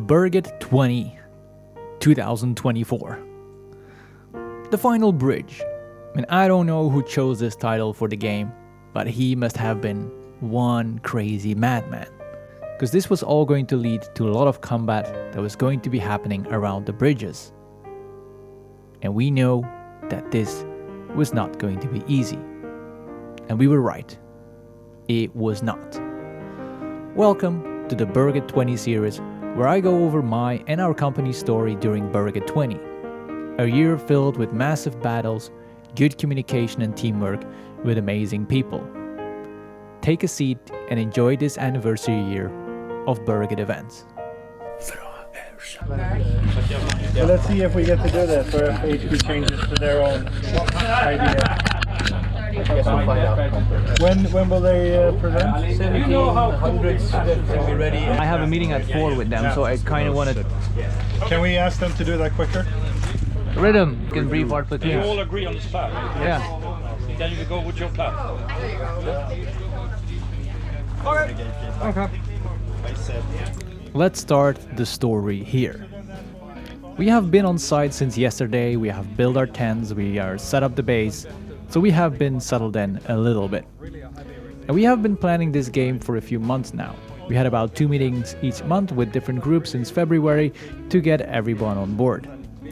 Berget 2024. The final bridge. And I don't know who chose this title for the game, but he must have been one crazy madman. Because this was all going to lead to a lot of combat that was going to be happening around the bridges. And we know that this was not going to be easy. And we were right. It was not. Welcome to the Berget 20 series, where I go over my and our company's story during Berget 20. A year filled with massive battles, good communication and teamwork with amazing people. Take a seat and enjoy this anniversary year of Berget events. So let's see if we get to do this, or if HQ changes to their own idea. When will they present? 1700 students will be ready. I have a meeting at 4 with them, so I kind of wanted... Can we ask them to do that quicker? Rhythm can brief our platoons. You all agree on this plan? Yeah. Then you go with your plan. Okay. Let's start the story here. We have been on site since yesterday, we have built our tents, we are set up the base, so we have been settled in a little bit. And we have been planning this game for a few months now. We had about 2 meetings each month with different groups since February to get everyone on board.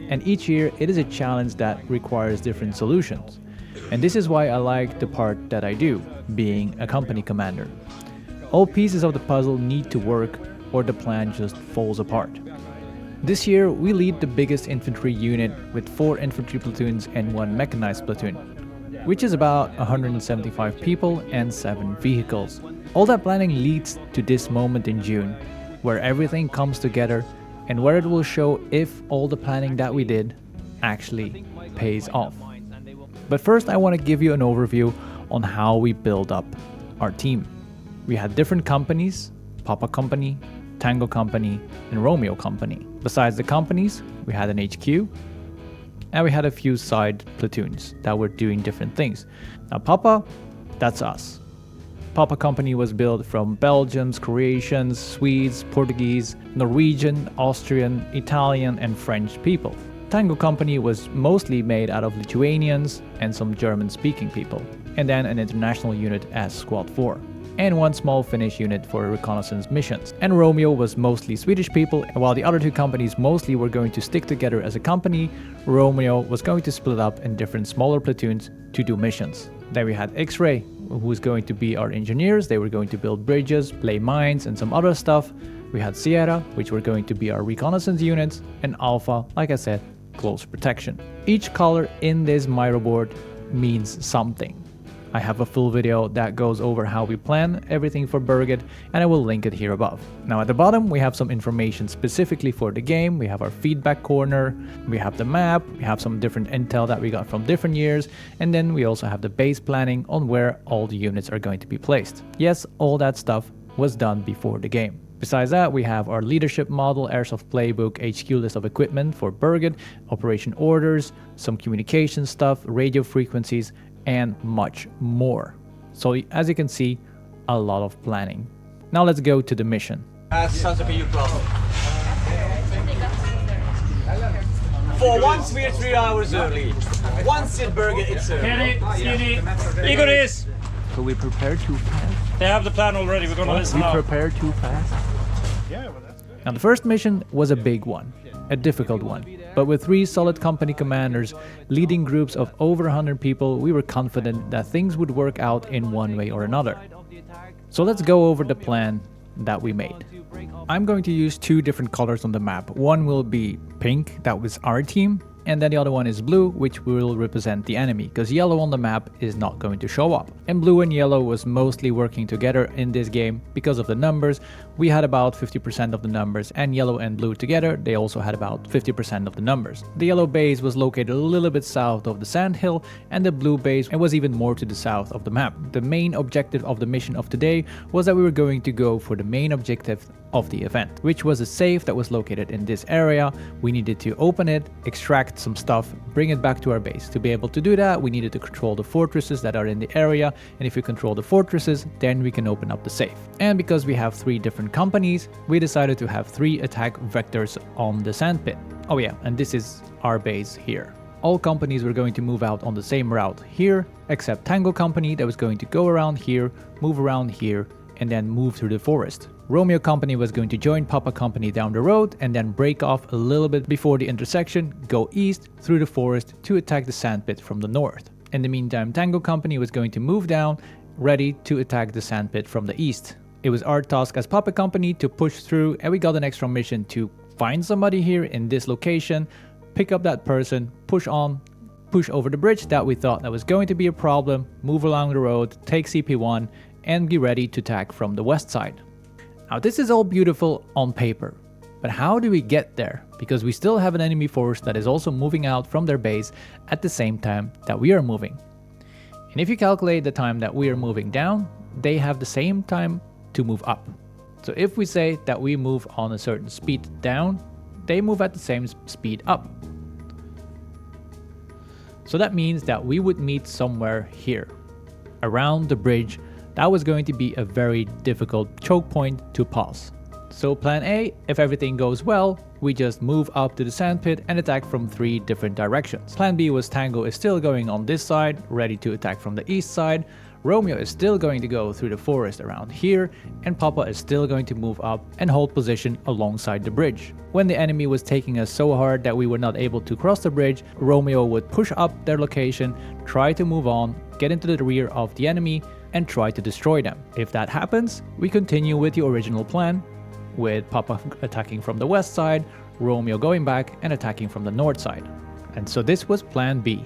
And each year it is a challenge that requires different solutions. And this is why I like the part that I do, being a company commander. All pieces of the puzzle need to work or the plan just falls apart. This year we lead the biggest infantry unit with 4 infantry platoons and 1 mechanized platoon, which is about 175 people and 7 vehicles. All that planning leads to this moment in June, where everything comes together and where it will show if all the planning that we did actually pays off. But first I want to give you an overview on how we build up our team. We had different companies, Papa Company, Tango Company, and Romeo Company. Besides the companies, we had an HQ, and we had a few side platoons that were doing different things. Now Papa, that's us. Papa Company was built from Belgians, Croatians, Swedes, Portuguese, Norwegian, Austrian, Italian, and French people. Tango Company was mostly made out of Lithuanians and some German-speaking people, and then an international unit as Squad 4. And 1 small Finnish unit for reconnaissance missions. And Romeo was mostly Swedish people, and while the other 2 companies mostly were going to stick together as a company, Romeo was going to split up in different smaller platoons to do missions. Then we had X-Ray, who was going to be our engineers. They were going to build bridges, lay mines, and some other stuff. We had Sierra, which were going to be our reconnaissance units, and Alpha, like I said, close protection. Each color in this Miro board means something. I have a full video that goes over how we plan everything for Berget, and I will link it here above. Now at the bottom we have some information specifically for the game. We have our feedback corner, we have the map, we have some different intel that we got from different years, and then we also have the base planning on where all the units are going to be placed. Yes, all that stuff was done before the game. Besides that, we have our leadership model, Airsoft playbook, HQ list of equipment for Berget, operation orders, some communication stuff, radio frequencies, and much more. So as you can see, a lot of planning. Now let's go to the mission. For once we're 3 hours early. Once in Berget it's early. Skinny, Igoris! So we prepare too fast? They have the plan already, we're gonna listen now. Prepare too fast? Yeah, well that's good. Now the first mission was a big one, a difficult one. But with 3 solid company commanders leading groups of over 100 people, we were confident that things would work out in one way or another. So let's go over the plan that we made. I'm going to use 2 different colors on the map. One will be pink, that was our team, and then the other one is blue, which will represent the enemy, because yellow on the map is not going to show up. And blue and yellow was mostly working together in this game because of the numbers. We had about 50% of the numbers, and yellow and blue together, they also had about 50% of the numbers. The yellow base was located a little bit south of the sandhill, and the blue base was even more to the south of the map. The main objective of the mission of today was that we were going to go for the main objective of the event, which was a safe that was located in this area. We needed to open it, extract some stuff, bring it back to our base. To be able to do that, we needed to control the fortresses that are in the area, and if we control the fortresses, then we can open up the safe. And because we have 3 different different companies, we decided to have 3 attack vectors on the sandpit. Oh yeah, and this is our base here. All companies were going to move out on the same route here, except Tango Company that was going to go around here, move around here, and then move through the forest. Romeo Company was going to join Papa Company down the road and then break off a little bit before the intersection, go east through the forest to attack the sandpit from the north. In the meantime, Tango Company was going to move down, ready to attack the sandpit from the east. It was our task as Papa Company to push through, and we got an extra mission to find somebody here in this location, pick up that person, push on, push over the bridge that we thought that was going to be a problem, move along the road, take CP1, and be ready to attack from the west side. Now this is all beautiful on paper, but how do we get there? Because we still have an enemy force that is also moving out from their base at the same time that we are moving. And if you calculate the time that we are moving down, they have the same time to move up. So if we say that we move on a certain speed down, they move at the same speed up. So that means that we would meet somewhere here, around the bridge. That was going to be a very difficult choke point to pass. So plan A, if everything goes well, we just move up to the sandpit and attack from 3 different directions. Plan B was Tango is still going on this side, ready to attack from the east side. Romeo is still going to go through the forest around here, and Papa is still going to move up and hold position alongside the bridge. When the enemy was taking us so hard that we were not able to cross the bridge, Romeo would push up their location, try to move on, get into the rear of the enemy, and try to destroy them. If that happens, we continue with the original plan, with Papa attacking from the west side, Romeo going back and attacking from the north side. And so this was plan B.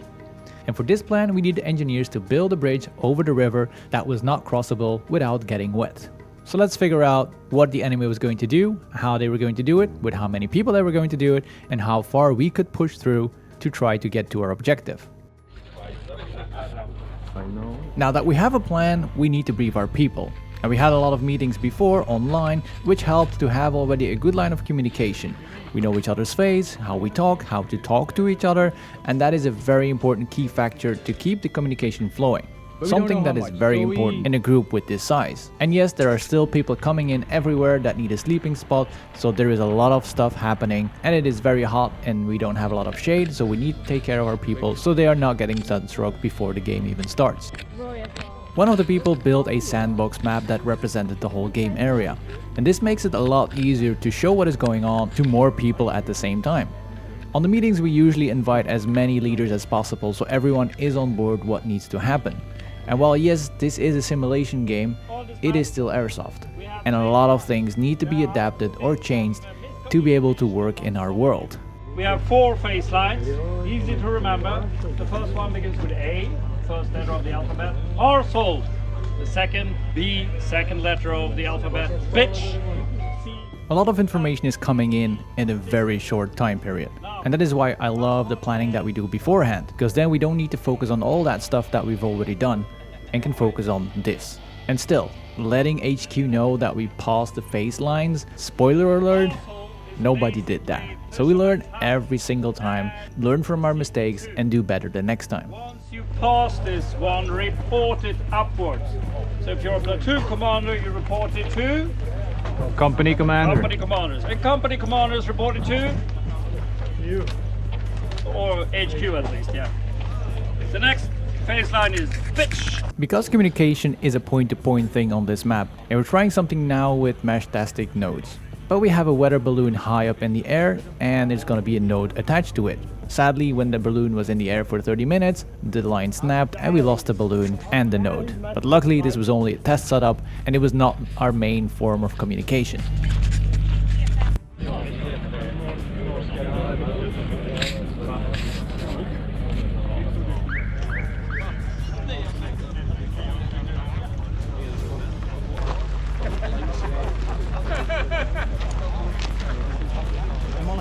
And for this plan, we needed engineers to build a bridge over the river that was not crossable without getting wet. So let's figure out what the enemy was going to do, how they were going to do it, with how many people they were going to do it, and how far we could push through to try to get to our objective. Now that we have a plan, we need to brief our people. And we had a lot of meetings before online, which helped to have already a good line of communication. We know each other's face, how we talk, how to talk to each other, and that is a very important key factor to keep the communication flowing. Something that is very important in a group with this size. And yes, there are still people coming in everywhere that need a sleeping spot, so there is a lot of stuff happening, and it is very hot and we don't have a lot of shade, so we need to take care of our people so they are not getting sunstroke before the game even starts. One of the people built a sandbox map that represented the whole game area, and this makes it a lot easier to show what is going on to more people at the same time. On the meetings we usually invite as many leaders as possible so everyone is on board what needs to happen. And while yes, this is a simulation game, it is still Airsoft, and a lot of things need to be adapted or changed to be able to work in our world. We have 4 phase lines, easy to remember. The first one begins with A, first letter of the alphabet. Arsehole, the second B, second letter of the alphabet. Bitch. A lot of information is coming in a very short time period. And that is why I love the planning that we do beforehand, because then we don't need to focus on all that stuff that we've already done and can focus on this. And still, letting HQ know that we passed the phase lines, spoiler alert, nobody did that. So we learn every single time, learn from our mistakes and do better the next time. Once you pass this one, report it upwards. So if you're a platoon commander, you report it to? Company commander. Company commanders. And company commanders report it to? You. Or HQ at least, yeah. The next phase line is bitch. Because communication is a point-to-point thing on this map, and we're trying something now with mesh-tastic nodes. But we have a weather balloon high up in the air, and there's gonna be a node attached to it. Sadly, when the balloon was in the air for 30 minutes, the line snapped and we lost the balloon and the node. But luckily this was only a test setup and it was not our main form of communication.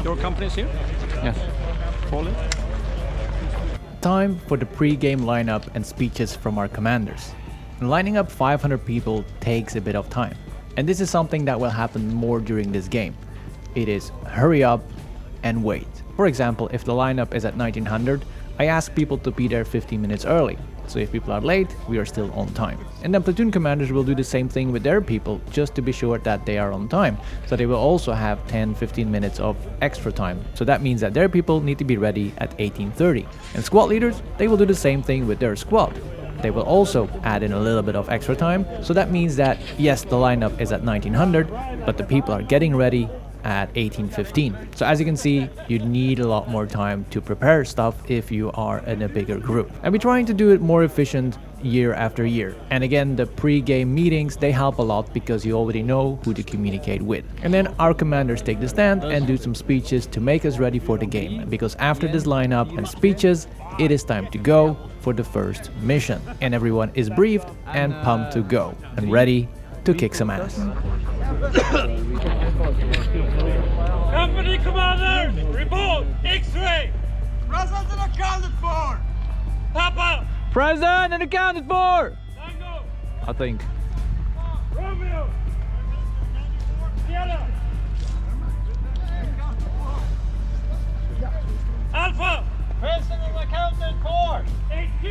Your company's here? Yes. Time for the pre-game lineup and speeches from our commanders. Lining up 500 people takes a bit of time, and this is something that will happen more during this game. It is hurry up and wait. For example, if the lineup is at 1900, I ask people to be there 15 minutes early, So if people are late, we are still on time. And then platoon commanders will do the same thing with their people just to be sure that they are on time. So they will also have 10-15 minutes of extra time. So that means that their people need to be ready at 18:30. And squad leaders, they will do the same thing with their squad. They will also add in a little bit of extra time. So that means that yes, the lineup is at 1900, but the people are getting ready at 1815. So as you can see, you need a lot more time to prepare stuff if you are in a bigger group. And we're trying to do it more efficient year after year. And again, the pre-game meetings, they help a lot because you already know who to communicate with. And then our commanders take the stand and do some speeches to make us ready for the game. Because after this lineup and speeches, it is time to go for the first mission. And everyone is briefed and pumped to go and ready to kick some ass. Company commander, report, X-ray. Present and accounted for! Papa, Present and accounted for! Tango, I think. Romeo, Sierra, Alpha, present and accounted for. HQ.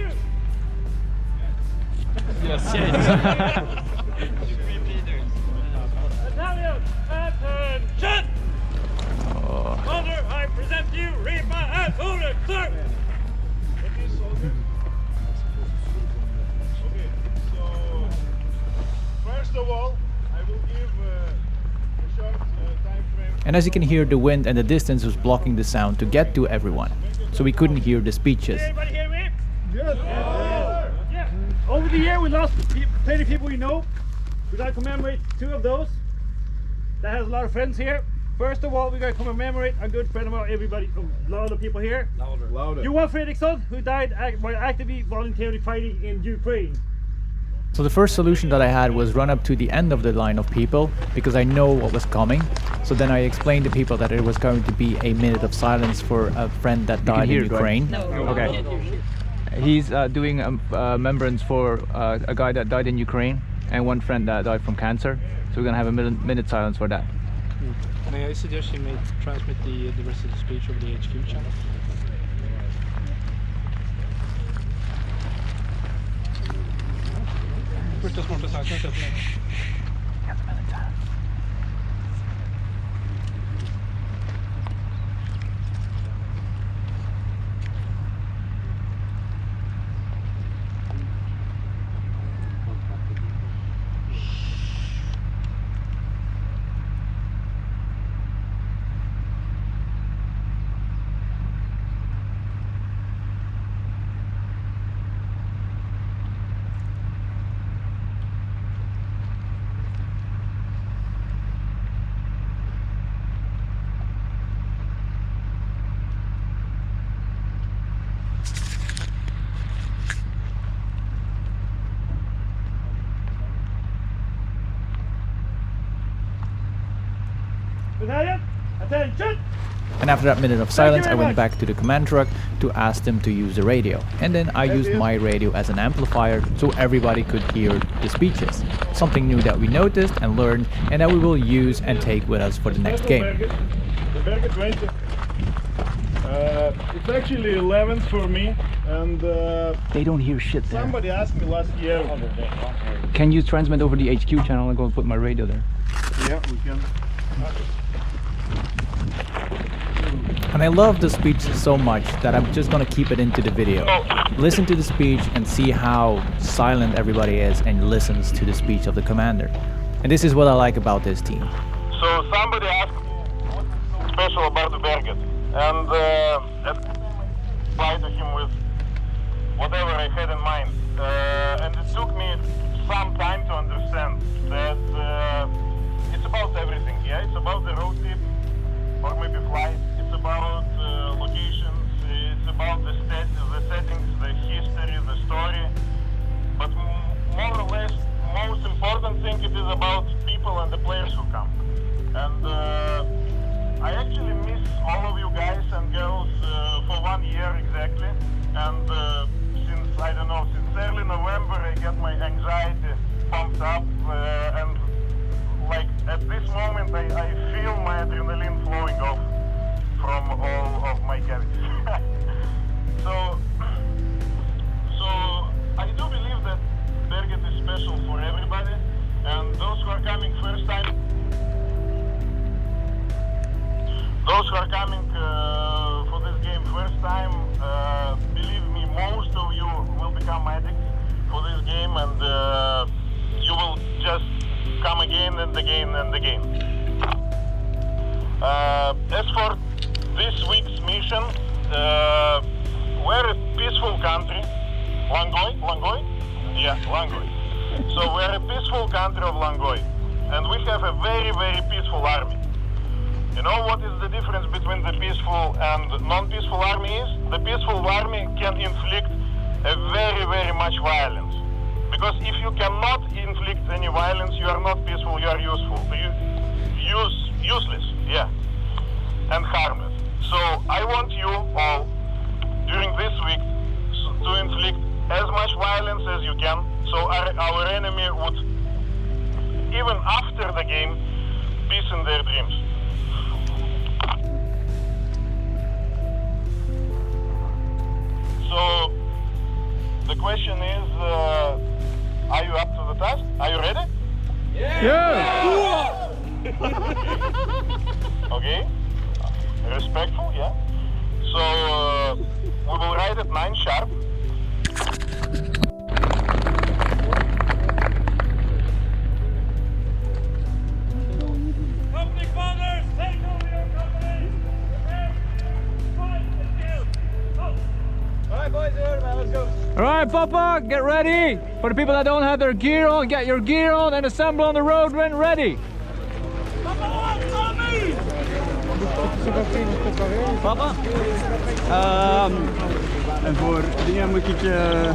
Yes. Battalion, attention! Commander, I present you Reaper as ordered, sir! Okay, so first of all, I will give a short time frame. And as you can hear, the wind and the distance was blocking the sound to get to everyone. So we couldn't hear the speeches. Everybody hear me? Yes. Yeah. Over the year we lost plenty of people we know. We'd like to commemorate 2 of those. That has a lot of friends here. First of all, we're going to commemorate a good friend of ours, everybody, a lot of people here. Louder. Johan Fredriksson, who died while actively voluntarily fighting in Ukraine. So the first solution that I had was run up to the end of the line of people because I know what was coming. So then I explained to people that it was going to be a minute of silence for a friend that died in Ukraine. Okay. He's doing remembrance for a guy that died in Ukraine and one friend that died from cancer. So we're gonna have a minute silence for that. May I suggest you may transmit the rest of the speech over the HQ channel? Första smarta saken är att Battalion, attention! And after that minute of silence, I went back to the command truck to ask them to use the radio. And then I used my radio as an amplifier so everybody could hear the speeches. Something new that we noticed and learned and that we will use and take with us for the next game. The Berget 20. It's actually 11th for me, and They don't hear shit there. somebody asked me last year. Can you transmit over the HQ channel and go and put my radio there? Yeah, we can. And I love the speech so much that I'm just gonna keep it into the video. Listen to the speech and see how silent everybody is and listens to the speech of the commander. And this is what I like about this team. So somebody asked me special about the Berget, and I replied to him with whatever I had in mind. And it took me some time to understand that it's about everything. Yeah, it's about the road trip or maybe flight. It's about locations. It's about the settings, the history, the story. But more or less, most important thing it is about people and the players who come. And I actually miss all of you guys and girls for 1 year exactly. And since, I don't know, since early November I get my anxiety pumped up and like at this moment I feel my adrenaline flowing off from all of my cavities. So those who are coming for this game first time, believe me, most of you will become addicts for this game, and you will just come again and again and again. As for this week's mission, we're a peaceful country. Langoi? Yeah, Langoi. So we're a peaceful country of Langoi, and we have a very, very peaceful army. You know what is the difference between the peaceful and non-peaceful army is? The peaceful army can inflict a very, very much violence. Because if you cannot inflict any violence, you are not peaceful, you are useful. Useless, yeah, and harmless. So I want you all, during this week, to inflict as much violence as you can, so our enemy would, even after the game, peace in their dreams. So the question is, are you up to the task? Are you ready? Yeah! Okay. Respectful, yeah. So we will ride at 9 sharp. Company founders, take over your company! Prepare, fight, and kill! Go! Alright boys, let's go. Alright, Papa, get ready! For the people that don't have their gear on, get your gear on and assemble on the road when ready! Papa? En voor dingen moet ik hier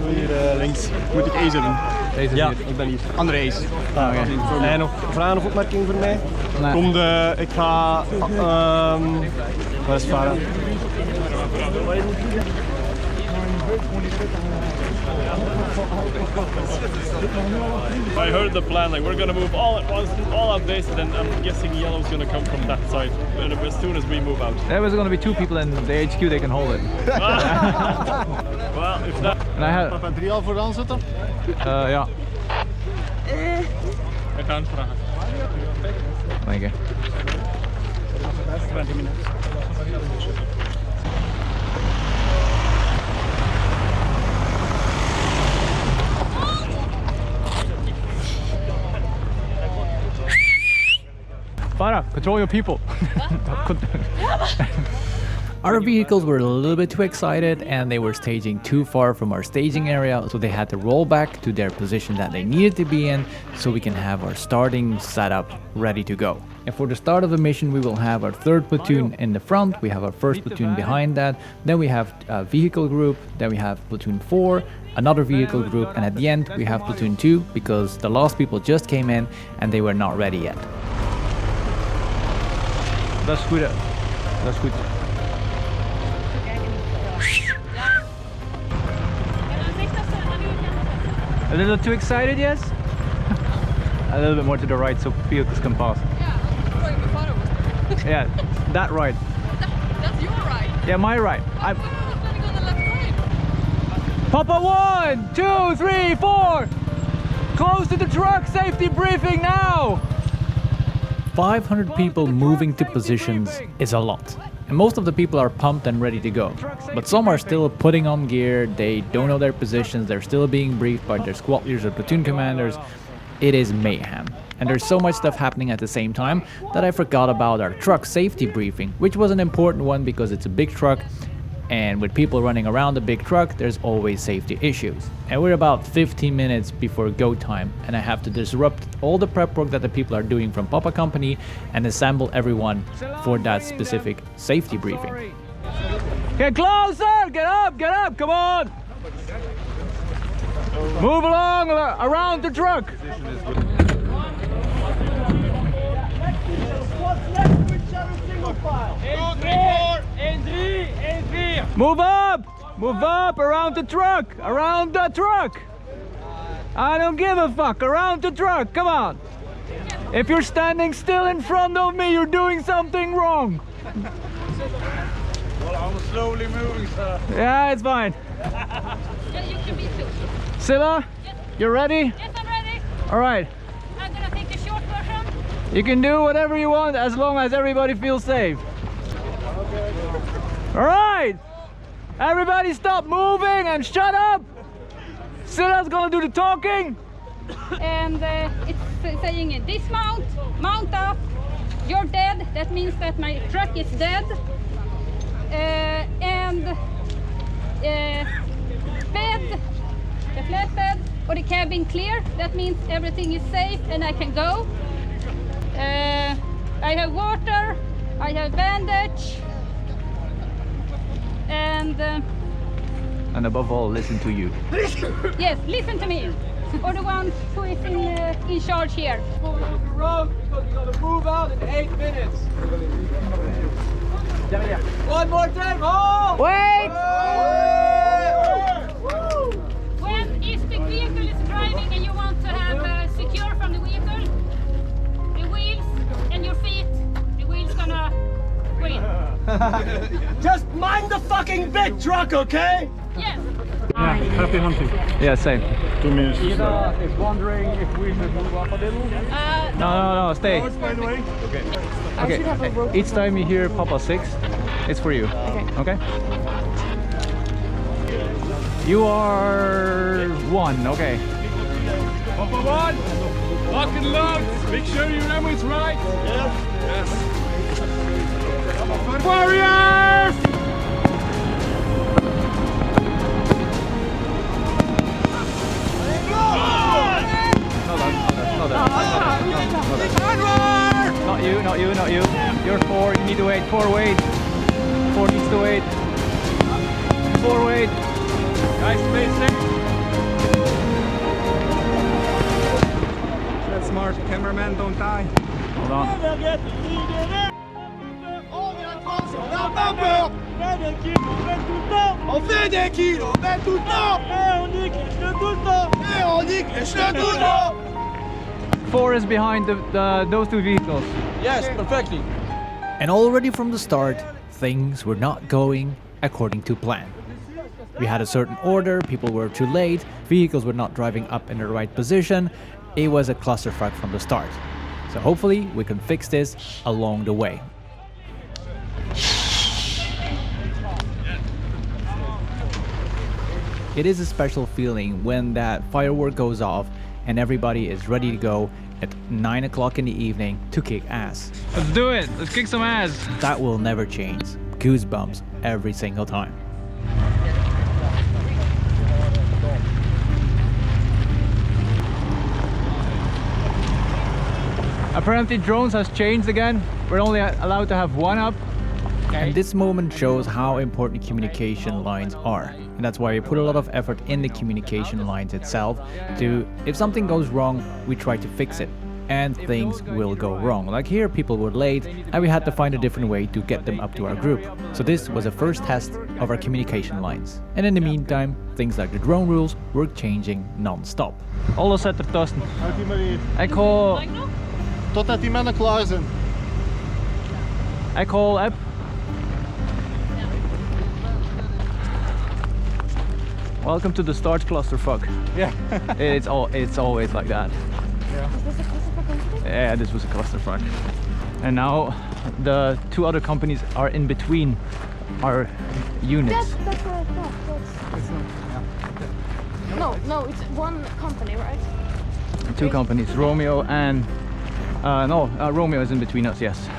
links. Moet ik Ace doen? Deze Ja, hier. ik ben hier. Andere Ace. Oké. En nog vragen of opmerkingen voor mij? Nee. Kom ik ga... waar is het varen? I heard the plan, like we're gonna move all at once, all out base, and then I'm guessing yellow's gonna come from that side as soon as we move out. There was gonna be 2 people in the HQ, they can hold it. Well, if that... And I had... Papa 3 al vooraan zitten? Ja. Ik ga het vragen. Thank you. 20 minutes. Farah, control your people. Our vehicles were a little bit too excited and they were staging too far from our staging area, so they had to roll back to their position that they needed to be in so we can have our starting setup ready to go. And for the start of the mission, we will have our 3rd platoon in the front, we have our 1st platoon behind that, then we have a vehicle group, then we have platoon 4, another vehicle group, and at the end we have platoon 2 because the last people just came in and they were not ready yet. Dat is goed. Dat is goed. A little too excited, yes? A little bit more to the right so vehicles can pass. Yeah, that right. That's your right. Yeah, my right. I was standing on the left side. Papa 1, 2, 3, 4! Close to the truck, safety briefing now! 500 people moving to positions is a lot. And most of the people are pumped and ready to go. But some are still putting on gear, they don't know their positions, they're still being briefed by their squad leaders or platoon commanders. It is mayhem. And there's so much stuff happening at the same time that I forgot about our truck safety briefing, which was an important one because it's a big truck, and with people running around the big truck, there's always safety issues. And we're about 15 minutes before go time, and I have to disrupt all the prep work that the people are doing from Papa Company and assemble everyone for that specific safety briefing. Get closer! Get up, come on! Move along around the truck! Move up around the truck, I don't give a fuck, around the truck, come on. If you're standing still in front of me, you're doing something wrong. Well, I'm slowly moving, sir. Yeah, it's fine. Yeah, you can be too. Silla, Yes. you ready? Yes, I'm ready. All right. I'm gonna take the short version. You can do whatever you want as long as everybody feels safe. All right, everybody stop moving and shut up. Sila's gonna do the talking. And it's saying dismount, mount up, you're dead. That means that my truck is dead. And bed, the flatbed or the cabin clear. That means everything is safe and I can go. I have water, I have bandage, and above all, listen to you. yes, listen to me, or the one who is in charge here. Moving off the road because we're gonna move out in 8 minutes. One more time, hold! Wait! When if the vehicle is driving and you want to have secure from the vehicle, the wheels and your feet, the wheels gonna win. Just mind the fucking big truck, okay? Yes. Happy hunting. Yeah, same. 2 minutes. Ida is wondering if we should move up a little. No, stay. By the way. Okay. Each time you hear Papa 6, it's for you. Okay. You are 1. Okay. Papa 1. Lock and load. Make sure your ammo is right. Yes. Warriors! Not you. You're 4, you need to wait. 4 wait. 4 needs to wait. 4 wait. Guys, stay safe. That's smart. Cameraman, don't die. Hold on. On fait des kills, on fait tout le temps. Et on nique, et je tout le temps. Et on nique, et je tout le temps. 4 is behind those 2 vehicles. Yes, perfectly. And already from the start, things were not going according to plan. We had a certain order, people were too late, vehicles were not driving up in the right position. It was a clusterfuck from the start. So hopefully we can fix this along the way. It is a special feeling when that firework goes off and everybody is ready to go at 9 o'clock in the evening to kick ass. Let's do it. Let's kick some ass. That will never change. Goosebumps every single time. Apparently drones has changed again. We're only allowed to have 1 up. And this moment shows how important communication lines are. And that's why we put a lot of effort in the communication lines itself to, if something goes wrong, we try to fix it. And things will go wrong. Like here, people were late and we had to find a different way to get them up to our group. So this was a first test of our communication lines. And in the meantime, things like the drone rules were changing non-stop. Alle zet er tussen. Ik hoor... Totdat die mannen klaar zijn. Ik hoor app. Welcome to the start clusterfuck. Yeah. It's always like that. Yeah, this was a clusterfuck. And now the 2 other companies are in between our units. That's what I thought. No, it's one company, right? 2 companies, Romeo and... Romeo is in between us, yes.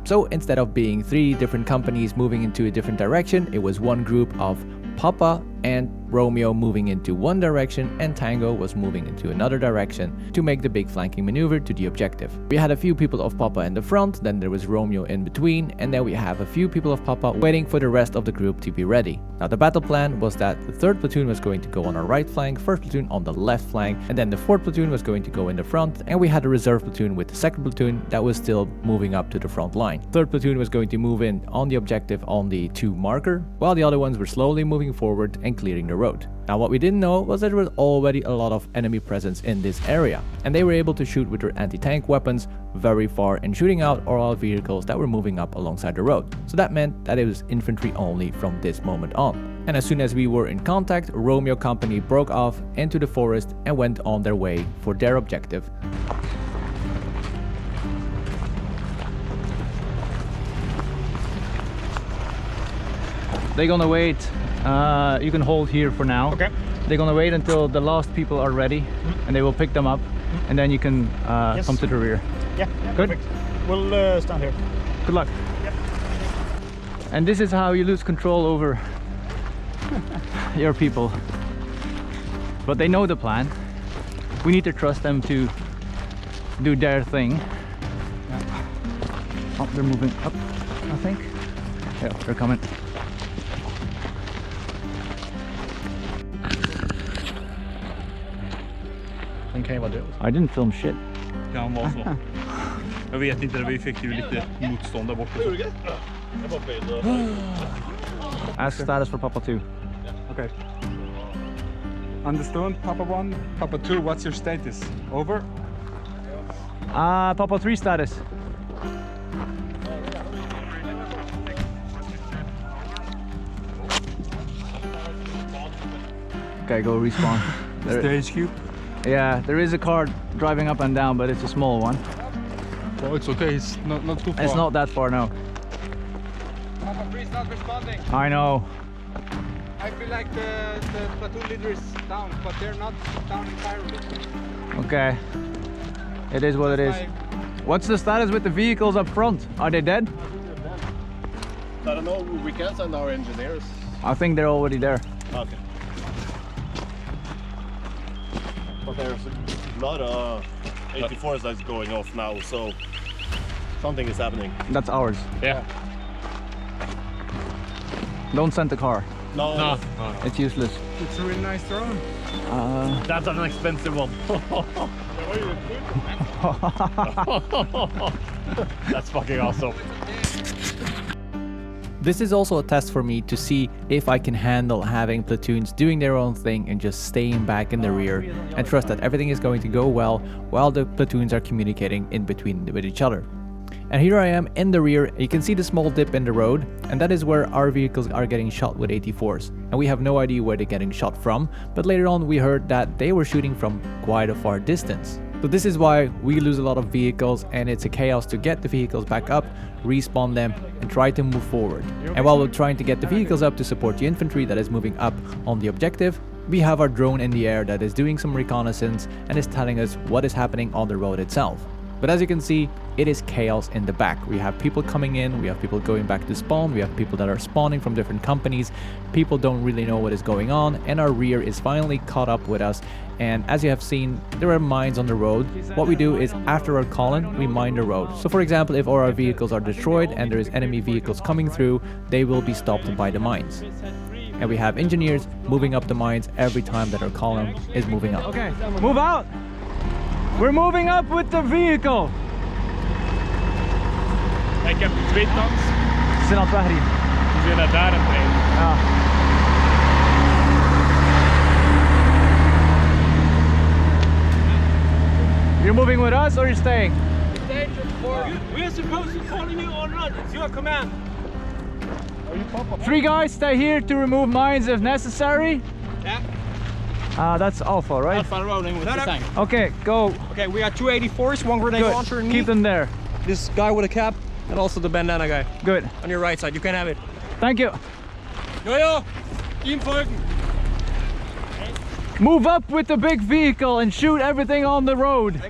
So instead of being 3 different companies moving into a different direction, it was one group of Papa and Romeo moving into one direction and Tango was moving into another direction to make the big flanking maneuver to the objective. We had a few people of Papa in the front, then there was Romeo in between, and then we have a few people of Papa waiting for the rest of the group to be ready. Now the battle plan was that the 3rd platoon was going to go on our right flank, 1st platoon on the left flank, and then the 4th platoon was going to go in the front, and we had a reserve platoon with the 2nd platoon that was still moving up to the front line. 3rd platoon was going to move in on the objective on the 2 marker, while the other ones were slowly moving forward and clearing the road. Now what we didn't know was that there was already a lot of enemy presence in this area, and they were able to shoot with their anti-tank weapons very far and shooting out all vehicles that were moving up alongside the road. So that meant that it was infantry only from this moment on. And as soon as we were in contact, Romeo company broke off into the forest and went on their way for their objective. They're gonna wait. You can hold here for now. Okay. They're gonna wait until the last people are ready, and they will pick them up, and then you can come to the rear. Yeah. Good. Perfect. We'll stand here. Good luck. Yep. And this is how you lose control over your people. But they know the plan. We need to trust them to do their thing. Oh, they're moving up, I think. Yeah, they're coming. Han kan ju vara död. I didn't film shit. Kan han vara så? Jag vet inte, vi fick ju lite motstånd där borta. Jag bara böjde. Ask status for Papa 2. Okay. Understood, Papa 1. Papa 2, what's your status? Over? Papa 3 status. Okay, go respawn. The HQ? Yeah, there is a car driving up and down, but it's a small one. Well, it's okay, it's not too far. It's not that far, no. Papa 3 is not responding. I know. I feel like the platoon leader is down, but they're not down entirely. Okay. It is what it is. What's the status with the vehicles up front? Are they dead? I don't know, we can send our engineers. I think they're already there. Okay. But there's a lot of 84s that's going off now, so something is happening. That's ours. Yeah. Don't send the car. No. It's useless. It's a really nice drone. That's an expensive one. That's fucking awesome. This is also a test for me to see if I can handle having platoons doing their own thing and just staying back in the rear and trust that everything is going to go well while the platoons are communicating in between with each other. And here I am in the rear. You can see the small dip in the road, and that is where our vehicles are getting shot with 84s. And we have no idea where they're getting shot from, but later on we heard that they were shooting from quite a far distance. So this is why we lose a lot of vehicles, and it's a chaos to get the vehicles back up, respawn them, and try to move forward. And while we're trying to get the vehicles up to support the infantry that is moving up on the objective, we have our drone in the air that is doing some reconnaissance and is telling us what is happening on the road itself. But as you can see, it is chaos in the back. We have people coming in, we have people going back to spawn, we have people that are spawning from different companies. People don't really know what is going on, and our rear is finally caught up with us. And as you have seen, there are mines on the road. What we do is after our call-in, we mine the road. So for example, if all our vehicles are destroyed and there is enemy vehicles coming through, they will be stopped by the mines. And we have engineers moving up the mines every time that our column is moving up. Okay, move out! We're moving up with the vehicle! Ik heb 2 tanks. Ze zijn aan het wegrijden. Die zijn naar daar aan het rijden. Ja. You're moving with us or you're staying? We're supposed to follow you or not. It's your command. 3 guys stay here to remove mines if necessary. Yeah. That's Alpha, right? Alpha rolling with the tank. Okay, go. Okay, we got 2 84s, 1 grenade Good. launcher and me. Keep them there. This guy with a cap, and also the bandana guy. Good. On your right side, you can have it. Thank you. Yo, ihm folgen. Move up with the big vehicle and shoot everything on the road.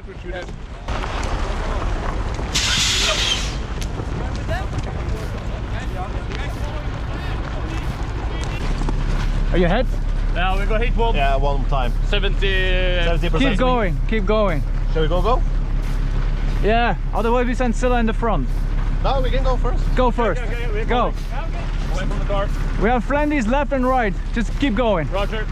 Are you hit? Yeah, we got hit one. Yeah, one time. 70%. Keep going, keep going. Shall we go? Yeah, otherwise we send Scylla in the front. No, we can go first. Go first. Okay, go. Away from the car. We have friendlies left and right. Just keep going. Roger.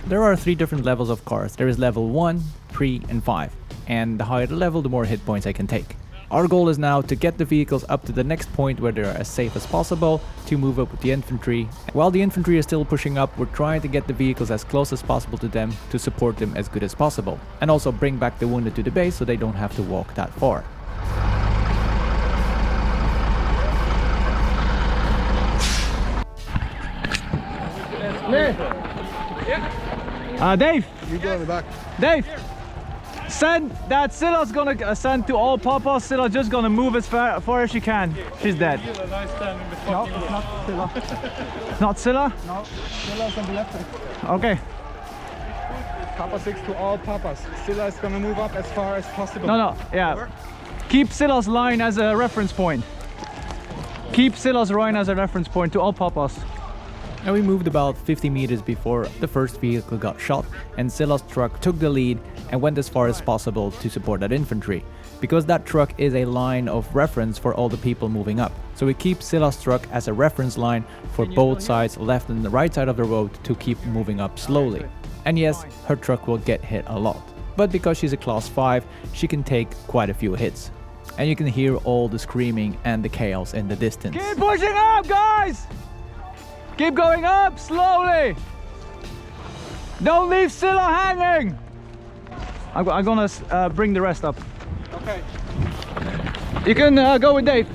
There are 3 different levels of cars. There is level 1, 3 and 5. And the higher the level, the more hit points I can take. Our goal is now to get the vehicles up to the next point where they are as safe as possible to move up with the infantry. While the infantry is still pushing up, we're trying to get the vehicles as close as possible to them to support them as good as possible. And also bring back the wounded to the base so they don't have to walk that far. Dave! You go in the back. Dave! Send that Scylla's gonna send to all Papas. Scylla just gonna move as far as she can. She's dead. No, it's not Scylla. Not Scylla? No, Scylla's on the left. Okay. Papa 6 to all Papas. Scylla is gonna move up as far as possible. No, yeah. Keep Scylla's line as a reference point. Keep Scylla's line as a reference point to all Papas. And we moved about 50 meters before the first vehicle got shot, and Scylla's truck took the lead and went as far as possible to support that infantry, because that truck is a line of reference for all the people moving up. So we keep Scylla's truck as a reference line for both sides, left and the right side of the road, to keep moving up slowly. And yes, her truck will get hit a lot, but because she's a class 5, she can take quite a few hits. And you can hear all the screaming and the chaos in the distance. Keep pushing up, guys! Keep going up slowly! Don't leave Scylla hanging! I'm gonna bring the rest up. Okay. You can go with Dave.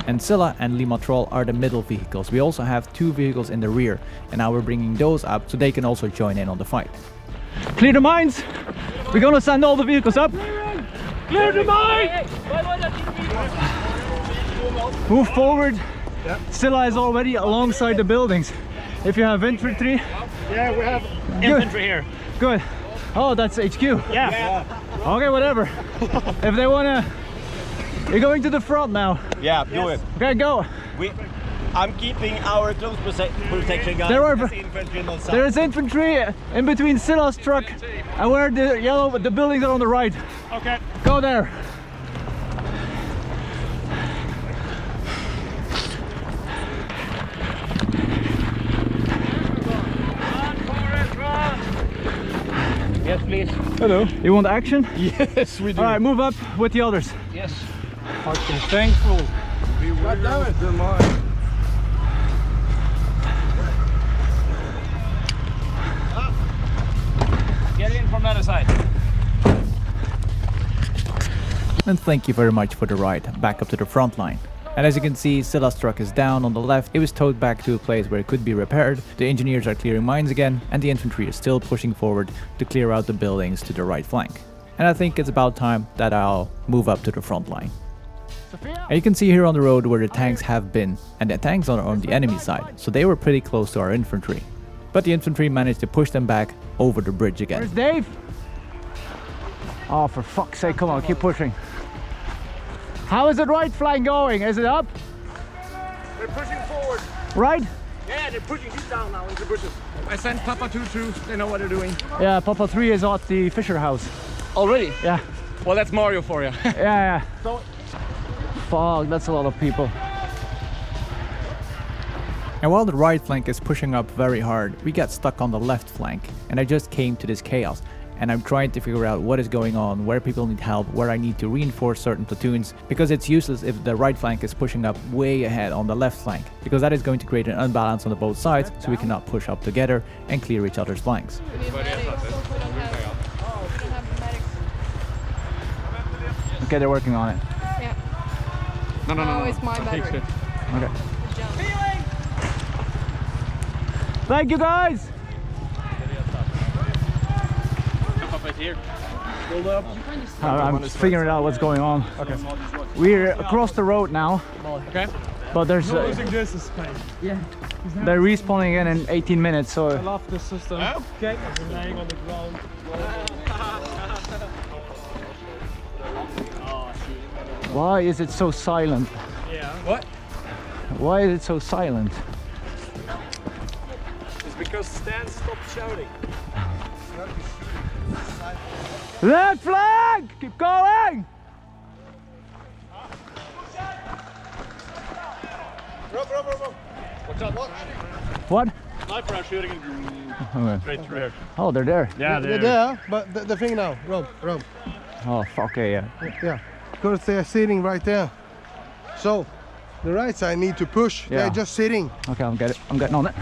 And Scylla and Limatrol are the middle vehicles. We also have 2 vehicles in the rear, and now we're bringing those up so they can also join in on the fight. Clear the mines! We're gonna send all the vehicles up. Clear the mine! Move forward. Scylla is already alongside the buildings. If you have infantry. Yeah, we have infantry here. Good. Oh, that's HQ. Yeah. Okay, whatever. If they wanna... You're going to the front now. Yeah, do it. Okay, go. I'm keeping our close protection, guys. There is infantry in between Scylla's truck and where the buildings are on the right. Okay. Go there. Yes, please. Hello. You want action? Yes, we do. All right, move up with the others. Yes. Fucking thankful. God damn it. The mine. Get in from the other side. And thank you very much for the ride back up to the front line. And as you can see, Scylla's truck is down on the left. It was towed back to a place where it could be repaired. The engineers are clearing mines again, and the infantry is still pushing forward to clear out the buildings to the right flank. And I think it's about time that I'll move up to the front line. And you can see here on the road where the tanks have been, and the tanks are on the enemy side, so they were pretty close to our infantry. But the infantry managed to push them back over the bridge again. Where's Dave? Oh, for fuck's sake, come on, keep pushing. How is the right flank going? Is it up? They're pushing forward. Right? Yeah, they're pushing you down now into the bushes. I sent Papa 2 through. They know what they're doing. Yeah, Papa 3 is at the Fisher house. Already? Yeah. Well, that's Mario for you. Yeah. So, fuck, that's a lot of people. And while the right flank is pushing up very hard, we got stuck on the left flank, and I just came to this chaos. And I'm trying to figure out what is going on, where people need help, where I need to reinforce certain platoons, because it's useless if the right flank is pushing up way ahead on the left flank, because that is going to create an unbalance on the both sides, so we cannot push up together and clear each other's flanks. Okay, they're working on it. Yeah. No. It's my battery. Okay. Good job. Thank you, guys. Here. I'm figuring out what's going on. Okay. We're across the road now. Okay. But there's This is pain. yeah. They're respawning again in 18 minutes, so I love this system. Okay. Laying on the ground. why is it so silent? Yeah. What? Why is it so silent? It's because Stan stopped shouting. Left flank! Keep going! Rob. What's up? What? Sniper are shooting Okay. straight through here. Oh, they're there. Yeah, They're there, but the thing now, Rob. Oh, fuck, okay, yeah. Yeah, because they're sitting right there. So, the right side need to push. Yeah. They're just sitting. Okay, I'm getting on it.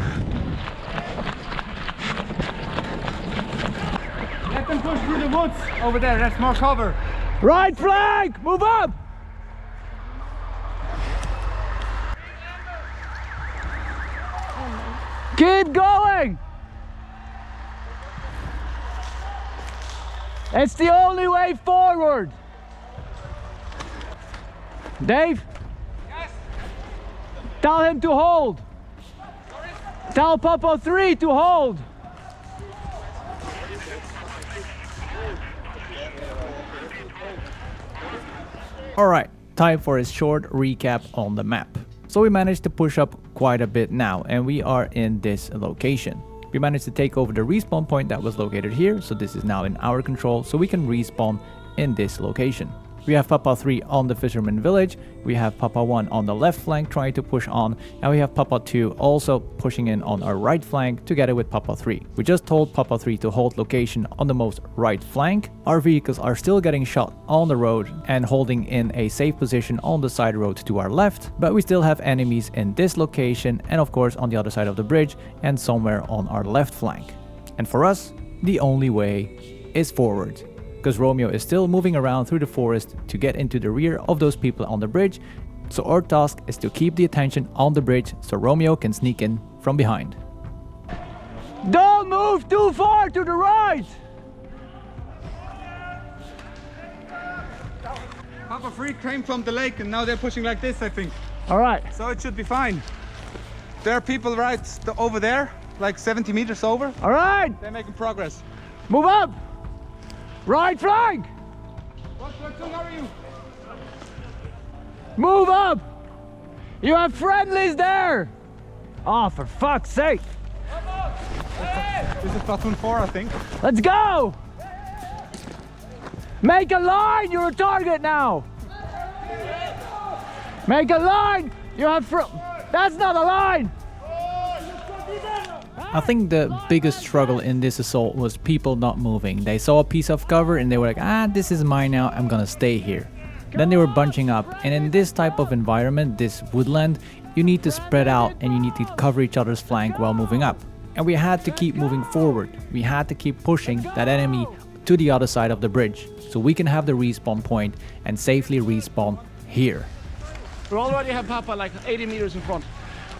let them push through the woods over there. That's more cover. Right flank! Move up! Keep going! It's the only way forward. Dave? Yes. Tell him to hold. Sorry. Tell Papa 3 to hold. Alright, time for a short recap on the map. So we managed to push up quite a bit now, and we are in this location. We managed to take over the respawn point that was located here, so this is now in our control, so we can respawn in this location. We have Papa 3 on the Fisherman Village, we have Papa 1 on the left flank trying to push on, and we have Papa 2 also pushing in on our right flank together with Papa 3. We just told Papa 3 to hold location on the most right flank. Our vehicles are still getting shot on the road and holding in a safe position on the side road to our left, but we still have enemies in this location and of course on the other side of the bridge and somewhere on our left flank. And for us, the only way is forward, because Romeo is still moving around through the forest to get into the rear of those people on the bridge, so our task is to keep the attention on the bridge so Romeo can sneak in from behind. Don't move too far to the right! Papa 3 came from the lake and now they're pushing like this, I think. Alright. So it should be fine. There are people right over there, like 70 meters over. Alright! They're making progress. Move up! Right flank! What platoon are you? Move up! You have friendlies there! Oh, for fuck's sake! This is platoon 4, I think. Let's go! Make a line! You're a target now! Make a line! You have That's not a line! I think the biggest struggle in this assault was people not moving. They saw a piece of cover and they were like, this is mine now, I'm gonna stay here. Then they were bunching up, and in this type of environment, this woodland, you need to spread out and you need to cover each other's flank while moving up. And we had to keep moving forward. We had to keep pushing that enemy to the other side of the bridge so we can have the respawn point and safely respawn here. We already have Papa like 80 meters in front.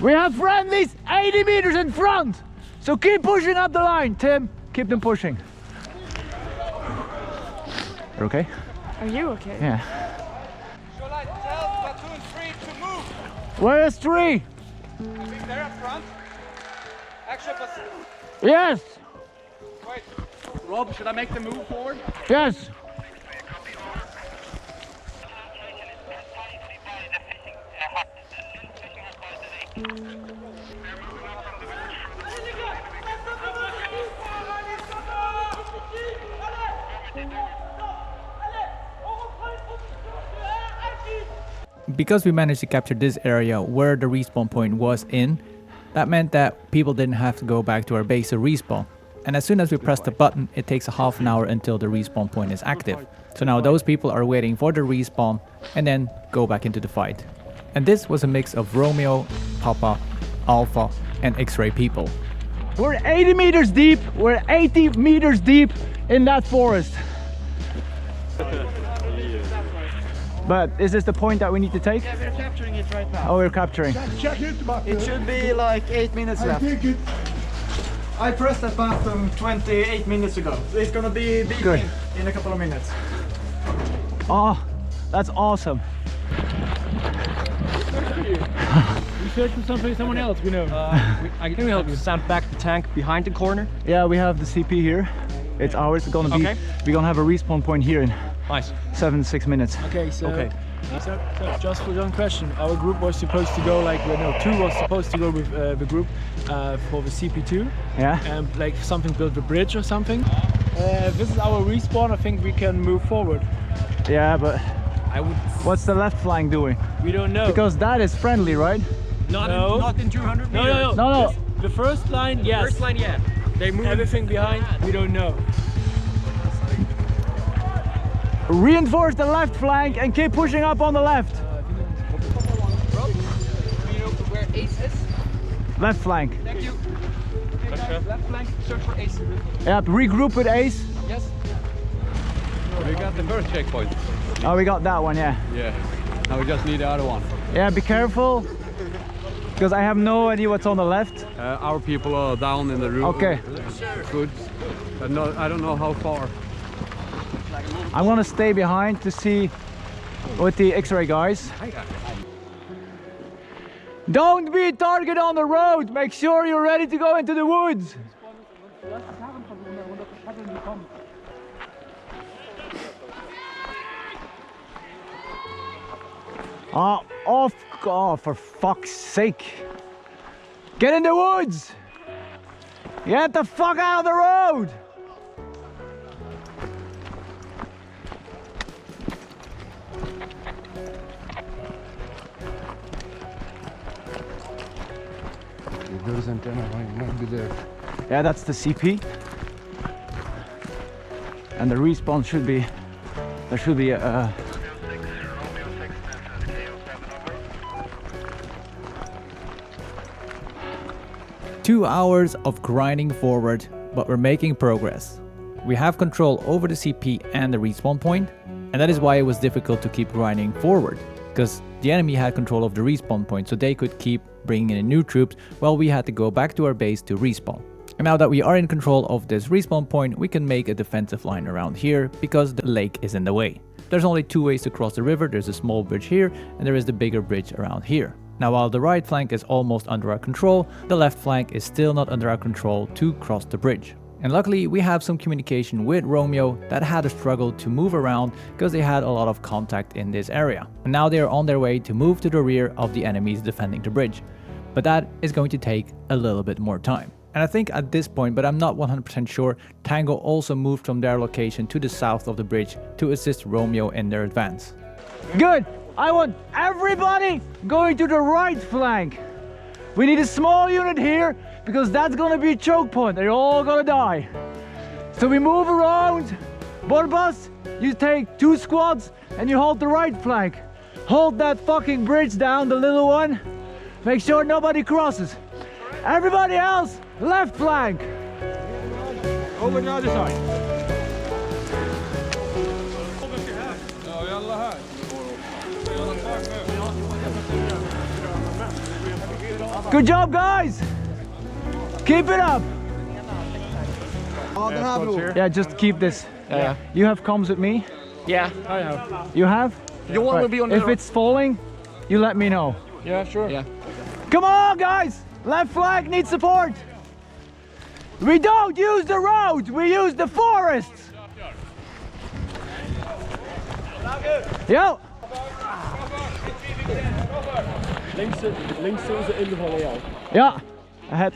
We have friendlies 80 meters in front! So keep pushing up the line, Tim. Keep them pushing. You're okay? Are you okay? Yeah. Shall I tell platoon 3 to move? Where is 3? I think they're up front. Actually, Yes! wait. Rob, should I make the move forward? Yes! Because we managed to capture this area where the respawn point was in, that meant that people didn't have to go back to our base to respawn. And as soon as we press the button, it takes a half an hour until the respawn point is active. So now those people are waiting for the respawn and then go back into the fight. And this was a mix of Romeo, Papa, Alpha and X-ray people. We're 80 meters deep. We're 80 meters deep in that forest. But is this the point that we need to take? Yeah, we're capturing it right now. Oh, we're capturing. It should be like 8 minutes left. I pressed that button 28 minutes ago. So it's gonna be beeping in a couple of minutes. Oh, that's awesome. We search for someone else, we know. I think we help you stand back the tank behind the corner. Yeah, we have the CP here. It's ours. It's gonna be. Okay. We're gonna have a respawn point here in Nice. 6 minutes. Okay, so, Okay. so just for one question, our group was supposed to go like, well, no, 2 was supposed to go with the group for the CP2. Yeah. And like something built a bridge or something. This is our respawn. I think we can move forward. Yeah, but I would. what's the left flank doing? We don't know. Because that is friendly, right? Not in 200 No, meters. No. The first line, yes. First line, yeah. They move Everything behind, we don't know. Reinforce the left flank and keep pushing up on the left. Rob, do you know where Ace is? Left flank. Thank you. Left flank, search for Ace. Yep, regroup with Ace. Yes. We got the first checkpoint. Oh, we got that one, yeah. Yeah. Now we just need the other one. Yeah, be careful. Because I have no idea what's on the left. Our people are down in the room. Okay. Good. But no, I don't know how far. I'm gonna stay behind to see with the X-ray guys. Don't be a target on the road. Make sure you're ready to go into the woods. Oh, for fuck's sake. Get in the woods. Get the fuck out of the road. Yeah, that's the CP. And the respawn should be, there should be a 2 hours of grinding forward, but we're making progress. We have control over the CP and the respawn point, and that is why it was difficult to keep grinding forward, because the enemy had control of the respawn point, so they could keep bringing in new troops while we had to go back to our base to respawn. And now that we are in control of this respawn point, we can make a defensive line around here because the lake is in the way. There's only 2 ways to cross the river. There's a small bridge here and there is the bigger bridge around here. Now while the right flank is almost under our control, the left flank is still not under our control to cross the bridge. And luckily we have some communication with Romeo that had a struggle to move around because they had a lot of contact in this area. And now they are on their way to move to the rear of the enemies defending the bridge. But that is going to take a little bit more time. And I think at this point, but I'm not 100% sure, Tango also moved from their location to the south of the bridge to assist Romeo in their advance. Good! I want everybody going to the right flank. We need a small unit here because that's gonna be a choke point. They're all gonna die. So we move around. Borbas, you take 2 squads and you hold the right flank. Hold that fucking bridge down, the little one. Make sure nobody crosses. Everybody else, left flank. Over the other side. Good job, guys. Keep it up. Yeah, just keep this. Yeah. You have comms with me? Yeah, I have. You have? You want to be on the... If it's falling, you let me know. Yeah, sure. Yeah. Come on, guys! Left flank needs support. We don't use the road, we use the forests. Yo! Links is de inval jou. Ja, het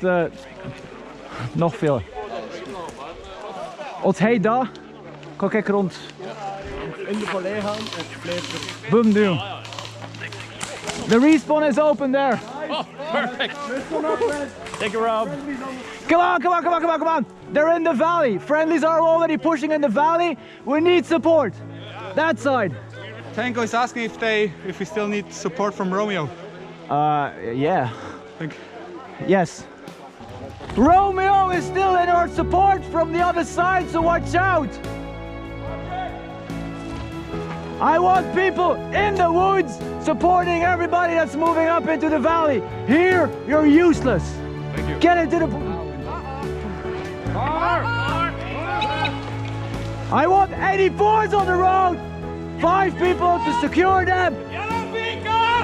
nog veel. Als hij daar, kan ik rond. In de vallei gaan en blijf er. Boom, doen. The respawn is open there. Oh, perfect. Take it, Rob. Come on, come on, come on, come on, come on. They're in the valley. Friendlies are already pushing in the valley. We need support. That side. Tango is asking if we still need support from Romeo. Yeah. Yes. Romeo is still in our support from the other side, so watch out. I want people in the woods supporting everybody that's moving up into the valley. Here, you're useless. Thank you. Get into the... I want 84s on the road. 5 people to secure them.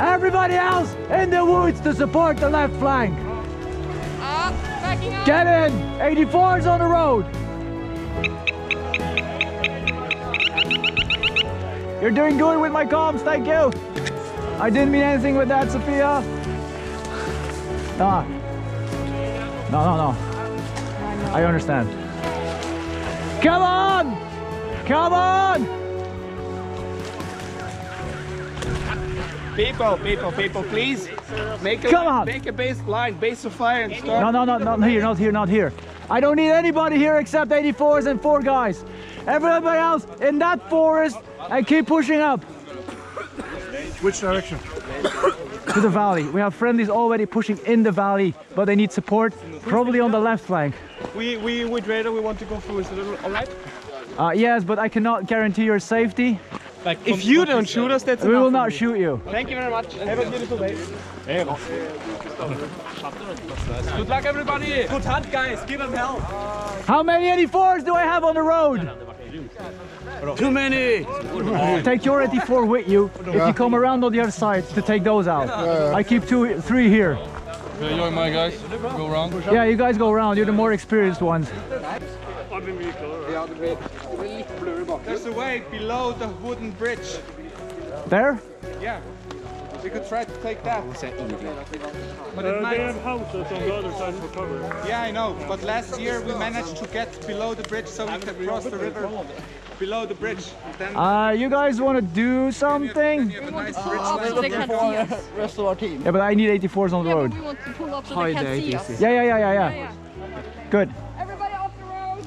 Everybody else in the woods to support the left flank. Get in. 84s on the road. You're doing good with my comms, thank you. I didn't mean anything with that, Sophia. No. No. I understand. Come on! Come on! People, please. Make a base line, base of fire and start. No, not here. I don't need anybody here except 84s and 4 guys. Everybody else in that forest and keep pushing up. Which direction? To the valley. We have friendlies already pushing in the valley, but they need support, probably on the left flank. We with radar, we want to go through. Is it alright? Yes, but I cannot guarantee your safety. Like if you don't shoot us, that's we will not shoot you. Thank you very much. Have a beautiful day. Good luck, everybody. Good hunt, guys. Give them hell. How many 84s do I have on the road? Too many! Take your 84 with you if you come around on the other side to take those out. I keep 2, 3 here. Yeah, you and my guys go around. Yeah, you guys go around. You're the more experienced ones. There's a way below the wooden bridge. There? Yeah. We could try to take that. But it They might... have houses on the other side for cover. Yeah, I know. But last year we managed to get below the bridge so we could cross the river below the bridge. Then You guys want to do something? you have a nice bridge So they can't see us. Rest of our team. Yeah, but I need 84s on the Yeah, road. but we want to pull up so they can't see us. Yeah. Good. Everybody off the road!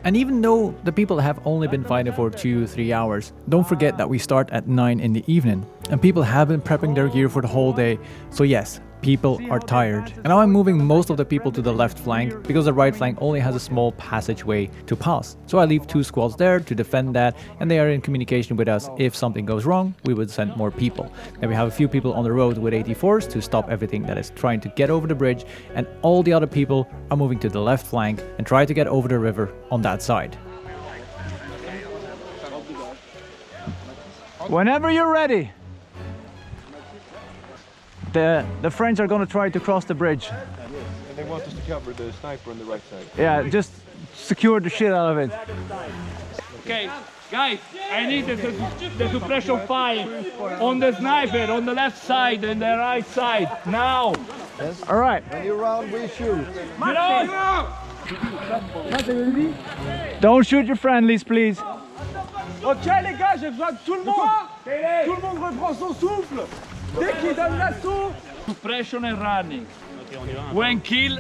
And even though the people have only been fighting for 2-3 hours, don't forget that we start at 9 in the evening and people have been prepping their gear for the whole day. So yes, people are tired. And now I'm moving most of the people to the left flank because the right flank only has a small passageway to pass. So I leave 2 squads there to defend that, and they are in communication with us. If something goes wrong, we would send more people. Then we have a few people on the road with 84s to stop everything that is trying to get over the bridge, and all the other people are moving to the left flank and try to get over the river on that side. Whenever you're ready. The French are going to try to cross the bridge. And they want us to cover the sniper on the right side. Yeah, just secure the shit out of it. Okay, guys, I need the suppression 5 on the sniper on the left side and the right side now. All right. When you're around, we shoot. Don't shoot your friendlies, please. Ok les gars, j'ai besoin de tout le monde. Tout le monde reprend son souffle. Dès qu'il donne l'assaut. Suppression and running. When kill,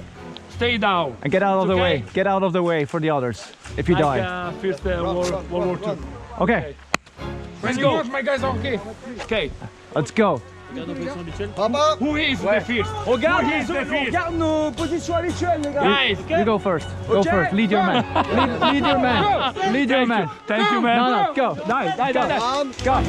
stay down. And get out of the Okay? way. Get out of the way for the others if you die. Like First World War II. Okay, Let's go. My guys are okay. Okay. let's go. Papa! Who is the first? Regarde, Who is the first? regarde nos positions habituelles, les gars. Guys, You go first. Go first. Lead your man. Lead your man. Lead your man. thank you, man. No, go. Die. Go. Go.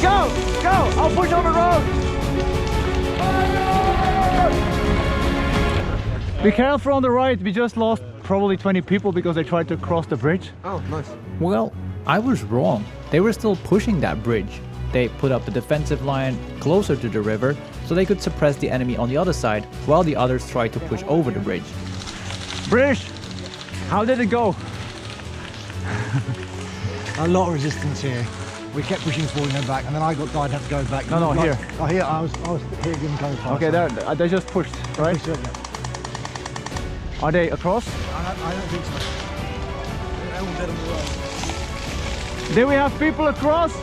Go. Go. I'll push over road. Be careful on the right. We just lost probably 20 people because they tried to cross the bridge. Oh, nice. Well, I was wrong. They were still pushing that bridge. They put up a defensive line closer to the river so they could suppress the enemy on the other side while the others tried to push over the bridge. British, how did it go? A lot of resistance here. We kept pushing forward and then back, and then I got died, had to go back. No, Like- here. Oh, here. I was here giving cover fire. Okay, they just pushed, right? Are they across? I don't think so. They're all dead on the road. Do we have people across?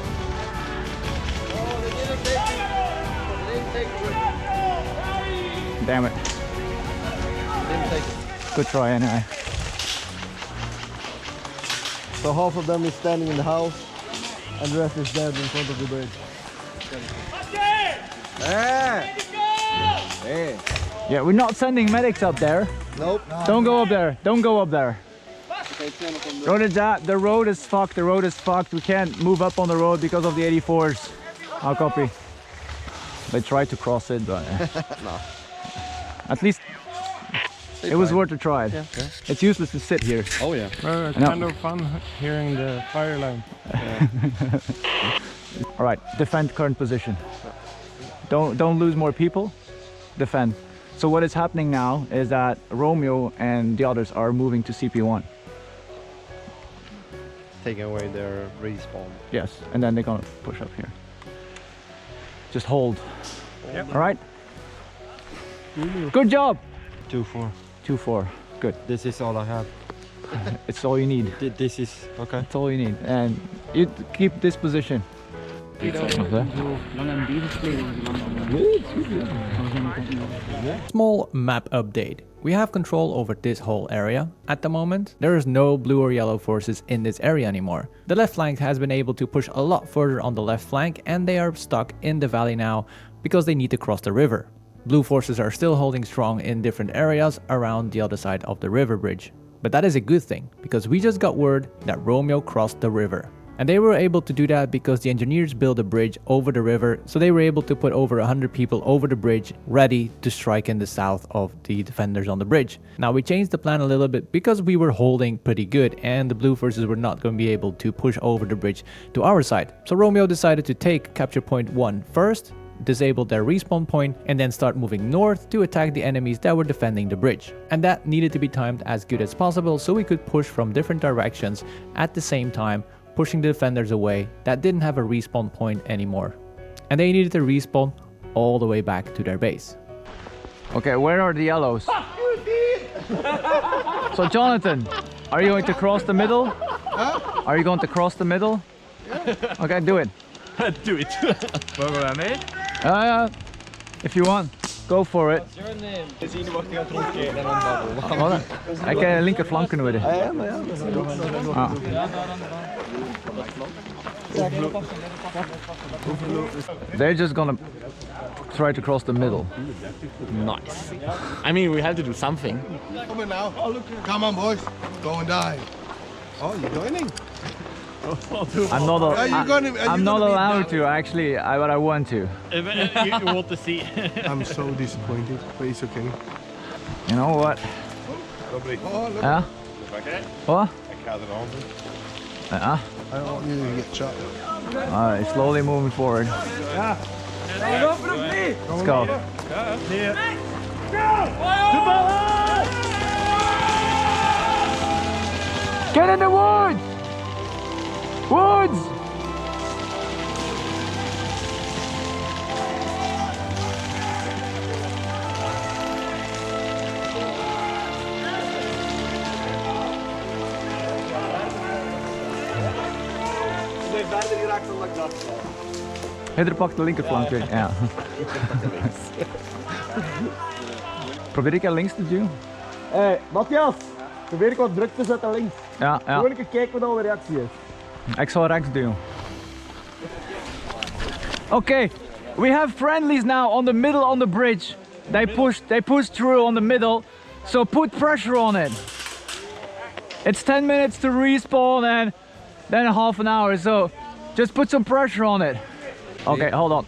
Damn it. Good try anyway. So half of them is standing in the house, and the rest is dead in front of the bridge. Yeah, we're not sending medics up there. Nope. Don't go up there. Don't go up there. The road is fucked. The road is fucked. We can't move up on the road because of the 84s. I'll copy. They tried to cross it, but No. at least it was worth a try. Yeah. It's useless to sit here. Oh yeah. Kind of fun hearing the fire line. All right, defend current position. Don't lose more people. Defend. So what is happening now is that Romeo and the others are moving to CP1. Taking away their respawn. Yes, and then they're gonna push up here. Just hold. All right. Good job. 2-4. 2-4. Good. This is all I have. It's all you need. This is okay. That's all you need. And you keep this position. Small map update. We have control over this whole area. At the moment, there is no blue or yellow forces in this area anymore. The left flank has been able to push a lot further on the left flank, and they are stuck in the valley now because they need to cross the river. Blue forces are still holding strong in different areas around the other side of the river bridge. But that is a good thing, because we just got word that Romeo crossed the river. And they were able to do that because the engineers built a bridge over the river, so they were able to put over 100 people over the bridge ready to strike in the south of the defenders on the bridge. Now we changed the plan a little bit because we were holding pretty good and the blue forces were not going to be able to push over the bridge to our side. So Romeo decided to take capture point 1 first, disable their respawn point, and then start moving north to attack the enemies that were defending the bridge. And that needed to be timed as good as possible so we could push from different directions at the same time, pushing the defenders away that didn't have a respawn point anymore. And they needed to respawn all the way back to their base. Okay, where are the yellows? So Jonathan, are you going to cross the middle? Huh? Are you going to cross the middle? Yeah. Okay, do it. Do it. If you want, go for it. What's your name? Ik kan linkerflank kunnen worden. They're just gonna try to cross the middle. Nice. I mean, we have to do something. Come on now. Come on, boys. Go and die. Oh, you're joining? I'm not allowed to actually, but I want to. You want to see. I'm so disappointed, but it's okay. You know what? Ja? What? Ja? I don't want you to get shot. Alright, slowly moving forward. Ja. Let's go. Get in the woods! Woods! Hedder pakt de linkerflank weer. Ja. Probeer ik er links te duwen? Hey, Matthias, probeer ik wat druk te zetten links. Ja, ja. Gewoon even kijken wat de reactie is. Ik zal rechts duwen. Okay, we have friendlies now on the middle on the bridge. They push through on the middle, so put pressure on it. It's 10 minutes to respawn and then half an hour, so just put some pressure on it. Okay, hold on.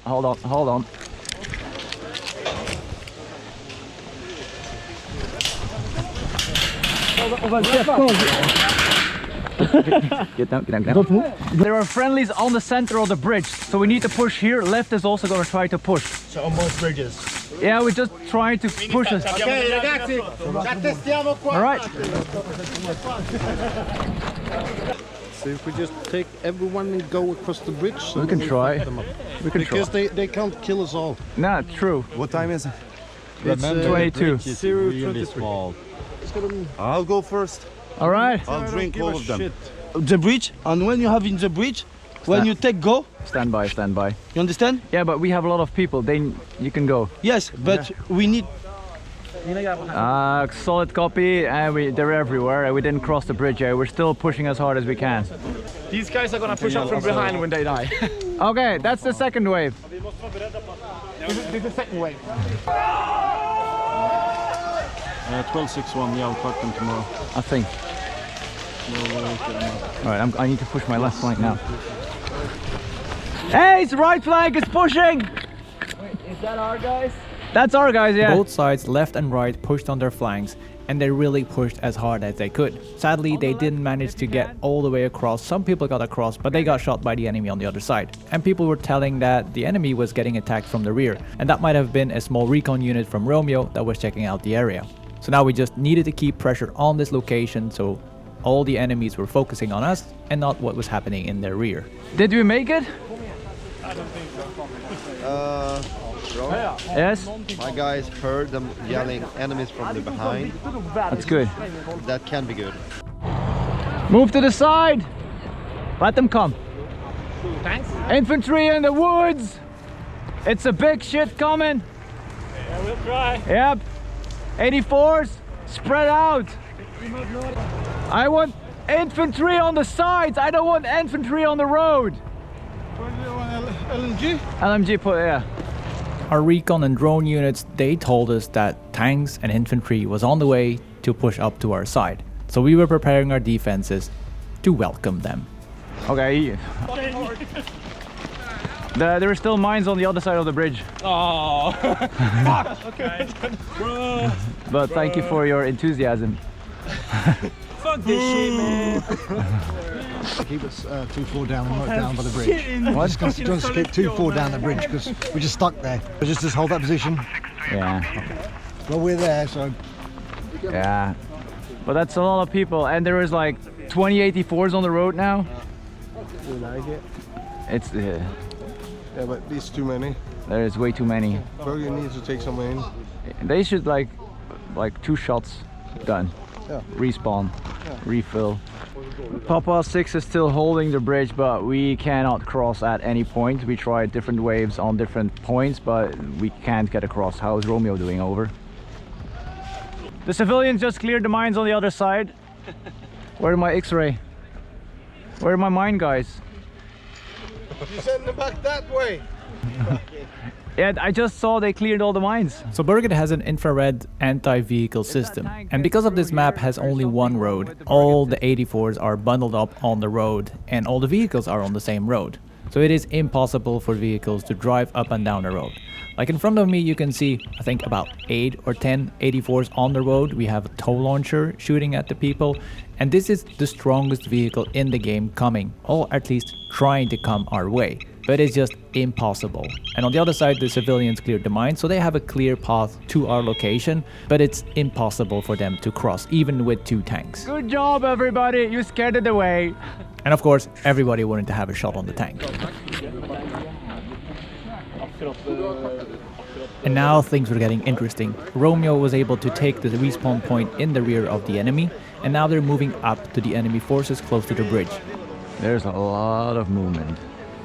Get down. There are friendlies on the center of the bridge, so we need to push here. Left is also going to try to push. So on both bridges? Yeah, we're just trying to push us. Okay, ragazzi, ci attestiamo qua. All right. So if we just take everyone and go across the bridge, so we can try. Because they can't kill us all. Nah, true. What time is it? It's 22. 0:23. I'll go first. All right. I'll drink all of them. Shit. The bridge, and when you have in the bridge, when you take go. Stand by. You understand? Yeah, but we have a lot of people. Then you can go. Yes, but we need. Solid copy, and they're everywhere. We didn't cross the bridge yet. We're still pushing as hard as we can. These guys are gonna push up from behind when they die. Okay, that's the second wave. This is the second wave. 1261, yeah, I'll fuck them tomorrow. I think. Alright, I need to push my left flank now. Hey, it's right flank is pushing! Wait, is that our guys? That's our guys, yeah. Both sides, left and right, pushed on their flanks, and they really pushed as hard as they could. Sadly, they didn't manage to get all the way across. Some people got across, but they got shot by the enemy on the other side. And people were telling that the enemy was getting attacked from the rear, and that might have been a small recon unit from Romeo that was checking out the area. So now we just needed to keep pressure on this location, so all the enemies were focusing on us and not what was happening in their rear. Did we make it? I don't think so. Yes? My guys heard them yelling enemies from the behind. That's good. That can be good. Move to the side! Let them come. Thanks. Infantry in the woods! It's a big shit coming! Yeah, we'll try. Yep. 84s, spread out! I want infantry on the sides! I don't want infantry on the road! LMG? LMG put, yeah. Our recon and drone units, they told us that tanks and infantry was on the way to push up to our side. So we were preparing our defenses to welcome them. Okay. There are still mines on the other side of the bridge. Oh, fuck! Okay. Bro. But thank you for your enthusiasm. Fuck this shit, man. Keep us too far down and work down by the bridge. What? Just don't skip too far down the bridge because we're just stuck there. But just hold that position. Yeah. Well, we're there, so. Yeah. But that's a lot of people, and there is like 20 84s on the road now. You like it? It's Yeah, but it's too many. there is way too many. Berget needs to take some in. They should like 2 shots done. Yeah. Respawn, refill. Papa 6 is still holding the bridge, but we cannot cross at any point. We tried different waves on different points, but we can't get across. How is Romeo doing? Over. The civilians just cleared the mines on the other side. Where's my X-ray? Where are my mine guys? You send them back that way. Yeah, I just saw they cleared all the mines. So Berget has an infrared anti-vehicle system, and because of this map has only one road, all the 84s are bundled up on the road and all the vehicles are on the same road. So it is impossible for vehicles to drive up and down the road. Like in front of me you can see I think about 8 or 10 84s on the road. We have a tow launcher shooting at the people, and this is the strongest vehicle in the game coming, or at least trying to come our way. But it's just impossible. And on the other side the civilians cleared the mine, so they have a clear path to our location, but it's impossible for them to cross even with 2 tanks. Good job everybody, you scared it away. And of course everybody wanted to have a shot on the tank. And now things were getting interesting. Romeo was able to take the respawn point in the rear of the enemy, and now they're moving up to the enemy forces close to the bridge. There's a lot of movement.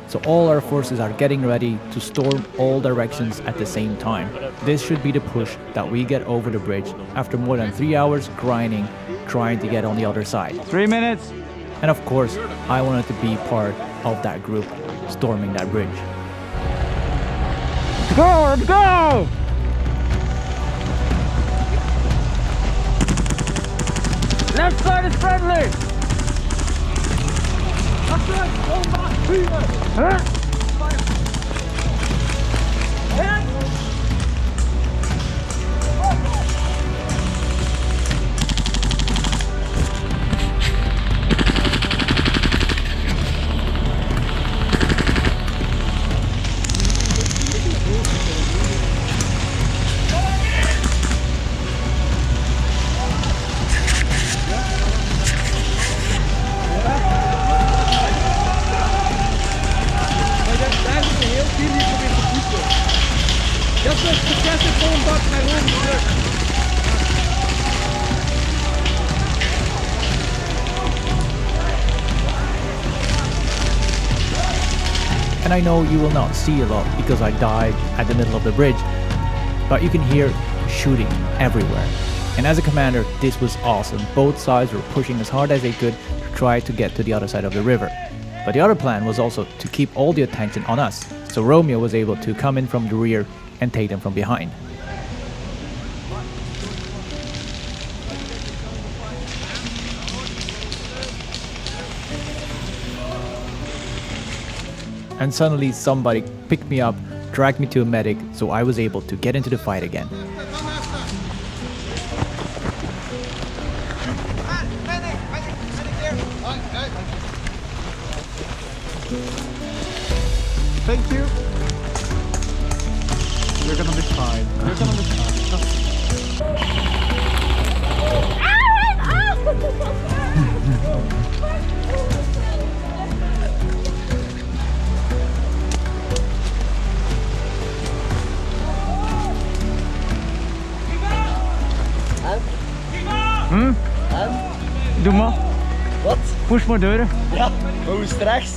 So all our forces are getting ready to storm all directions at the same time. This should be the push that we get over the bridge after more than 3 hours grinding, trying to get on the other side. 3 minutes! And of course, I wanted to be part of that group storming that bridge. Let's go! Let's go! Left side is friendly! Huh? And I know you will not see a lot because I died at the middle of the bridge, but you can hear shooting everywhere. And as a commander, this was awesome. Both sides were pushing as hard as they could to try to get to the other side of the river. But the other plan was also to keep all the attention on us, so Romeo was able to come in from the rear and take them from behind. And suddenly somebody picked me up, dragged me to a medic, so I was able to get into the fight again. Thank you. You're gonna be fine. You're gonna be fine. Doe maar. Wat? Push maar deuren. Ja, maar hoe is het rechts?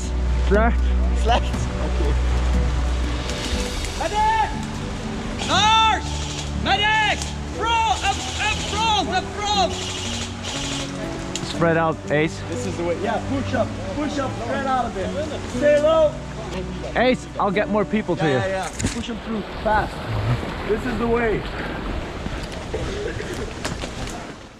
Slecht. Slecht? Oké. Medic! North! Medic! Front! Up front! Up front! Spread out, Ace. This is the way. Yeah, push up, spread out a bit. Stay low. Ace, I'll get more people to you. Yeah. Push them through fast. This is the way.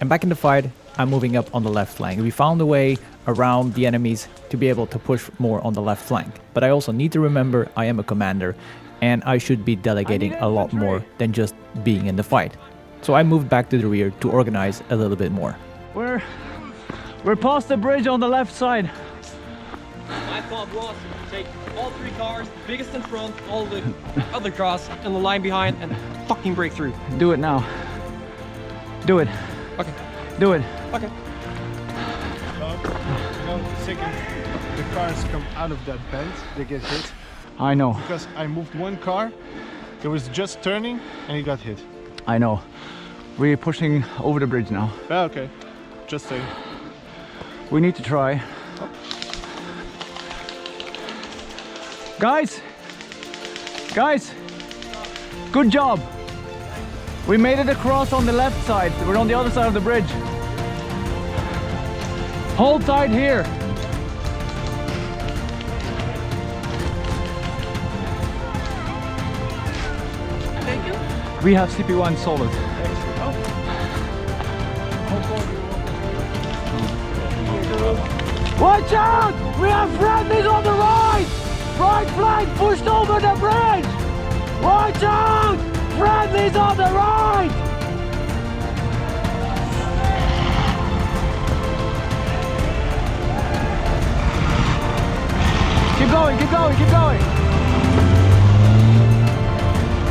And back in the fight, I'm moving up on the left flank. We found a way around the enemies to be able to push more on the left flank. But I also need to remember I am a commander and I should be delegating a lot more than just being in the fight. So I moved back to the rear to organize a little bit more. We're past the bridge on the left side. My thought was to take all 3 cars, biggest in front, all the other cars in the line behind, and fucking break through. Do it now. Do it. Okay. Do it. Okay. You know, the second the cars come out of that bend, they get hit. I know. Because I moved one car, it was just turning and it got hit. I know. We're pushing over the bridge now. Ah, okay. Just saying. We need to try. Guys! Guys! Good job! We made it across on the left side. We're on the other side of the bridge. Hold tight here. Thank you. We have CP1 solid. Watch out! We have friendlies on the right! Right flank pushed over the bridge! Watch out! Friendlies on the right! Keep going, keep going, keep going!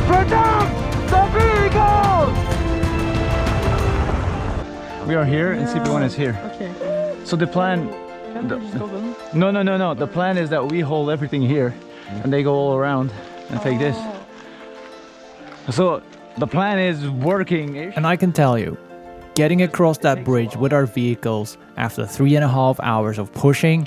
Protect the vehicles! We are here and CP1 is here. Okay. So the plan... No. The plan is that we hold everything here and they go all around and take this. So the plan is working. And I can tell you, getting across that bridge with our vehicles after 3.5 hours of pushing,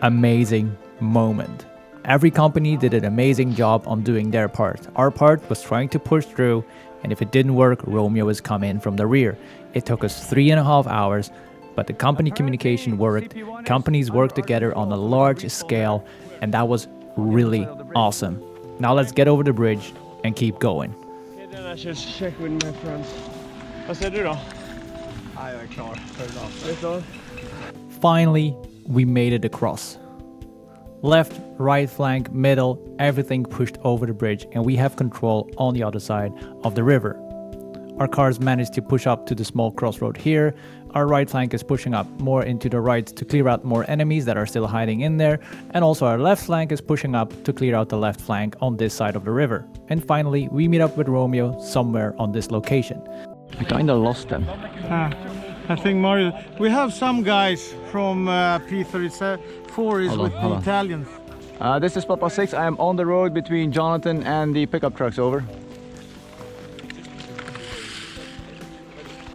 amazing moment. Every company did an amazing job on doing their part. Our part was trying to push through, and if it didn't work, Romeo was coming in from the rear. It took us 3.5 hours, but the company communication worked. Companies worked together on a large scale, and that was really awesome. Now let's get over the bridge and keep going. Okay, then I should check with my friends. Vad säger du då? Jag är klar för idag. Är du klar? Finally, we made it across. Left, right flank, middle, everything pushed over the bridge, and we have control on the other side of the river. Our cars managed to push up to the small crossroad here. Our right flank is pushing up more into the right to clear out more enemies that are still hiding in there. And also our left flank is pushing up to clear out the left flank on this side of the river. And finally, we meet up with Romeo somewhere on this location. We kinda lost them. I think Mario, we have some guys from P34 is with the Italians. This is Papa 6. I am on the road between Jonathan and the pickup trucks, over.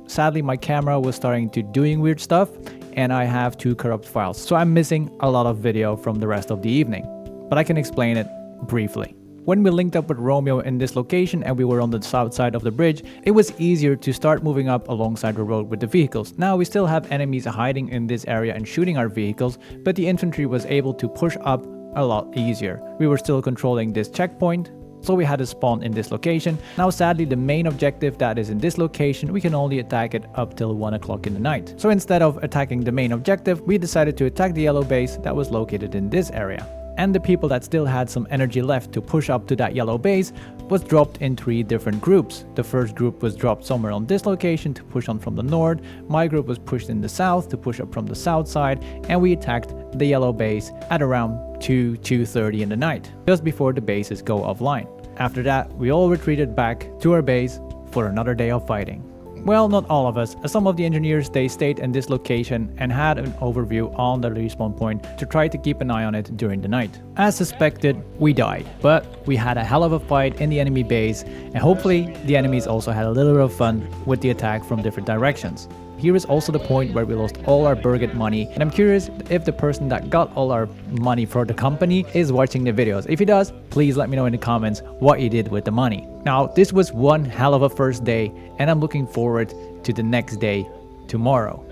Sadly, my camera was starting to doing weird stuff and I have 2 corrupt files, so I'm missing a lot of video from the rest of the evening. But I can explain it briefly. When we linked up with Romeo in this location and we were on the south side of the bridge, it was easier to start moving up alongside the road with the vehicles. Now we still have enemies hiding in this area and shooting our vehicles, but the infantry was able to push up a lot easier. We were still controlling this checkpoint, so we had to spawn in this location. Now sadly, the main objective that is in this location, we can only attack it up till 1 o'clock in the night. So instead of attacking the main objective, we decided to attack the yellow base that was located in this area. And the people that still had some energy left to push up to that yellow base was dropped in 3 different groups. The first group was dropped somewhere on this location to push on from the north. My group was pushed in the south to push up from the south side, and we attacked the yellow base at around 2:30 in the night, just before the bases go offline. After that, we all retreated back to our base for another day of fighting. Well, not all of us. Some of the engineers, they stayed in this location and had an overview on the respawn point to try to keep an eye on it during the night. As suspected, we died, but we had a hell of a fight in the enemy base, and hopefully the enemies also had a little bit of fun with the attack from different directions. Here is also the point where we lost all our Berget money, and I'm curious if the person that got all our money for the company is watching the videos. If he does, please let me know in the comments what he did with the money. Now, this was one hell of a first day, and I'm looking forward to the next day tomorrow.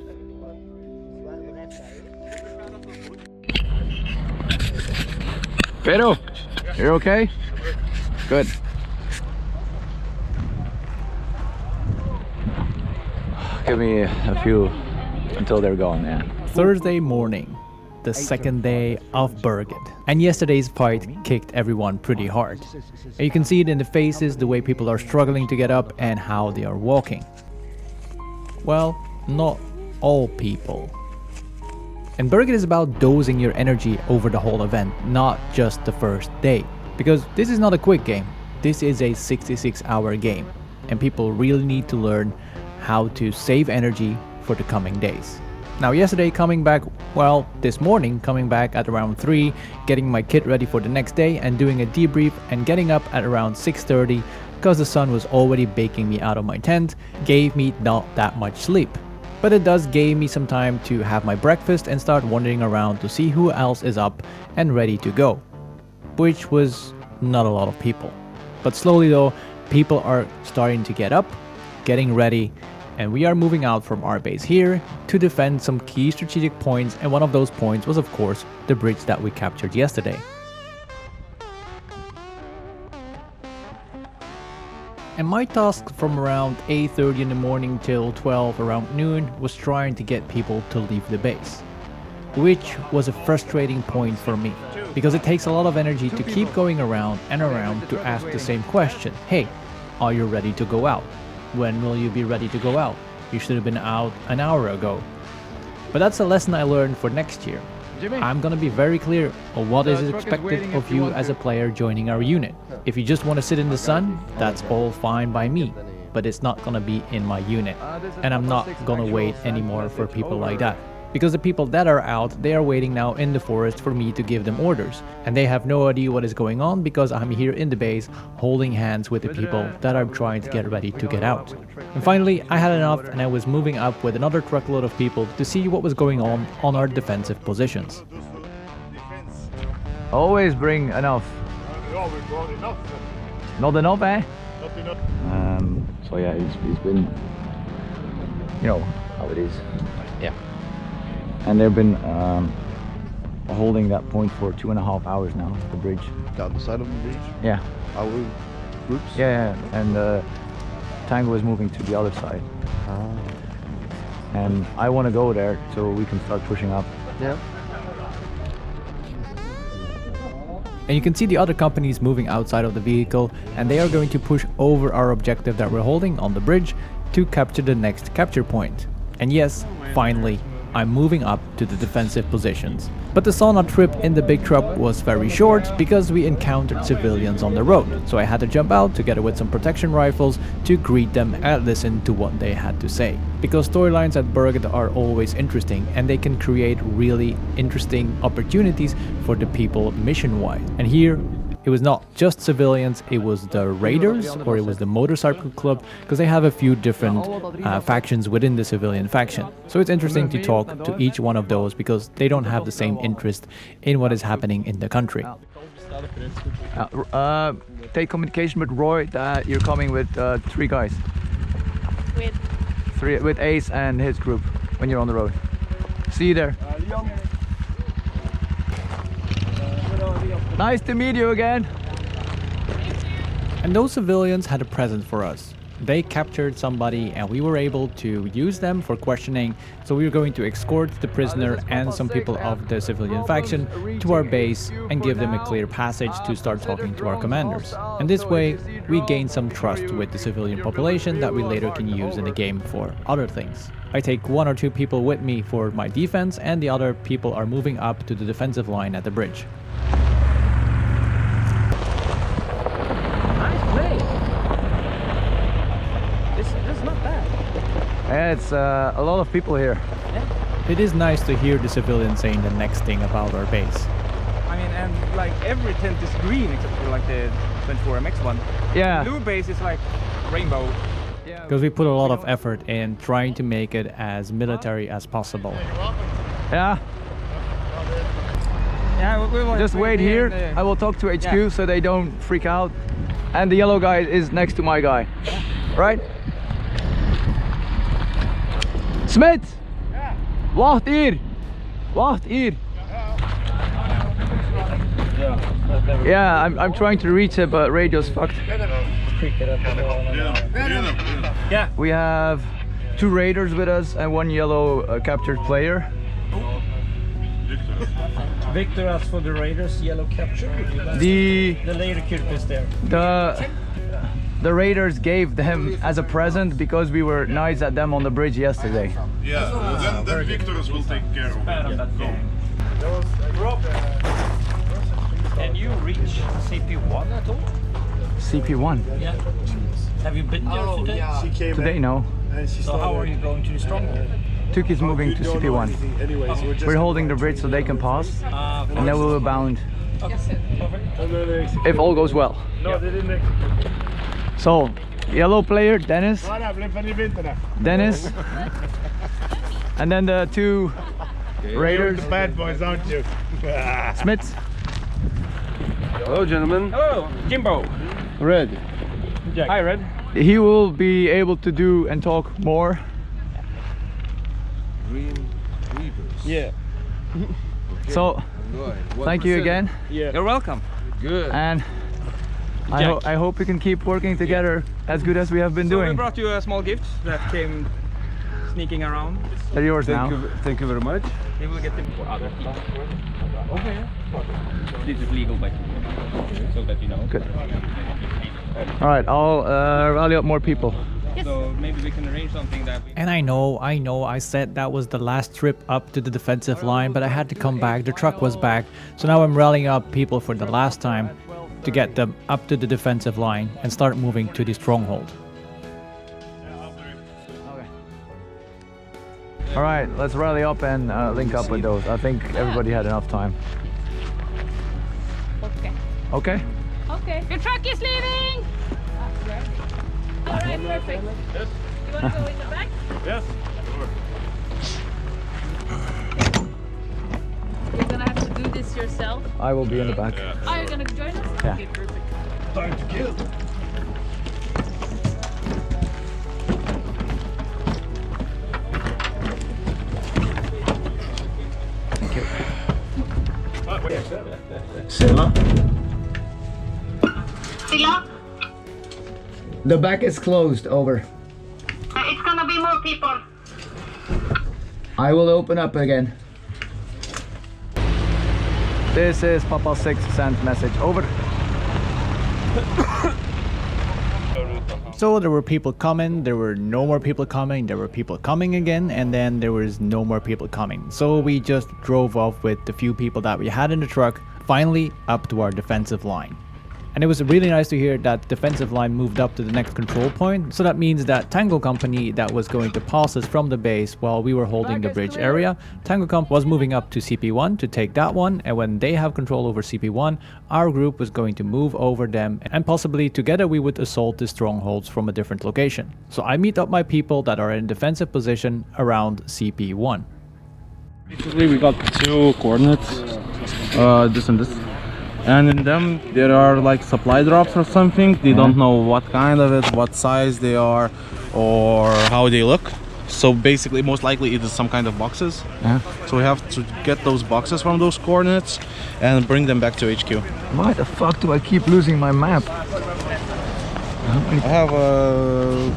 Pedro, you're okay? Good. Okay, give me a few until they're gone, yeah. Thursday morning, the second day of Berget. And yesterday's fight kicked everyone pretty hard. And you can see it in the faces, the way people are struggling to get up and how they are walking. Well, not all people. And Berget is about dosing your energy over the whole event, not just the first day. Because this is not a quick game. This is a 66-hour game. And people really need to learn how to save energy for the coming days. Now yesterday coming back, well, this morning coming back at around 3, getting my kit ready for the next day and doing a debrief and getting up at around 6:30 because the sun was already baking me out of my tent, gave me not that much sleep. But it does give me some time to have my breakfast and start wandering around to see who else is up and ready to go. Which was not a lot of people. But slowly though, people are starting to get up, getting ready, and we are moving out from our base here to defend some key strategic points, and one of those points was of course the bridge that we captured yesterday. And my task from around 8:30 in the morning till 12 around noon was trying to get people to leave the base. Which was a frustrating point for me, because it takes a lot of energy to keep going around and around to ask the same question. Hey, are you ready to go out? When will you be ready to go out? You should have been out an hour ago. But that's a lesson I learned for next year. I'm gonna be very clear on what is expected of you as a player joining our unit. If you just want to sit in the sun, that's all fine by me. But it's not gonna be in my unit. And I'm not gonna wait anymore for people like that. Because the people that are out, they are waiting now in the forest for me to give them orders. And they have no idea what is going on because I'm here in the base holding hands with the people that I'm trying to get ready to get out. And finally, I had enough and I was moving up with another truckload of people to see what was going on our defensive positions. Always bring enough. Not enough, eh? Not enough. So yeah, it's been, you know how it is. Yeah. And they've been holding that point for 2.5 hours now, the bridge. Down the side of the bridge? Yeah. Our groups? Yeah, and Tango is moving to the other side. And I want to go there so we can start pushing up. Yeah. And you can see the other companies moving outside of the vehicle, and they are going to push over our objective that we're holding on the bridge to capture the next capture point. And yes, finally, I'm moving up to the defensive positions. But the sauna trip in the big truck was very short because we encountered civilians on the road. So I had to jump out together with some protection rifles to greet them and listen to what they had to say. Because storylines at Berget are always interesting and they can create really interesting opportunities for the people mission-wise. And here, it was not just civilians, it was the raiders or it was the motorcycle club, because they have a few different factions within the civilian faction. So it's interesting to talk to each one of those because they don't have the same interest in what is happening in the country. Take communication with Roy that you're coming with 3 guys. With Ace and his group when you're on the road. See you there. Nice to meet you again. And those civilians had a present for us. They captured somebody and we were able to use them for questioning. So we were going to escort the prisoner and some people of the civilian faction to our base and give them a clear passage to start talking to our commanders. And this way we gain some trust with the civilian population that we later can use in the game for other things. I take 1 or 2 people with me for my defense and the other people are moving up to the defensive line at the bridge. Yeah, it's a lot of people here. Yeah. It is nice to hear the civilians saying the next thing about our base. I mean, and like every tent is green except for like the 24MX one. Yeah. The blue base is like rainbow. Because we put a lot of effort in trying to make it as military as possible. Yeah. Yeah, just wait here. I will talk to HQ so they don't freak out. And the yellow guy is next to my guy. Right? Smith! Wacht hier! Wacht hier! Yeah, I'm trying to reach it, but radio's fucked. Yeah. We have 2 raiders with us and 1 yellow captured player. Victor asked for the Raiders yellow capture. The later kid is there. The raiders gave them as a present because we were nice at them on the bridge yesterday. Yeah, then Victor's will take care of it. Can you reach CP1 at all? CP1? Yeah. Have you been there today? She came Today, no. So how are you going to the stronghold? Tuki is moving to CP1. We're holding the bridge so they can pass, and then we will bound. If all goes well. No, they didn't execute. So, yellow player, Dennis. Dennis. And then the 2 raiders. The bad boys, aren't you? Smits. Hello, gentlemen. Hello, Jimbo. Red. Jack. Hi, Red. He will be able to do and talk more. Green Weavers. Yeah. So, thank you again. Yeah. You're welcome. Good. And I hope we can keep working together as good as we have been doing. We brought you a small gift that came sneaking around. They're yours now. Thank you very much. They will get them for other people. Okay. This is legal, but so that you know. Good. All right, I'll rally up more people. So maybe we can arrange something that we... And I know, I said that was the last trip up to the defensive line, but I had to come back, the truck was back. So now I'm rallying up people for the last time to get them up to the defensive line and start moving to the stronghold. All right, let's rally up and link up with those. I think everybody had enough time. Okay. Okay? Okay. Your truck is leaving! Alright, perfect. Yes. You want to go in the back? Yes. You're gonna have to do this yourself. I will be in the back. Are you gonna join us? Yeah. Okay, perfect. Time to kill. Silla? The back is closed, over. It's gonna be more people. I will open up again. This is Papa 6 sent message, over. So there were people coming, there were no more people coming, there were people coming again, and then there was no more people coming. So we just drove off with the few people that we had in the truck, finally up to our defensive line. And it was really nice to hear that defensive line moved up to the next control point. So that means that Tango Company that was going to pass us from the base while we were holding the bridge area, Tango Comp was moving up to CP1 to take that one. And when they have control over CP1, our group was going to move over them and possibly together we would assault the strongholds from a different location. So I meet up my people that are in defensive position around CP1. Basically, we got 2 coordinates, this and this. And in them there are like supply drops or something. They don't know what kind of it, what size they are, or how they look. So basically, most likely it is some kind of boxes. So we have to get those boxes from those coordinates and bring them back to HQ. Why the fuck do I keep losing my map? I have a...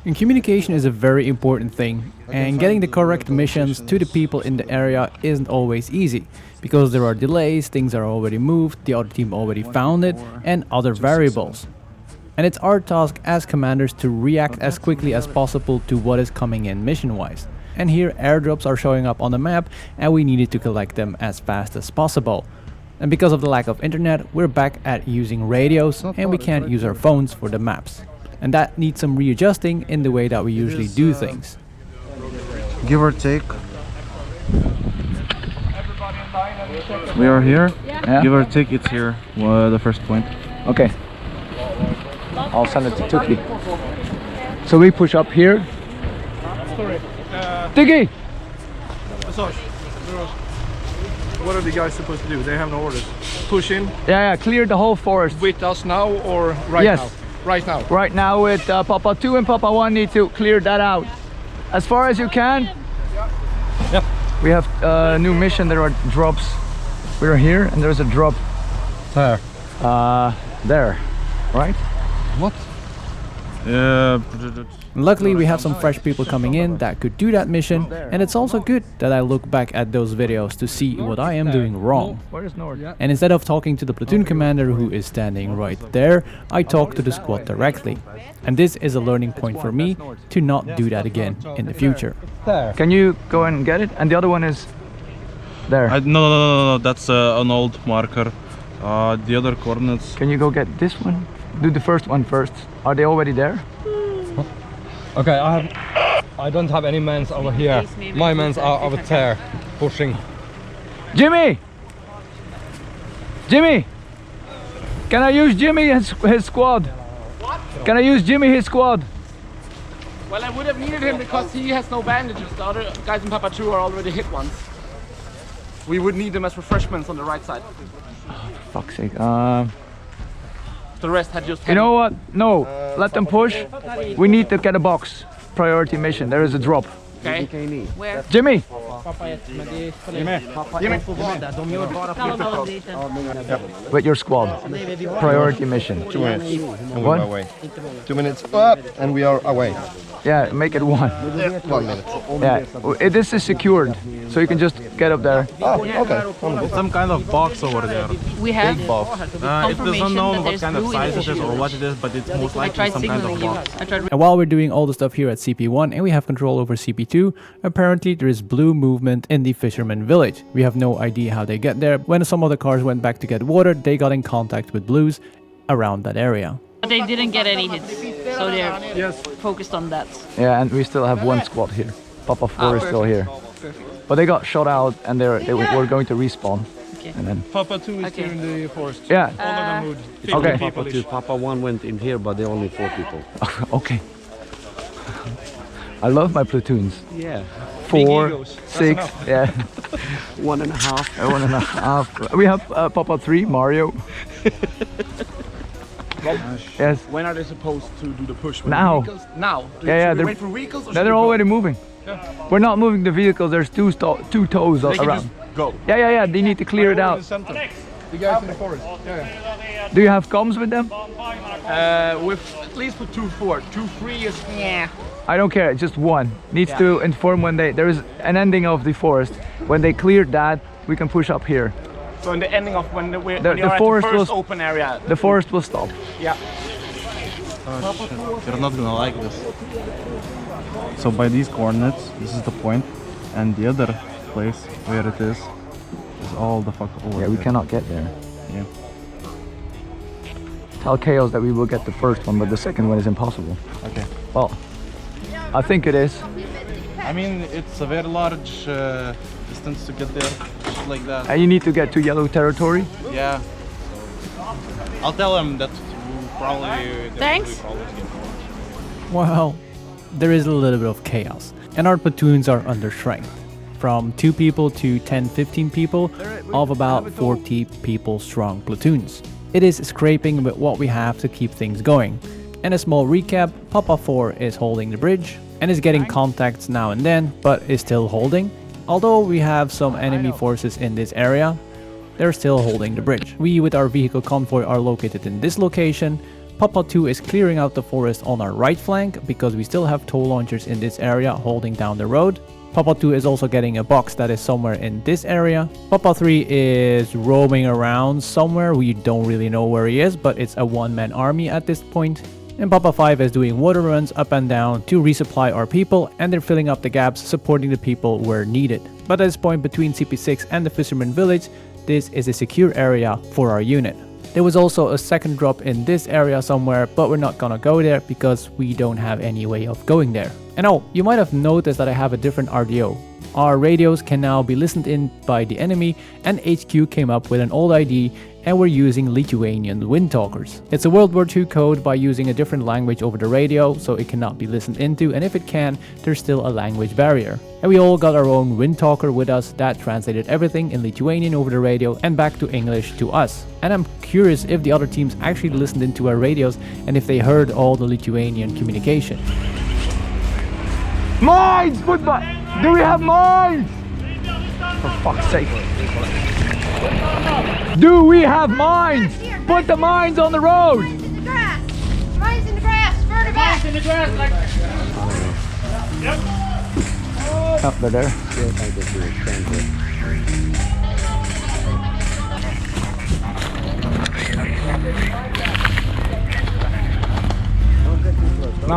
And communication is a very important thing, and getting the correct missions to the people in the area isn't always easy, because there are delays, things are already moved, the other team already found it, and other variables. And it's our task as commanders to react as quickly as possible to what is coming in mission-wise. And here airdrops are showing up on the map, and we needed to collect them as fast as possible. And because of the lack of internet, we're back at using radios, and we can't use our phones for the maps. And that needs some readjusting in the way that we usually do things. Give or take. We are here. Yeah. Give or take, it's here. The first point. Okay. I'll send it to Tuki. So we push up here. Tuki! What are the guys supposed to do? They have no orders. Push in? Yeah, clear the whole forest. With us now or right yes. now? Right now. Right now with Papa 2 and Papa 1 need to clear that out. As far as you can. Yep. We have a new mission, there are drops. We're here and there's a drop. Where? There, right? What? Luckily, we have some fresh people coming in that could do that mission, and it's also good that I look back at those videos to see what I am doing wrong. And instead of talking to the platoon commander who is standing right there, I talk to the squad directly. And this is a learning point for me to not do that again in the future. Can you go and get it? And the other one is there. No, that's an old marker. The other coordinates. Can you go get this one? Do the first one first. Are they already there? Okay, I don't have any mans over here. My mans are over there, pushing. Jimmy! Jimmy! Can I use Jimmy his squad? What? Can I use Jimmy his squad? Well, I would have needed him because he has no bandages. The other guys in Papa 2 are already hit once. We would need them as refreshments on the right side. Oh, for fuck's sake. The rest had just... You know what? No, let them push. We need to get a box. Priority mission. There is a drop. Okay. Where? Jimmy! With your squad. Priority mission. 2 minutes. And What? we're away. 2 minutes up and we are away. Yeah, make it 1. 1 minute. Yeah, this is secured, so you can just get up there. Oh, okay. It's some kind of box over there. We have Big box. It doesn't know what kind of size it is or what it is, but it's most likely some kind of box. And while we're doing all the stuff here at CP1 and we have control over CP2, apparently there is blue movement in the fisherman village. We have no idea how they get there. When some of the cars went back to get water, they got in contact with blues around that area. They didn't get any hits, so they're focused on that. Yeah, and we still have 1 squad here. Papa 4 is still here. But they got shot out and they were going to respawn. Okay. And then Papa 2 is here in the forest. Yeah. All of them would. Okay. Papa 2, Papa 1 went in here, but there are only 4 people. Okay. I love my platoons. Yeah. 4, 6, yeah. 1.5. 1.5. We have Papa 3, Mario. Yes. When are they supposed to do the push? Now. Vehicles? Now? Yeah, Should we wait for vehicles or they're already moving. Yeah. We're not moving the vehicles. There's two toes They can around. just go. Yeah. They need to clear it out. The guys in the forest. Yeah. Do you have comms with them? With at least with 2-4. 2-3 is I don't care. Just 1 needs to inform when there is an ending of the forest. When they cleared that, we can push up here. So in the ending of when we are the at forest the first will, open area. The forest will stop. Yeah. Oh, shit. You're not gonna like this. So by these coordinates, this is the point, and the other place where it is all the fuck over. Yeah, we cannot get there. Yeah. Tell Chaos that we will get the first one, but the second one is impossible. Okay. Well, I think it is. I mean, it's a very large distance to get there, just like that. And you need to get to yellow territory. Yeah. I'll tell them that we'll probably... Thanks. Well, there is a little bit of chaos, and our platoons are under strength. From 2 people to 10-15 people of about 40 people strong platoons. It is scraping with what we have to keep things going. And a small recap, Papa 4 is holding the bridge and is getting contacts now and then, but is still holding. Although we have some enemy forces in this area, they're still holding the bridge. We with our vehicle convoy are located in this location. Papa 2 is clearing out the forest on our right flank because we still have tow launchers in this area holding down the road. Papa 2 is also getting a box that is somewhere in this area. Papa 3 is roaming around somewhere. We don't really know where he is, but it's a 1-man army at this point. And Papa 5 is doing water runs up and down to resupply our people, and they're filling up the gaps, supporting the people where needed. But at this point between CP6 and the Fisherman Village, this is a secure area for our unit. There was also a second drop in this area somewhere, but we're not gonna go there because we don't have any way of going there. And oh, you might have noticed that I have a different RDO. Our radios can now be listened in by the enemy, and HQ came up with an old ID, and we're using Lithuanian wind talkers. It's a World War II code by using a different language over the radio, so it cannot be listened into, and if it can, there's still a language barrier. And we all got our own wind talker with us that translated everything in Lithuanian over the radio and back to English to us. And I'm curious if the other teams actually listened into our radios and if they heard all the Lithuanian communication. Mines! Do we have mines? For fuck's sake. Do we have mines? Put the mines on the road! In the grass! Mine's in the grass! Further back! in the grass like. Yep. Up there. Yes, I guess we will stand here. No.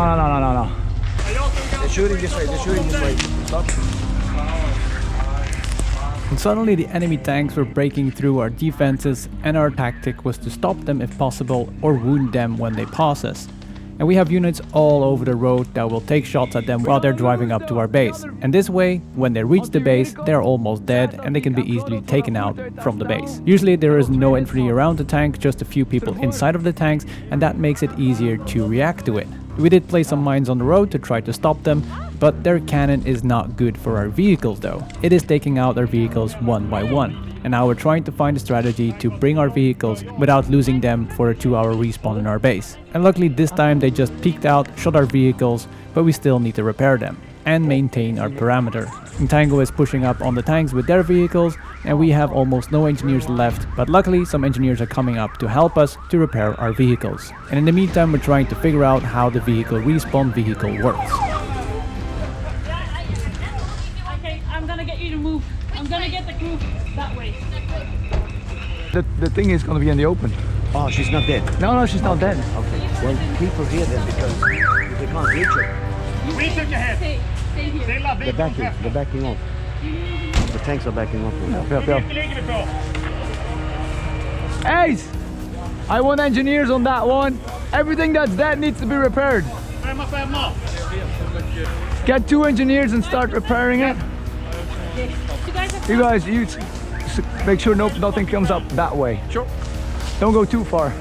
They're shooting this way, they're shooting this way. Stop. And suddenly the enemy tanks were breaking through our defenses, and our tactic was to stop them if possible or wound them when they pass us. And we have units all over the road that will take shots at them while they're driving up to our base. And this way, when they reach the base, they're almost dead and they can be easily taken out from the base. Usually there is no infantry around the tank, just a few people inside of the tanks, and that makes it easier to react to it. We did place some mines on the road to try to stop them, but their cannon is not good for our vehicles though. It is taking out our vehicles one by one. And now we're trying to find a strategy to bring our vehicles without losing them for a 2-hour respawn in our base. And luckily this time they just peeked out, shot our vehicles, but we still need to repair them and maintain our parameter. And Tango is pushing up on the tanks with their vehicles, and we have almost no engineers left, but luckily some engineers are coming up to help us to repair our vehicles. And in the meantime we're trying to figure out how the vehicle respawn vehicle works. Okay, I'm gonna get you to move. I'm gonna get the group that way. The thing is gonna be in the open. Oh, she's not dead. No, she's not dead. Okay. Well, people here then because they can't reach her. We took ahead. Stay here. They're backing off. The tanks are backing off. Ace! I want engineers on that one. Everything that's dead needs to be repaired. Get 2 engineers and start repairing it. You guys, make sure nothing comes up that way. Sure. Don't go too far.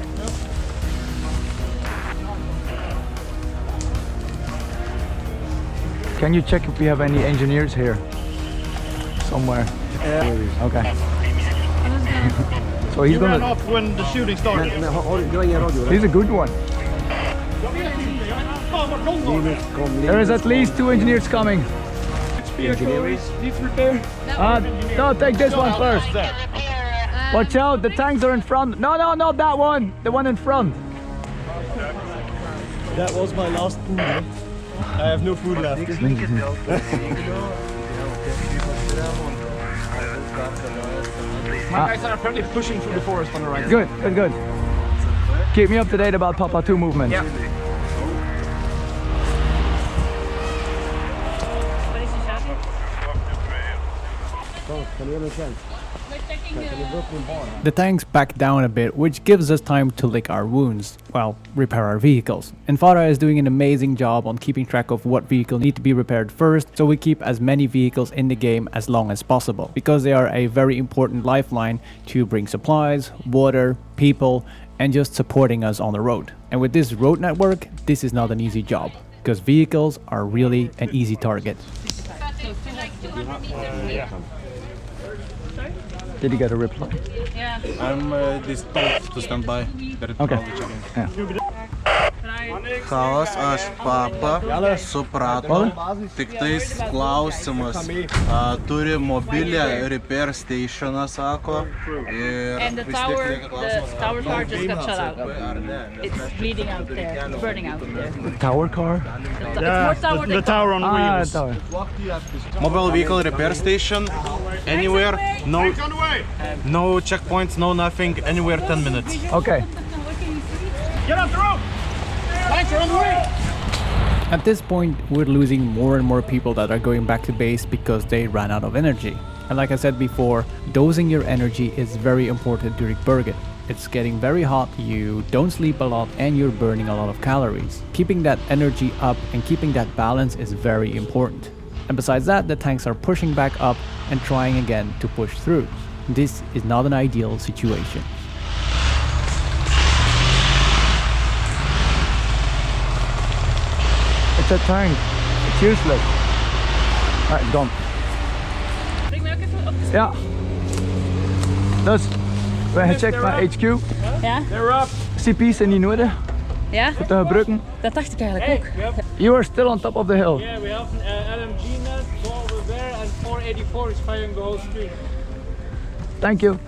Can you check if we have any engineers here? Somewhere. Okay. So he's ran gonna... off when the shooting started. He's a good one. There is at least 2 engineers coming. Needs repair. No, take this one first. Watch out, the tanks are in front. No, not that one. The one in front. That was my last food. I have no food left. My guys are apparently pushing through the forest on the right. Good. Keep me up to date about Papa 2 movement. Yeah. The tanks back down a bit, which gives us time to lick our wounds, well, repair our vehicles. And Farah is doing an amazing job on keeping track of what vehicles need to be repaired first, so we keep as many vehicles in the game as long as possible, because they are a very important lifeline to bring supplies, water, people, and just supporting us on the road. And with this road network, this is not an easy job, because vehicles are really an easy target. Did you get a reply? Yeah. I'm told to stand by. Okay. Yeah. Chaos, aš papa suprato, tik tais klausimas, turi mobilę repair stationą, sako, And the tower car just got shut out. It's bleeding out there, it's burning out there. The tower car? The tower on wheels. Tower. Mobile vehicle repair station, anywhere, no checkpoints, no nothing, anywhere 10 minutes. Okay. Get up the rope! Tanks are on the way! At this point, we're losing more and more people that are going back to base because they ran out of energy. And like I said before, dosing your energy is very important during Berget. It's getting very hot, you don't sleep a lot, and you're burning a lot of calories. Keeping that energy up and keeping that balance is very important. And besides that, the tanks are pushing back up and trying again to push through. This is not an ideal situation. It's a tank. It's useless. Alright, gone. Ja. Dus, we checken naar HQ. Ja? CP's zijn niet nodig. Ja? Voor te gebruiken. Dat dacht ik eigenlijk ook. You are still on top of the hill. Yeah, we have an LMG net, 4 over there, and 484 is firing the whole street. Thank you.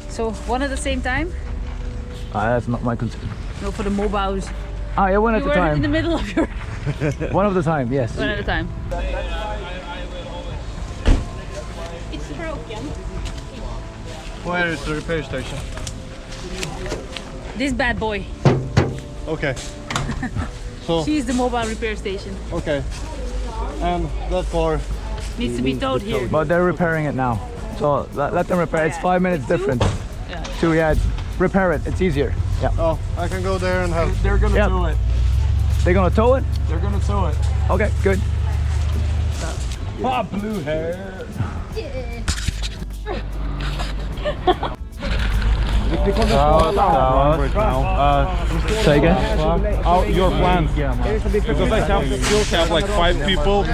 So, one at the same time? That's not my concern. No, for the mobiles. Ah, yeah, one at You a were time. in the middle of your One at a time, yes. One at a time. It's broken. Where is the repair station? This bad boy. Okay. So. She's the mobile repair station. Okay. And that car needs to be towed here. But they're repairing it now. So let them repair. It's 5 minutes difference. Yeah. Two, yeah. Repair it. It's easier. Yeah. Oh, I can go there and have. They're gonna tow it. They're gonna tow it? They're gonna tow it. Okay, good. Ah, blue hair. Say again? Your plans. Because I still have like 5 people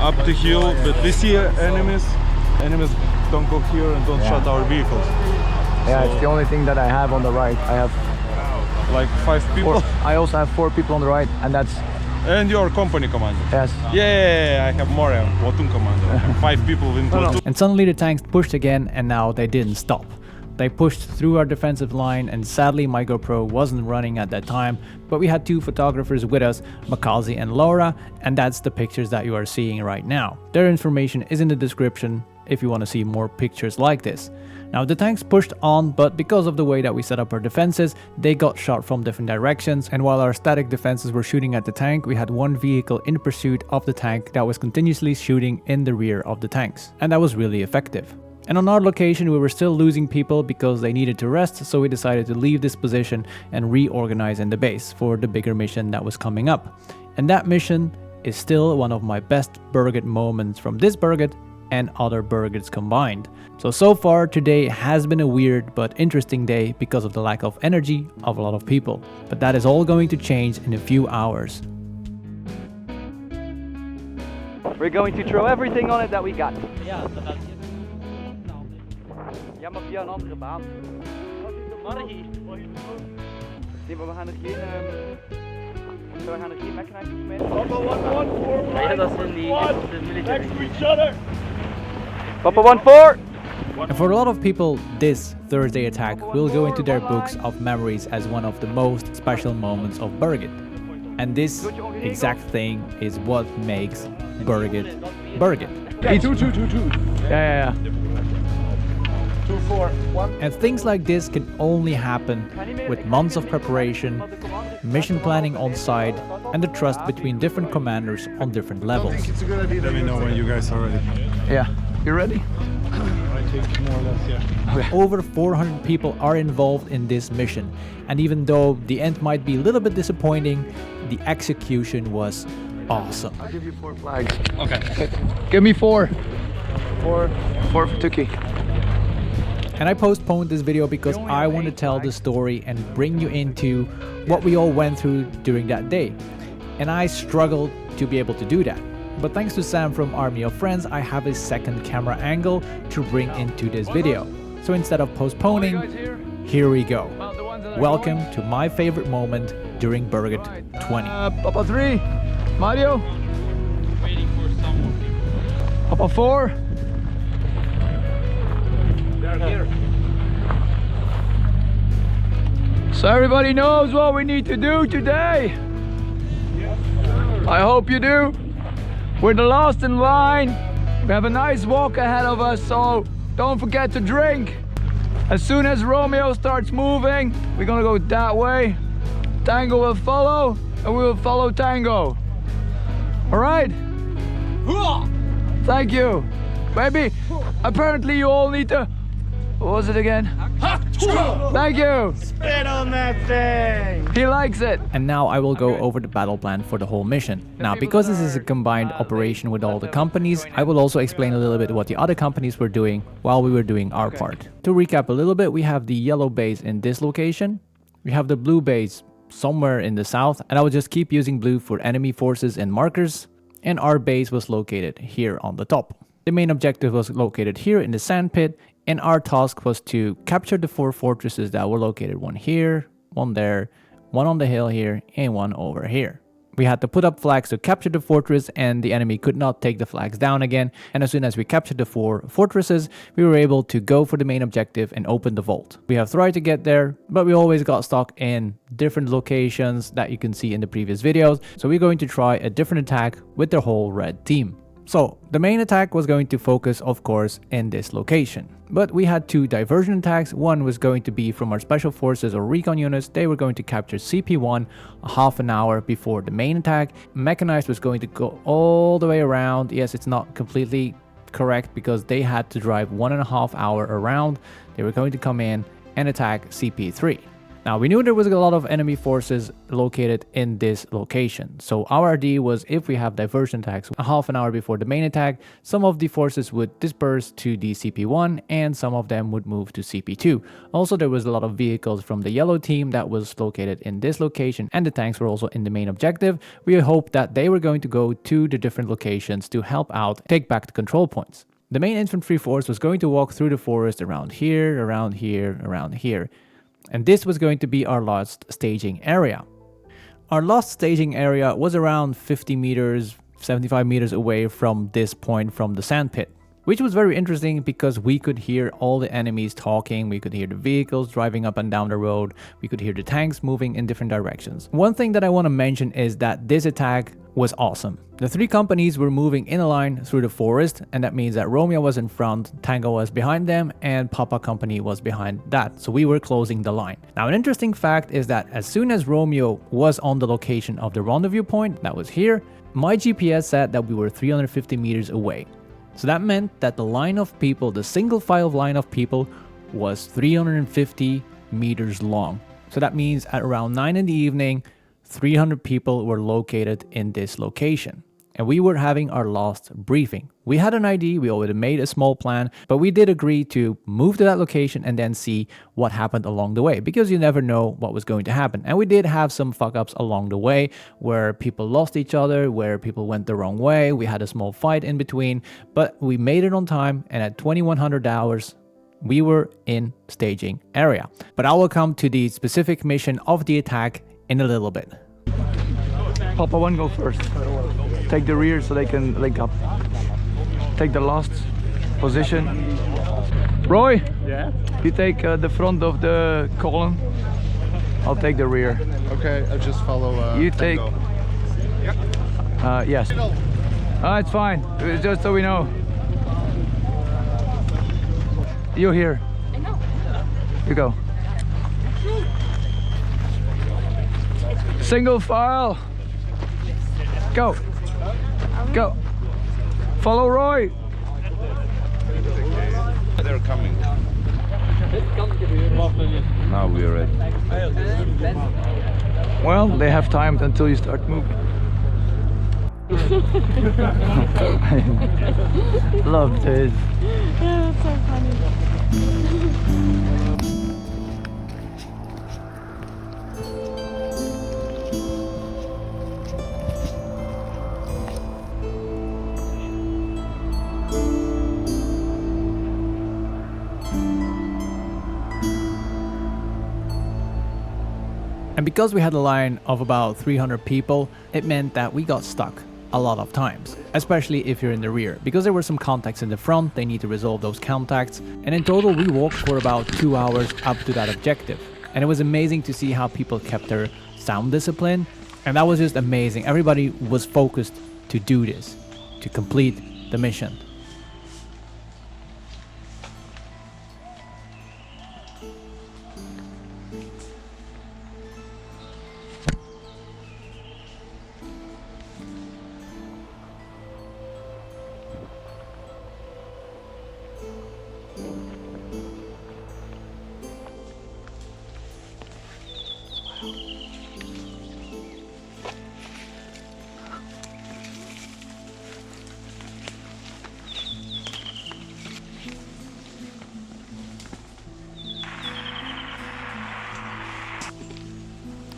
up the hill, but we see enemies. Enemies don't go here and don't shot our vehicles. Yeah, it's the only thing that I have on the right. I have like 5 people. I also have 4 people on the right, and that's. And your company commander. Yes. Yeah, I have more. Platoon commander. 5 people in platoon. And suddenly the tanks pushed again, and now they didn't stop. They pushed through our defensive line, and sadly my GoPro wasn't running at that time, but we had 2 photographers with us, Makaze and Laura, and that's the pictures that you are seeing right now. Their information is in the description if you want to see more pictures like this. Now the tanks pushed on, but because of the way that we set up our defenses, they got shot from different directions, and while our static defenses were shooting at the tank, we had one vehicle in pursuit of the tank that was continuously shooting in the rear of the tanks, and that was really effective. And on our location we were still losing people because they needed to rest, so we decided to leave this position and reorganize in the base for the bigger mission that was coming up. And that mission is still one of my best Berget moments from this Berget and other Bergets combined. So far today has been a weird but interesting day because of the lack of energy of a lot of people. But that is all going to change in a few hours. We're going to throw everything on it that we got. Ja, maar via een andere baan. Nee, maar we gaan er geen... we gaan er geen mechanizers mee. Ja, dat zijn die military. Next to each other! Papa 1-4! And for a lot of people, this Thursday attack will go into their books of memories as one of the most special moments of Berget. And this exact thing is what makes Berget Berget. 2-2-2-2. Yeah. 2-4-1. And things like this can only happen with months of preparation, mission planning on site, and the trust between different commanders on different levels. Let me know when you guys are ready. Yeah, you ready? I think more or less, yeah. Okay. Over 400 people are involved in this mission, and even though the end might be a little bit disappointing, the execution was awesome. I'll give you 4 flags. Okay. Give me 4. 4 for Tuki. And I postponed this video because I want to tell the story and bring you into what we all went through during that day. And I struggled to be able to do that. But thanks to Sam from Army of Friends, I have a second camera angle to bring into this video. So instead of postponing, here we go. Welcome to my favorite moment during Berget 20. Papa 3, Mario. Waiting for someone. Papa 4. Here. So everybody knows what we need to do today. I hope you do. We're the last in line. We have a nice walk ahead of us, so don't forget to drink. As soon as Romeo starts moving, we're gonna go that way. Tango will follow, and we will follow Tango. All right? Thank you. Baby, apparently you all need to... What was it again? Thank you! Spit on that thing! He likes it! And now I will go over the battle plan for the whole mission. Now, because this is a combined operation with all the companies, I will also explain a little bit what the other companies were doing while we were doing our part. To recap a little bit, we have the yellow base in this location. We have the blue base somewhere in the south, and I will just keep using blue for enemy forces and markers. And our base was located here on the top. The main objective was located here in the sand pit, and our task was to capture the 4 fortresses that were located, one here, one there, one on the hill here, and one over here. We had to put up flags to capture the fortress, and the enemy could not take the flags down again. And as soon as we captured the 4 fortresses, we were able to go for the main objective and open the vault. We have tried to get there, but we always got stuck in different locations that you can see in the previous videos. So we're going to try a different attack with the whole red team. So the main attack was going to focus, of course, in this location. But we had 2 diversion attacks. One was going to be from our special forces or recon units. They were going to capture CP1 a half an hour before the main attack. Mechanized was going to go all the way around. Yes, it's not completely correct because they had to drive 1.5 hours around. They were going to come in and attack CP3. Now, we knew there was a lot of enemy forces located in this location. So our idea was, if we have diversion attacks a half an hour before the main attack, some of the forces would disperse to the CP1 and some of them would move to CP2. Also, there was a lot of vehicles from the yellow team that was located in this location, and the tanks were also in the main objective. We hoped that they were going to go to the different locations to help out take back the control points. The main infantry force was going to walk through the forest around here, around here, around here. And this was going to be our last staging area. Our last staging area was around 50 meters, 75 meters away from this point from the sand pit, which was very interesting because we could hear all the enemies talking, we could hear the vehicles driving up and down the road, we could hear the tanks moving in different directions. One thing that I want to mention is that this attack was awesome. The 3 companies were moving in a line through the forest, and that means that Romeo was in front, Tango was behind them, and Papa Company was behind that, so we were closing the line. Now, an interesting fact is that as soon as Romeo was on the location of the rendezvous point, that was here, my GPS said that we were 350 meters away. So that meant that the line of people, the single file line of people, was 350 meters long. So that means at around 9 in the evening, 300 people were located in this location. And we were having our last briefing. We had an idea, we already made a small plan, but we did agree to move to that location and then see what happened along the way, because you never know what was going to happen. And we did have some fuck-ups along the way, where people lost each other, where people went the wrong way, we had a small fight in between, but we made it on time, and at 2100 hours, we were in staging area. But I will come to the specific mission of the attack in a little bit. Papa 1, go first. Take the rear so they can link up. Take the last position. Roy, Yeah? you take the front of the column. I'll take the rear. Okay, I'll just follow. You take. Yes. It's fine. Just so we know. You're here. I know. You go. Single file. Go. Go. Follow Roy. They're coming. Now we're ready. Well, they have time until you start moving. Love this. Yeah, that's so funny. And because we had a line of about 300 people, it meant that we got stuck a lot of times, especially if you're in the rear, because there were some contacts in the front, they need to resolve those contacts, and in total we walked for about 2 hours up to that objective. And it was amazing to see how people kept their sound discipline, and that was just amazing. Everybody was focused to do this, to complete the mission.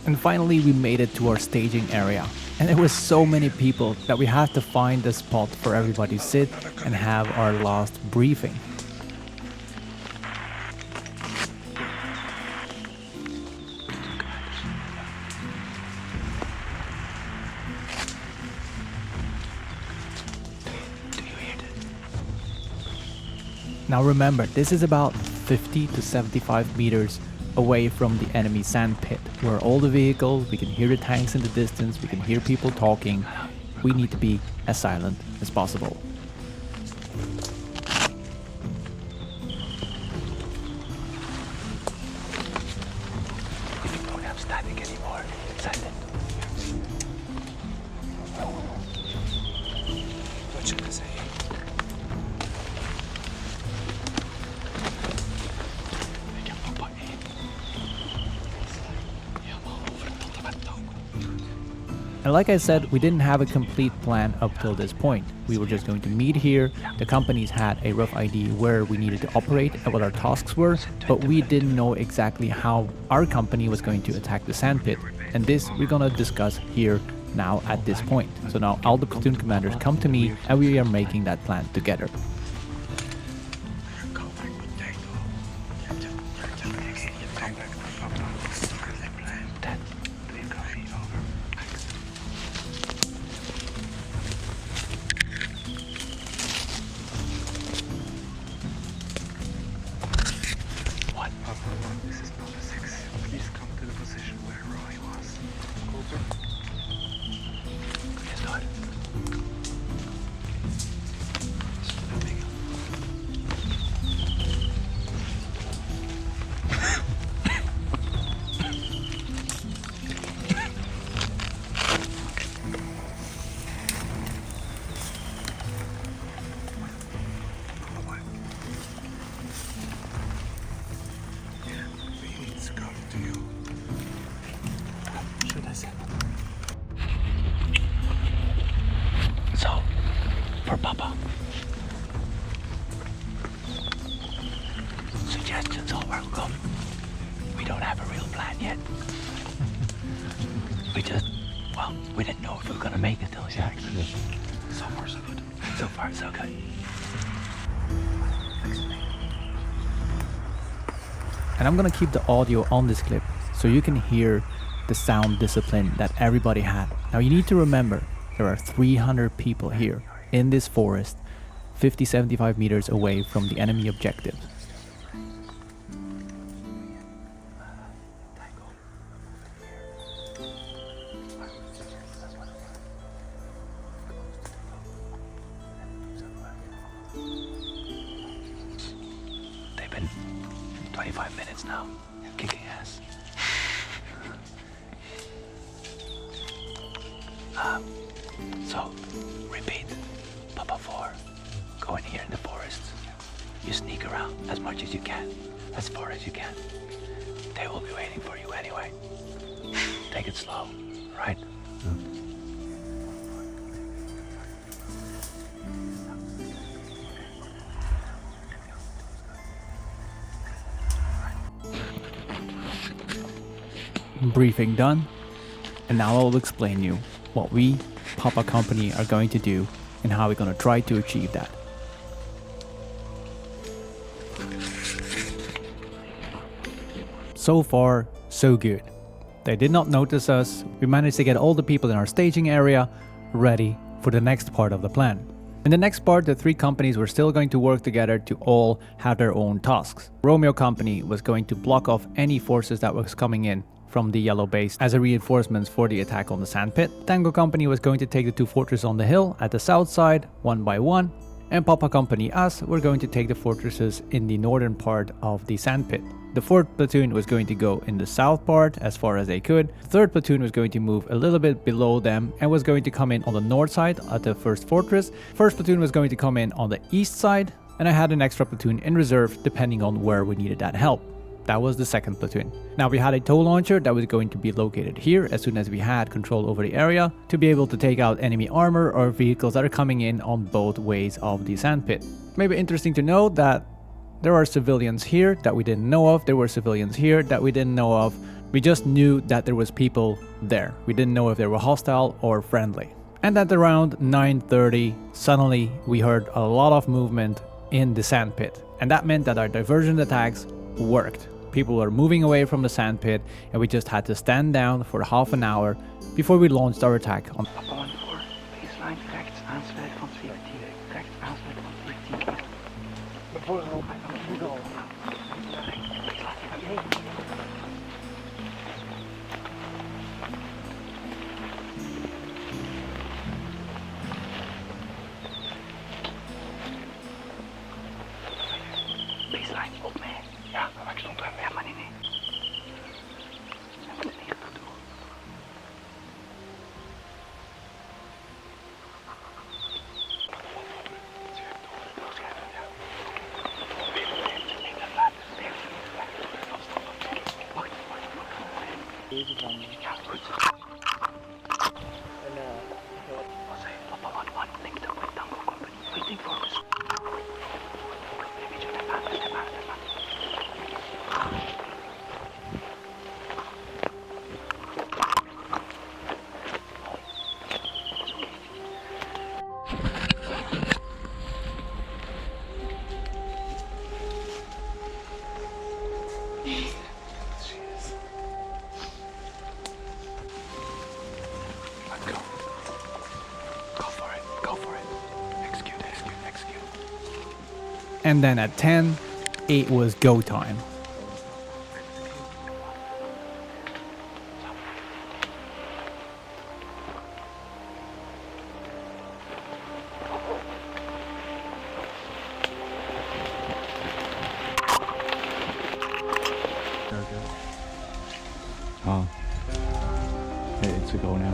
And finally we made it to our staging area. And there was so many people that we had to find a spot for everybody to sit and have our last briefing. Now remember, this is about 50 to 75 meters away from the enemy sand pit, where all the vehicles, we can hear the tanks in the distance, we can hear people talking. We need to be as silent as possible. If you don't have static anymore, silent. What should I say? And like I said, we didn't have a complete plan up till this point. We were just going to meet here. The companies had a rough idea where we needed to operate and what our tasks were, but we didn't know exactly how our company was going to attack the sandpit. And this we're gonna discuss here now at this point. So now all the platoon commanders come to me and we are making that plan together. So, for Papa, suggestions are welcome. We don't have a real plan yet. We didn't know if we were gonna make it till exactly. So far, so good. So far, so good. And I'm gonna keep the audio on this clip so you can hear the sound discipline that everybody had. Now you need to remember, there are 300 people here in this forest, 50-75 meters away from the enemy objective. They've been 25 minutes now, kicking ass. So, repeat. Papa 4, go in here in the forest. You sneak around as much as you can, as far as you can. They will be waiting for you anyway. Take it slow, right? Briefing done, and now I'll explain you what we, Papa Company, are going to do and how we're going to try to achieve that. So far, so good. They did not notice us. We managed to get all the people in our staging area ready for the next part of the plan. In the next part, the three companies were still going to work together to all have their own tasks. Romeo Company was going to block off any forces that was coming in from the yellow base as a reinforcements for the attack on the sandpit. Tango Company was going to take the two fortresses on the hill at the south side, one by one, and Papa Company, us, were going to take the fortresses in the northern part of the sandpit. The 4th platoon was going to go in the south part as far as they could. The 3rd platoon was going to move a little bit below them and was going to come in on the north side at the 1st fortress. 1st platoon was going to come in on the east side, and I had an extra platoon in reserve depending on where we needed that help. That was the 2nd platoon. Now we had a tow launcher that was going to be located here as soon as we had control over the area to be able to take out enemy armor or vehicles that are coming in on both ways of the sandpit. Maybe interesting to note that there are civilians here that we didn't know of. There were civilians here that we didn't know of. We just knew that there was people there. We didn't know if they were hostile or friendly. And at around 9:30, suddenly we heard a lot of movement in the sandpit. And that meant that our diversion attacks worked. People were moving away from the sandpit and we just had to stand down for half an hour before we launched our attack on Papa 1-4, baseline rechts aansluit van 17. Rechts aansluit van 17. And then at 10, it was go time. Oh. Hey, it's a go now.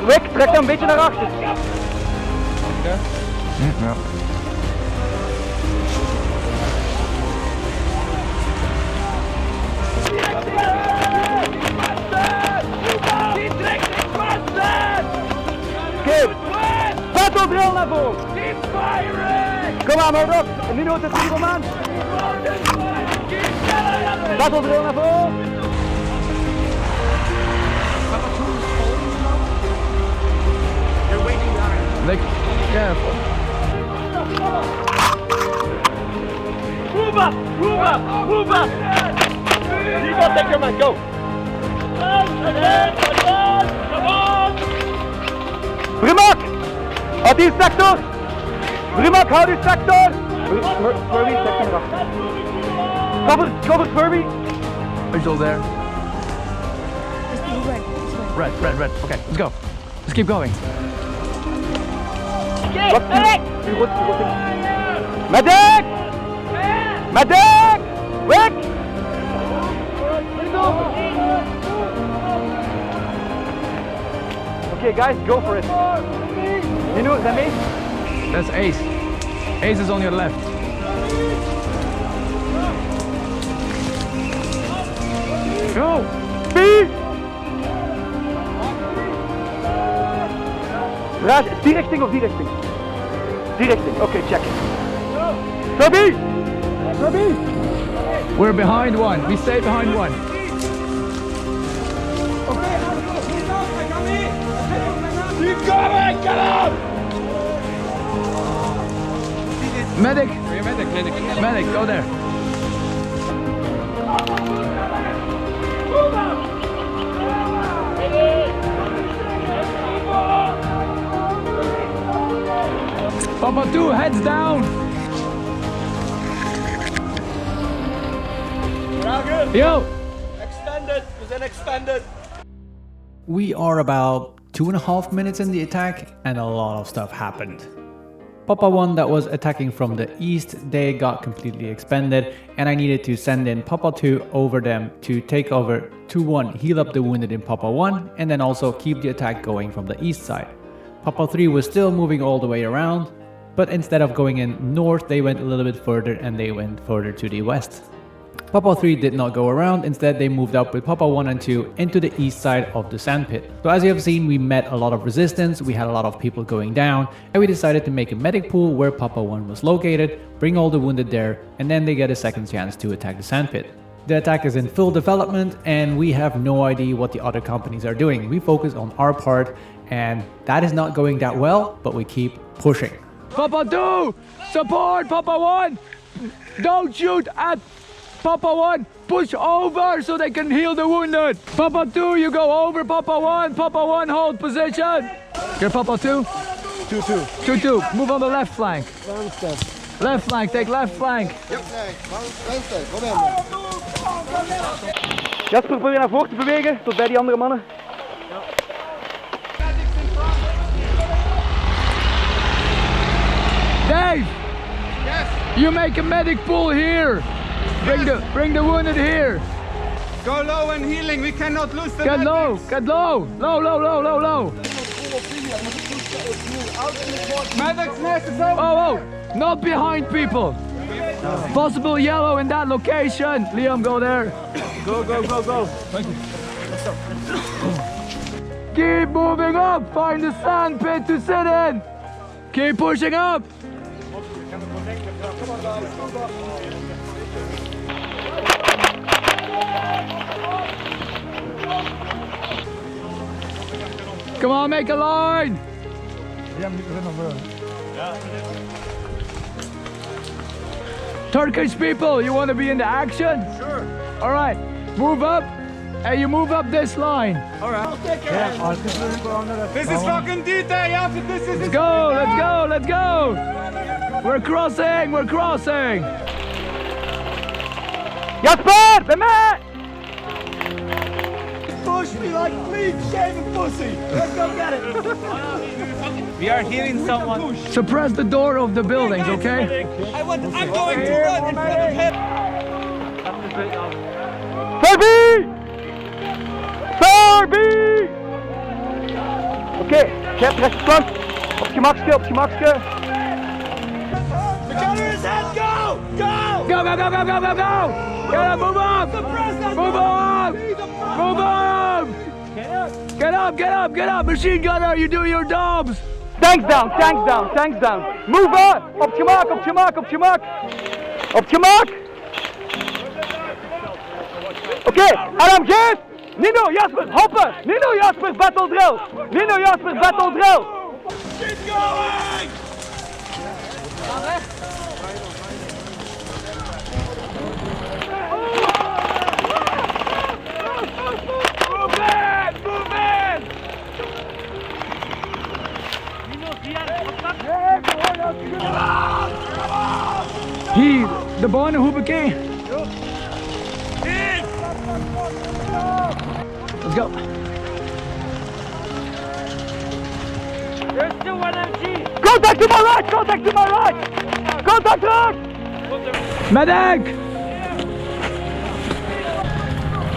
Weg, trek dan een beetje naar achter. Ja. Oké, battle drill naar voren. Kom aan, hoor op. Een minuut is hier, kom aan. Battle drill naar voren. Like, careful. Move up! Move up! Move up! You go take your man, go! Come on! Brimak! Houd die sector! Brimak, houd die sector! Furby, sector erachter. Cover Furby! Are you there? Red. Okay, let's go. Let's keep going. Medic! Medic! Weg! Okay, guys, go for it. You know, is that me? That's Ace. Ace is on your left. Go! Speed! Verage, die richting of die richting? Die richting, okay, check it. Furby! Furby! We're behind one. We stay behind one. Keep going! Get up! Medic! Medic, go there. Papa 2, heads down! Yo! Extended! We said extended! We are about 2.5 minutes in the attack and a lot of stuff happened. Papa 1 that was attacking from the east, they got completely expended and I needed to send in Papa 2 over them to take over 2-1, heal up the wounded in Papa 1 and then also keep the attack going from the east side. Papa 3 was still moving all the way around, but instead of going in north, they went a little bit further and they went further to the west. Papa 3 did not go around, instead they moved up with Papa 1 and 2 into the east side of the sandpit. So as you have seen, we met a lot of resistance, we had a lot of people going down, and we decided to make a medic pool where Papa 1 was located, bring all the wounded there, and then they get a second chance to attack the sandpit. The attack is in full development and we have no idea what the other companies are doing. We focus on our part and that is not going that well, but we keep pushing. Papa 2! Support Papa 1! Don't shoot at Papa 1! Push over so they can heal the wounded! Papa 2, you go over Papa 1! Papa 1, hold position! You're Papa 2? 2-2. 2-2, move on the left flank. Left flank, take left flank. Jasper, probeer naar voren te bewegen, tot bij die andere mannen. Dave! Yes! You make a medic pool here! Bring the wounded here! Go low and healing, we cannot lose the Get low, medics. get low! Low! Medics next to zone! Oh, not behind people! Possible yellow in that location! Liam, go there! Go. Thank you. Keep moving up! Find the sand pit to sit in! Keep pushing up! Come on, make a line! Turkish people, you want to be in the action? Sure. All right, move up, and you move up this line. All right. This is fucking detail, yeah, this is... Let's go! We're crossing! Jasper, bij mij! Push me like clean shaven pussy. Let's go get it. We are hearing someone. Suppress the door of the buildings, okay? I'm going to run in front of him. Sorby! Oké, jij hebt rechterflank. Op je gemakske. The gunner is head, go! Go! Go! Get up, move up! Get up! Machine gunner, you do your jobs! Tanks down! Move on! Op je gemak! Oké, LMG's! Nino, Jasper, hoppen! Nino, Jasper, battle drill! Keep going! Move in! De banen hoepakee. Let's go. There's still one MG! Contact to my right! Contact terug! Medic!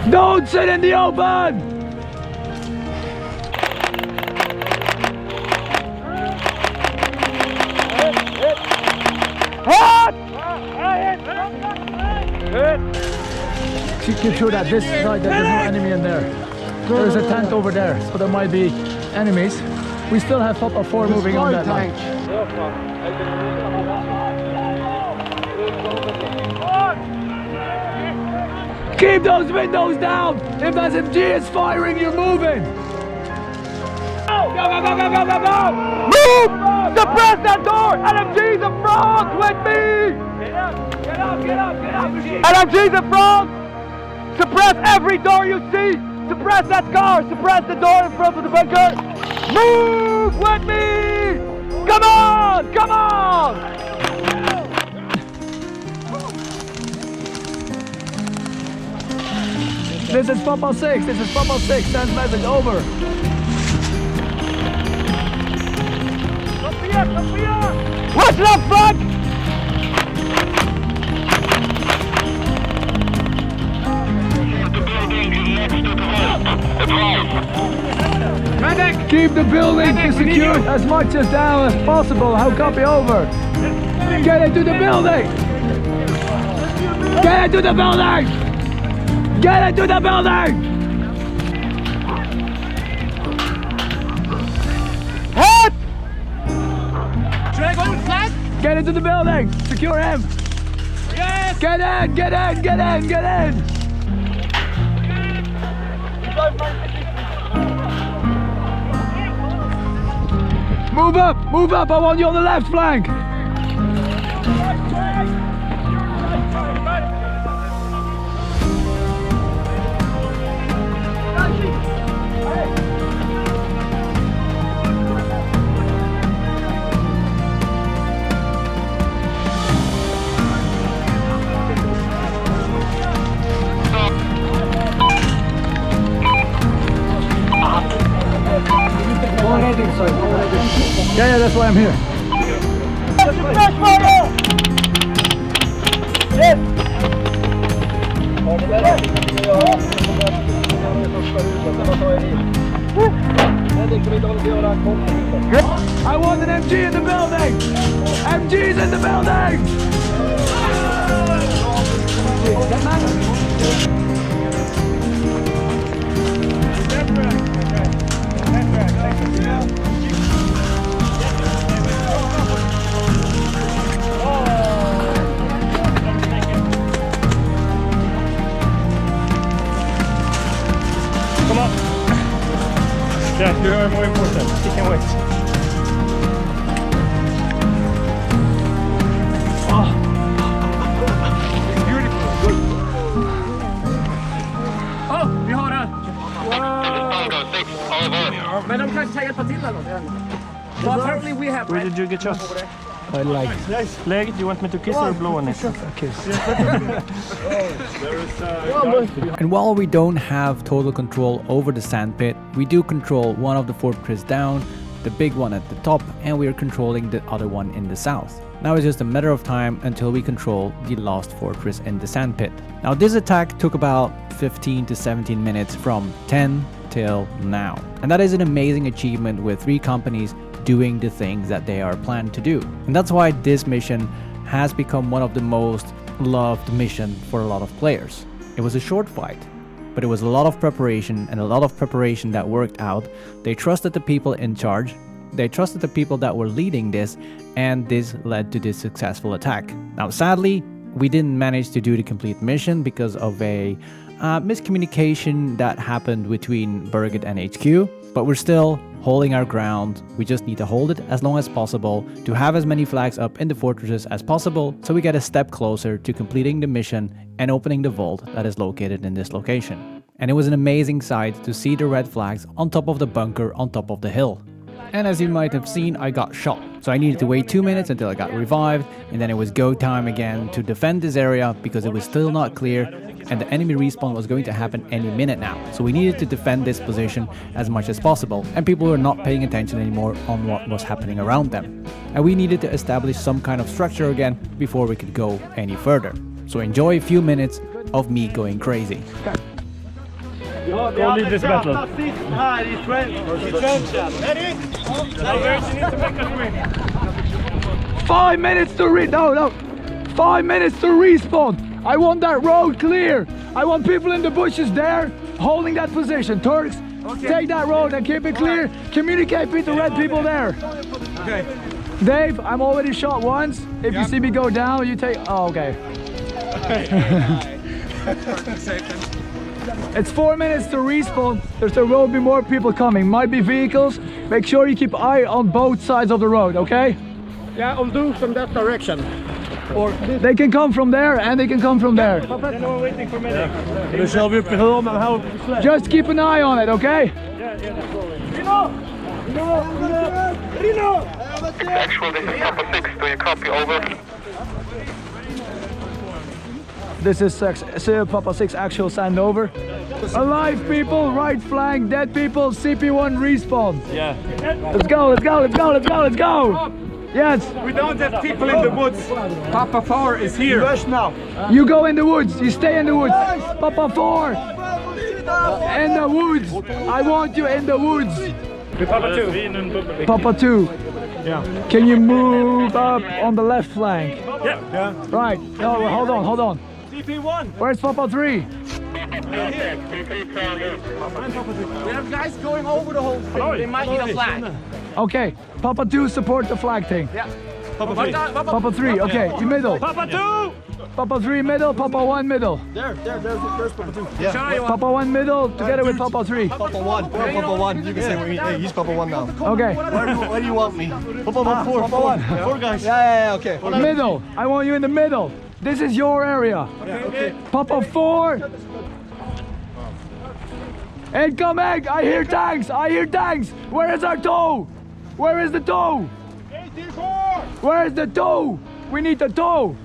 Don't sit in the open! Keep sure that this side that there's no enemy in there. There's a tent over there, so there might be enemies. We still have Papa 4 moving on that line. Keep those windows down! If SMG is firing, you're moving! Go! Move! Suppress that door! LMG's in front with me! Get up! LMG's in front! Suppress every door you see! Suppress that car! Suppress the door in front of the bunker! Move with me! Come on! This is Papa 6, send message over. Watch left flank! Medic! Keep the building secure as much as down as possible. How copy over? Get into the building! Get into the building! Get into the building! Hit! Should I go with flag? Get into the building! Secure him! Yes! Get in! Get in! Get in! Get in! Move up! Move up! I want you on the left flank! Yeah, that's why I'm here. I want an MG in the building! MG's in the building! Come on. Yeah, you are more important. You can wait. Oh. Beautiful. Good. Oh, vi har det. Wow. Men de kanske kan hjälpa till eller något. So apparently we have... Where did you get shot? I like Leg, do you want me to kiss or blow on it? kiss. And while we don't have total control over the sandpit, we do control one of the fortress down, the big one at the top, and we are controlling the other one in the south. Now it's just a matter of time until we control the last fortress in the sandpit. Now this attack took about 15 to 17 minutes from 10 till now. And that is an amazing achievement with 3 companies doing the things that they are planned to do. And that's why this mission has become one of the most loved missions for a lot of players. It was a short fight, but it was a lot of preparation, and a lot of preparation that worked out. They trusted the people in charge, they trusted the people that were leading this, and this led to this successful attack. Now sadly, we didn't manage to do the complete mission because of a miscommunication that happened between Berget and HQ, but we're still holding our ground. We just need to hold it as long as possible to have as many flags up in the fortresses as possible, so we get a step closer to completing the mission and opening the vault that is located in this location. And it was an amazing sight to see the red flags on top of the bunker on top of the hill. And as you might have seen, I got shot. So I needed to wait 2 minutes until I got revived, and then it was go time again to defend this area because it was still not clear and the enemy respawn was going to happen any minute now. So we needed to defend this position as much as possible, and people were not paying attention anymore on what was happening around them. And we needed to establish some kind of structure again before we could go any further. So enjoy a few minutes of me going crazy. Go lead this battle. 5 minutes to 5 minutes to respawn. I want that road clear. I want people in the bushes there holding that position. Turks, take that road and keep it clear. Communicate with the red people there. Okay. Dave, I'm already shot once. If you see me go down, you take... Oh, okay. It's 4 minutes to respawn. There will be more people coming. Might be vehicles. Make sure you keep eye on both sides of the road, okay? Yeah, I'll do from that direction. Or they can come from there and they can come from there. We're waiting for medic. Just keep an eye on it, okay? Actual, this is Papa 6. Do you copy? Over. This is Papa 6 actual send over. Alive people, right flank, dead people, CP1 respawn. Yeah. Let's go, let's go, let's go, let's go, let's go! Yes! We don't have people in the woods. Papa 4 is here. Now. You go in the woods, you stay in the woods. Papa 4! In the woods! I want you in the woods! Papa 2. Papa 2. Yeah. Can you move up on the left flank? Yeah. Right. No, hold on, hold on. CP1. Where's Papa 3? We have guys going over the whole thing. They might need a flag. Okay, Papa 2 support the flag thing. Yeah. Papa 3, okay, in middle. Papa 2! Papa 3 middle, Papa 1 middle. There's Papa 2. Yeah. Papa 1 middle together with Papa 3. Papa 1, Papa 1. You can say, hey, he's Papa 1 now. Okay. Where do you want me? Papa 4, Papa 1. 4 guys. Yeah, okay. Middle, I want you in the middle. This is your area. Okay. Papa 4. Incoming! I hear tanks! I hear tanks! Where is our toe? Where is the toe? 84! Where is the toe? We need the toe!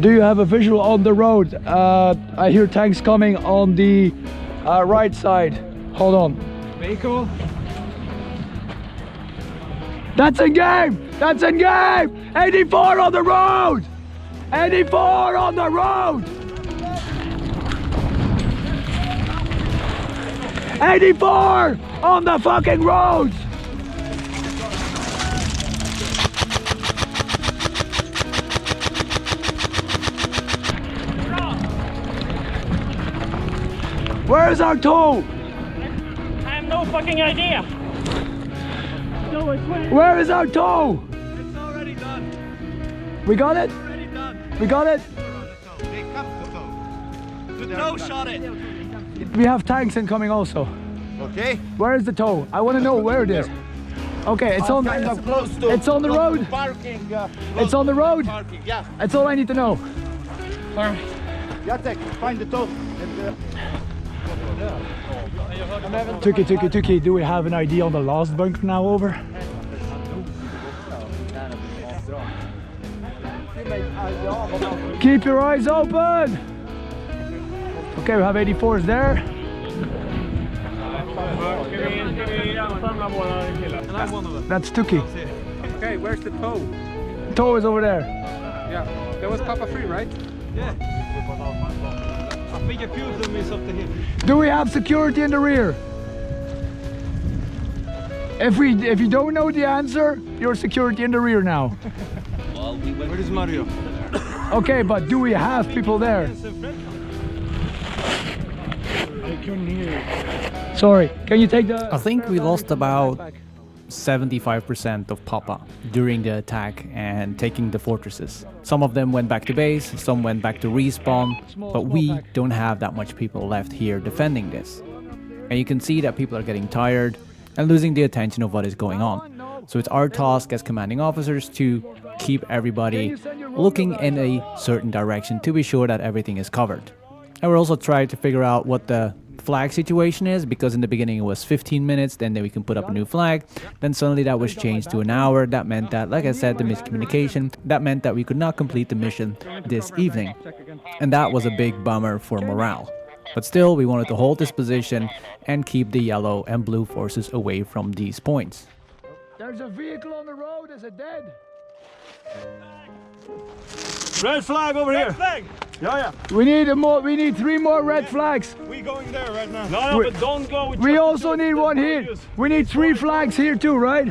Do you have a visual on the road? I hear tanks coming on the right side. Hold on. Vehicle. That's in game! That's in game! 84 on the road! 84 on the road! 84 on the fucking roads! Where's our toe? I have no fucking idea. No, it's Where is our toe? It's already done. We got it? Already done. We got it? The toe shot it. We have tanks incoming also. Okay. Where is the toe? I want to know where it is. Okay, it's on. It's on the road. Parking. It's on the road. Parking, yeah. That's all I need to know. Alright. Jacek, find the toe. Tuki, do we have an idea on the last bunker now? Over. Keep your eyes open. Okay, we have 84s there. That's Tuki. Okay, where's the toe? Toe is over there. Yeah, that was Papa 3, right? Yeah. I think a few of them is up to him. Do we have security in the rear? If you don't know the answer, you're security in the rear now. Where is Mario? Okay, but do we have people there? I couldn't hear. Sorry, can you take the... I think we lost about 75% of Papa during the attack and taking the fortresses. Some of them went back to base, some went back to respawn, but we don't have that much people left here defending this. And you can see that people are getting tired and losing the attention of what is going on. So it's our task as commanding officers to keep everybody looking in a certain direction to be sure that everything is covered. And we're also trying to figure out what the flag situation is, because in the beginning it was 15 minutes, then we can put up a new flag, then suddenly that was changed to an hour. That meant that, like I said, the miscommunication, that meant that we could not complete the mission this evening, and that was a big bummer for morale. But still, we wanted to hold this position and keep the yellow and blue forces away from these points. There's a vehicle on the road, is it dead? Red flag over here. Flag. Yeah. We need 3 more red flags. We going there right now. No, but don't go with We also need one here. We need 3 flags here too, right?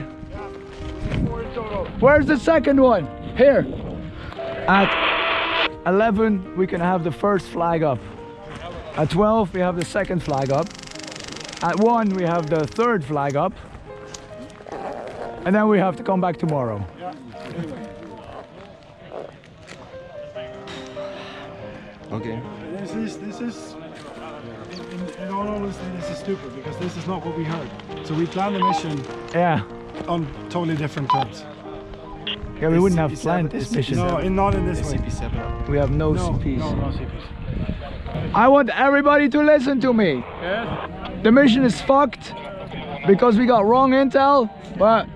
Where's the second one? Here. At 11 we can have the first flag up. At 12 we have the second flag up. At 1 we have the third flag up. And then we have to come back tomorrow. Okay. This is in all honesty, this is stupid because this is not what we heard. So we planned the mission on totally different terms. Yeah, we wouldn't have planned this mission. No, not in this way. We have no CPs. No CPs. I want everybody to listen to me. The mission is fucked because we got wrong intel, but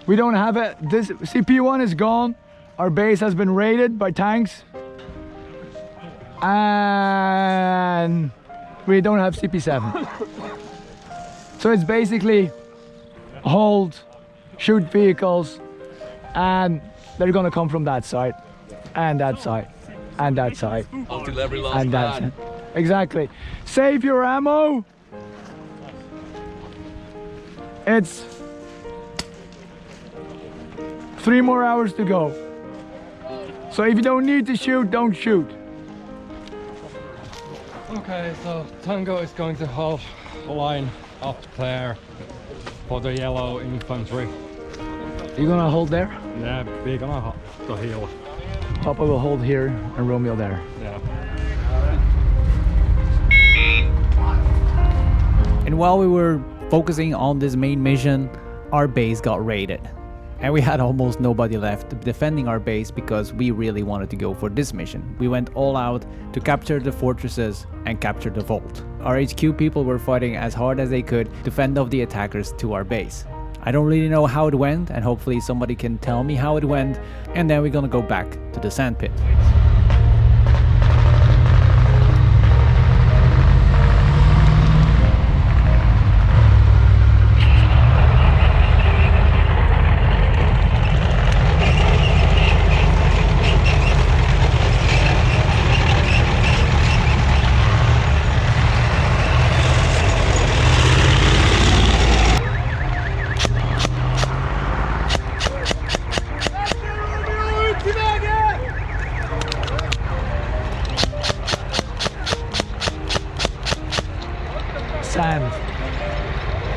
we don't have it. This CP1 is gone. Our base has been raided by tanks. And we don't have CP7. So it's basically hold, shoot vehicles, and they're gonna come from that side, and that side, and that side, Until every last and that man. side. Exactly. Save your ammo. It's 3 more hours to go. So if you don't need to shoot, don't shoot. Okay, so Tango is going to hold the line up there for the yellow infantry. You gonna hold there? Yeah, we're gonna hold the hill. Papa will hold here and Romeo there. Yeah. And while we were focusing on this main mission, our base got raided. And we had almost nobody left defending our base because we really wanted to go for this mission. We went all out to capture the fortresses and capture the vault. Our HQ people were fighting as hard as they could to fend off the attackers to our base. I don't really know how it went, and hopefully somebody can tell me how it went, and then we're gonna go back to the sandpit. Sand.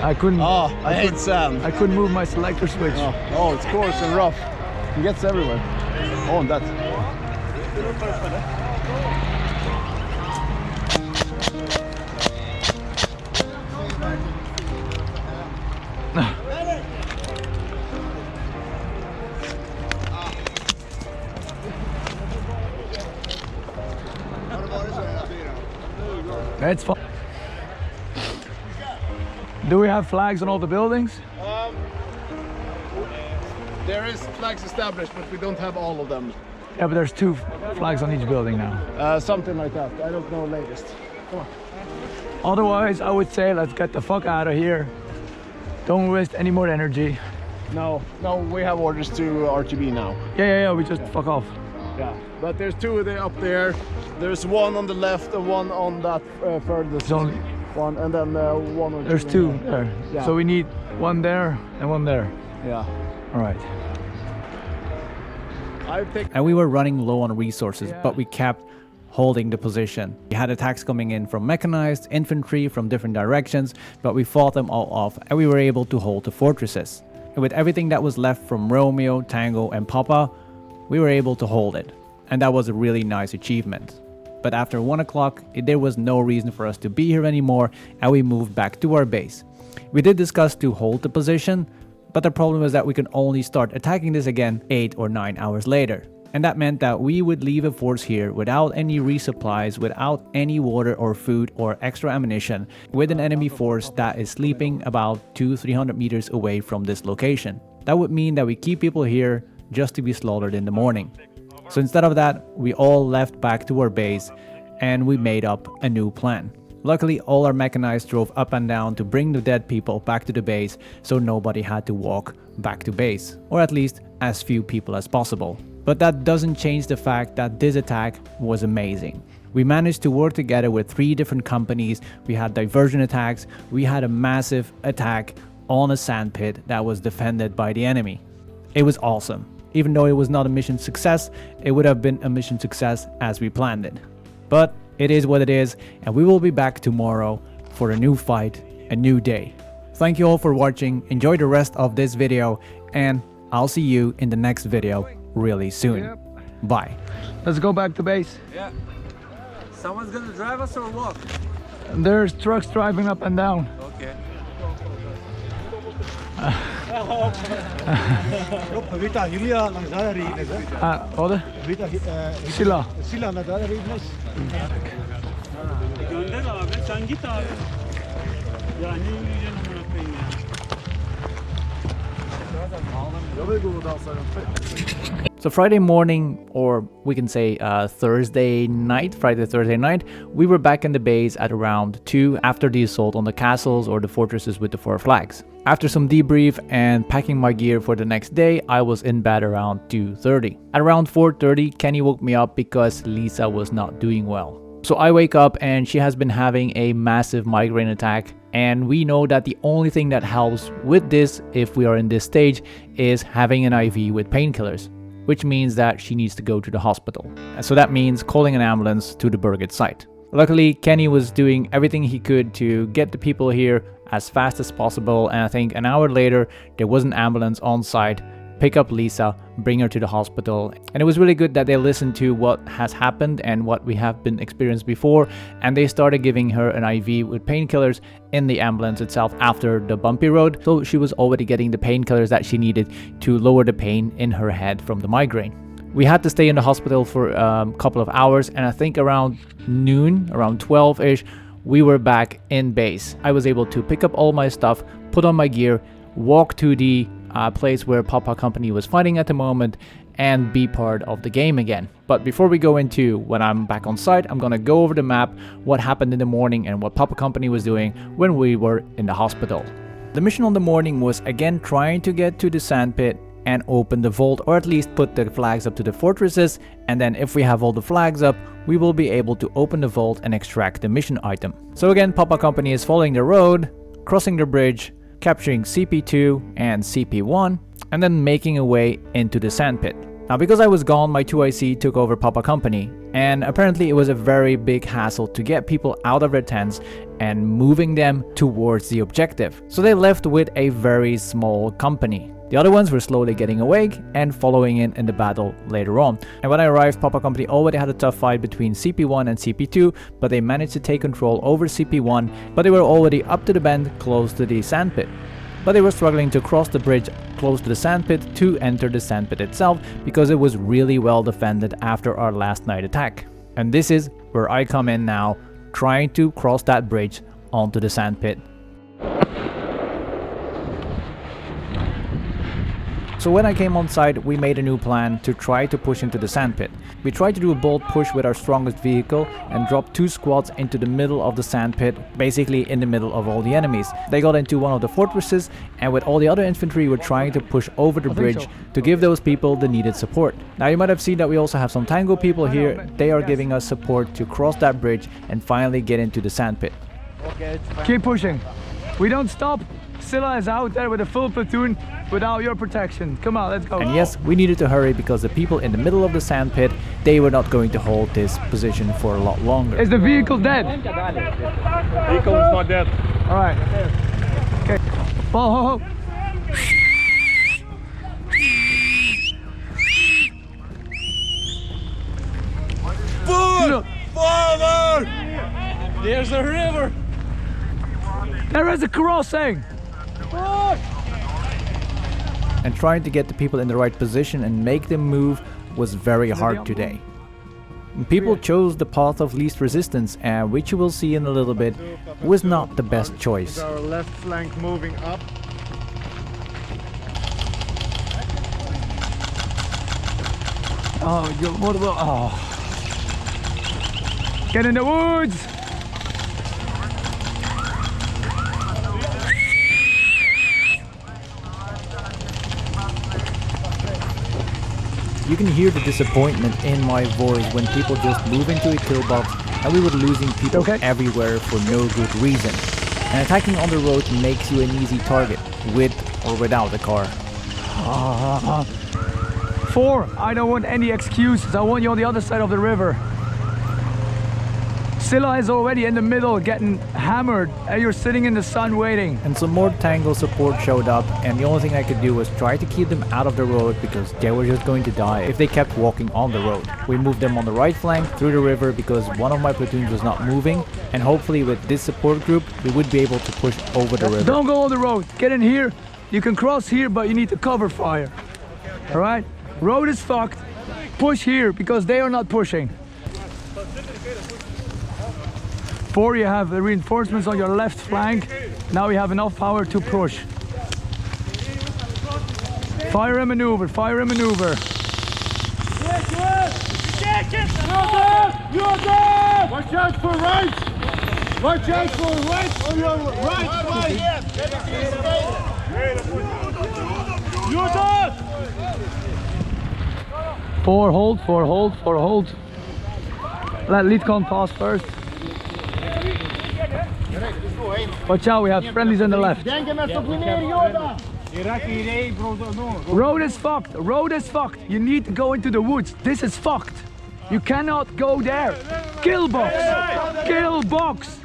I couldn't. Oh, I hate sand. I couldn't move my selector switch. Oh, it's coarse and rough. It gets everywhere. Oh, and that. It's fun. Do we have flags on all the buildings? There is flags established, but we don't have all of them. Yeah, but there's 2 flags on each building now. Something like that. I don't know latest. Come on. Otherwise, I would say let's get the fuck out of here. Don't waste any more energy. No, we have orders to RTB now. Yeah, we just fuck off. Yeah, but there's 2 of them up there. There's 1 on the left and 1 on that furthest one, and then 1 or 2. There's 2 there. Yeah. So we need 1 there and 1 there. Yeah. All right. And we were running low on resources, but we kept holding the position. We had attacks coming in from mechanized, infantry from different directions, but we fought them all off and we were able to hold the fortresses. And with everything that was left from Romeo, Tango and Papa, we were able to hold it. And that was a really nice achievement. But after 1 o'clock, there was no reason for us to be here anymore and we moved back to our base. We did discuss to hold the position, but the problem was that we could only start attacking this again 8 or 9 hours later. And that meant that we would leave a force here without any resupplies, without any water or food or extra ammunition, with an enemy force that is sleeping about 200-300 meters away from this location. That would mean that we keep people here just to be slaughtered in the morning. So instead of that, we all left back to our base and we made up a new plan. Luckily, all our mechanized drove up and down to bring the dead people back to the base, so nobody had to walk back to base, or at least as few people as possible. But that doesn't change the fact that this attack was amazing. We managed to work together with 3 different companies, we had diversion attacks, we had a massive attack on a sandpit that was defended by the enemy. It was awesome. Even though it was not a mission success, it would have been a mission success as we planned it. But it is what it is, and we will be back tomorrow for a new fight, a new day. Thank you all for watching, enjoy the rest of this video, and I'll see you in the next video really soon. Bye. Let's go back to base. Yeah. Someone's gonna drive us or walk? There's trucks driving up and down. Okay. Vad? Silla. Gönder abi, sen git abi. Ya ne yürüyeceksin amına koyayım ya. So Friday morning, or we can say Thursday night, Thursday night, we were back in the base at around 2 after the assault on the castles or the fortresses with the 4 flags. After some debrief and packing my gear for the next day, I was in bed around 2:30. At around 4:30, Kenny woke me up because Lisa was not doing well. So I wake up and she has been having a massive migraine attack And we know that the only thing that helps with this, if we are in this stage, is having an IV with painkillers, which means that she needs to go to the hospital. And so that means calling an ambulance to the Berget site. Luckily, Kenny was doing everything he could to get the people here as fast as possible, and I think an hour later there was an ambulance on site, pick up Lisa, bring her to the hospital. And it was really good that they listened to what has happened and what we have been experienced before, and they started giving her an IV with painkillers in the ambulance itself after the bumpy road, so she was already getting the painkillers that she needed to lower the pain in her head from the migraine. We had to stay in the hospital for a couple of hours, and I think around noon, around 12-ish, we were back in base. I was able to pick up all my stuff, put on my gear, walk to the place where Papa Company was fighting at the moment, and be part of the game again. But before we go into when I'm back on site, I'm gonna go over the map, what happened in the morning and what Papa Company was doing when we were in the hospital. The mission on the morning was again trying to get to the sandpit and open the vault, or at least put the flags up to the fortresses, and then if we have all the flags up, we will be able to open the vault and extract the mission item. So again, Papa Company is following the road, crossing the bridge, capturing CP2 and CP1, and then making a way into the sandpit. Now because I was gone, my 2IC took over Papa Company, and apparently it was a very big hassle to get people out of their tents and moving them towards the objective. So they left with a very small company. The other ones were slowly getting awake and following in the battle later on. And when I arrived, Papa Company already had a tough fight between CP1 and CP2, but they managed to take control over CP1, but they were already up to the bend close to the sandpit. But they were struggling to cross the bridge close to the sandpit to enter the sandpit itself, because it was really well defended after our last night attack. And this is where I come in now, trying to cross that bridge onto the sandpit. So when I came on site, we made a new plan to try to push into the sandpit. We tried to do a bold push with our strongest vehicle and drop 2 squads into the middle of the sandpit, basically in the middle of all the enemies. They got into one of the fortresses, and with all the other infantry we're trying to push over the bridge to give those people the needed support. Now you might have seen that we also have some Tango people here. They are giving us support to cross that bridge and finally get into the sandpit. Keep pushing. We don't stop. Scylla is out there with a full platoon without your protection. Come on, let's go. And yes, we needed to hurry because the people in the middle of the sandpit, they were not going to hold this position for a lot longer. Is the vehicle dead? Vehicle is not dead. All right. Okay. Ball, ho, ho. Forward! There's a river. There is a crossing. And trying to get the people in the right position and make them move was very hard today. People chose the path of least resistance, and which you will see in a little bit, was not the best choice. Our left flank moving up. Oh, get in the woods. You can hear the disappointment in my voice when people just move into a kill box and we were losing people everywhere for no good reason. And attacking on the road makes you an easy target, with or without a car. 4, I don't want any excuses. I want you on the other side of the river. Scylla is already in the middle getting hammered, and you're sitting in the sun waiting. And some more Tango support showed up, and the only thing I could do was try to keep them out of the road because they were just going to die if they kept walking on the road. We moved them on the right flank through the river because one of my platoons was not moving, and hopefully with this support group we would be able to push over the river. Don't go on the road, get in here. You can cross here, but you need to cover fire. Alright? Road is fucked. Push here because they are not pushing. 4, you have the reinforcements on your left flank. Now we have enough power to push. Fire and maneuver, fire and maneuver. Watch out for right! Watch out for right on your right! 4, hold, 4, hold, 4, hold. Let lead con pass first. Watch out, we have friendlies on the left. Road is fucked. Road is fucked. You need to go into the woods. This is fucked. You cannot go there. Kill box. Kill box.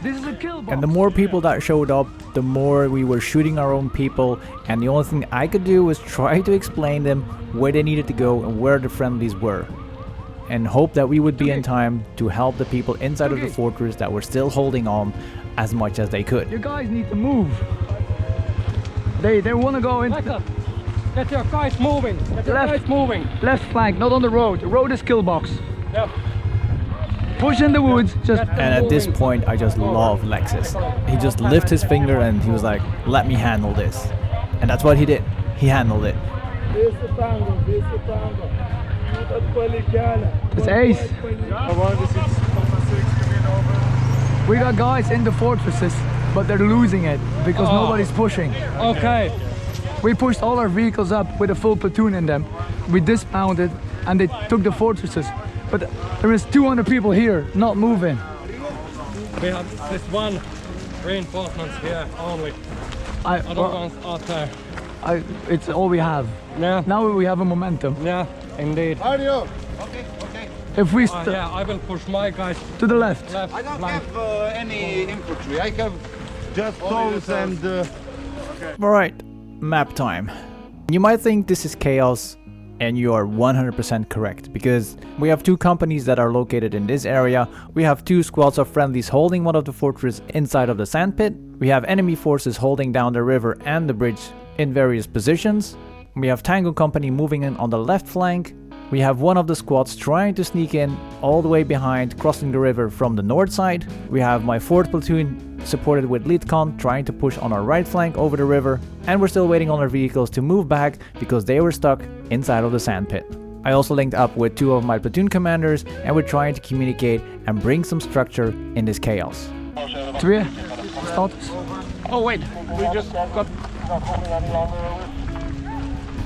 This is a kill box. And the more people that showed up, the more we were shooting our own people, and the only thing I could do was try to explain them where they needed to go and where the friendlies were, and hope that we would be in time to help the people inside of the fortress that were still holding on as much as they could. You guys need to move. They want to go in. Get your guys moving. Get your guys moving. Left flank, not on the road. The road is kill box. Yeah. Push in the woods. Just. And at this point, I just love Lexus. He just lifted his finger and he was like, "Let me handle this," and that's what he did. He handled it. It's ace. We got guys in the fortresses, but they're losing it because nobody's pushing. Okay. We pushed all our vehicles up with a full platoon in them. We dismounted and they took the fortresses. But there is 200 people here, not moving. We have this one reinforcement here only. Other ones out there. It's all we have. Yeah. Now we have a momentum. Yeah, indeed. Okay. If we yeah, I will push my guys to the left. I don't have any infantry. I have just those and. Alright, map time. You might think this is chaos, and you are 100% correct, because we have two companies that are located in this area. We have two squads of friendlies holding one of the fortress inside of the sandpit. We have enemy forces holding down the river and the bridge in various positions. We have Tango Company moving in on the left flank. We have one of the squads trying to sneak in all the way behind, crossing the river from the north side. We have my 4th platoon supported with Litcon trying to push on our right flank over the river, and we're still waiting on our vehicles to move back because they were stuck inside of the sandpit. I also linked up with 2 of my platoon commanders, and we're trying to communicate and bring some structure in this chaos. 3, status. Oh wait, we just got...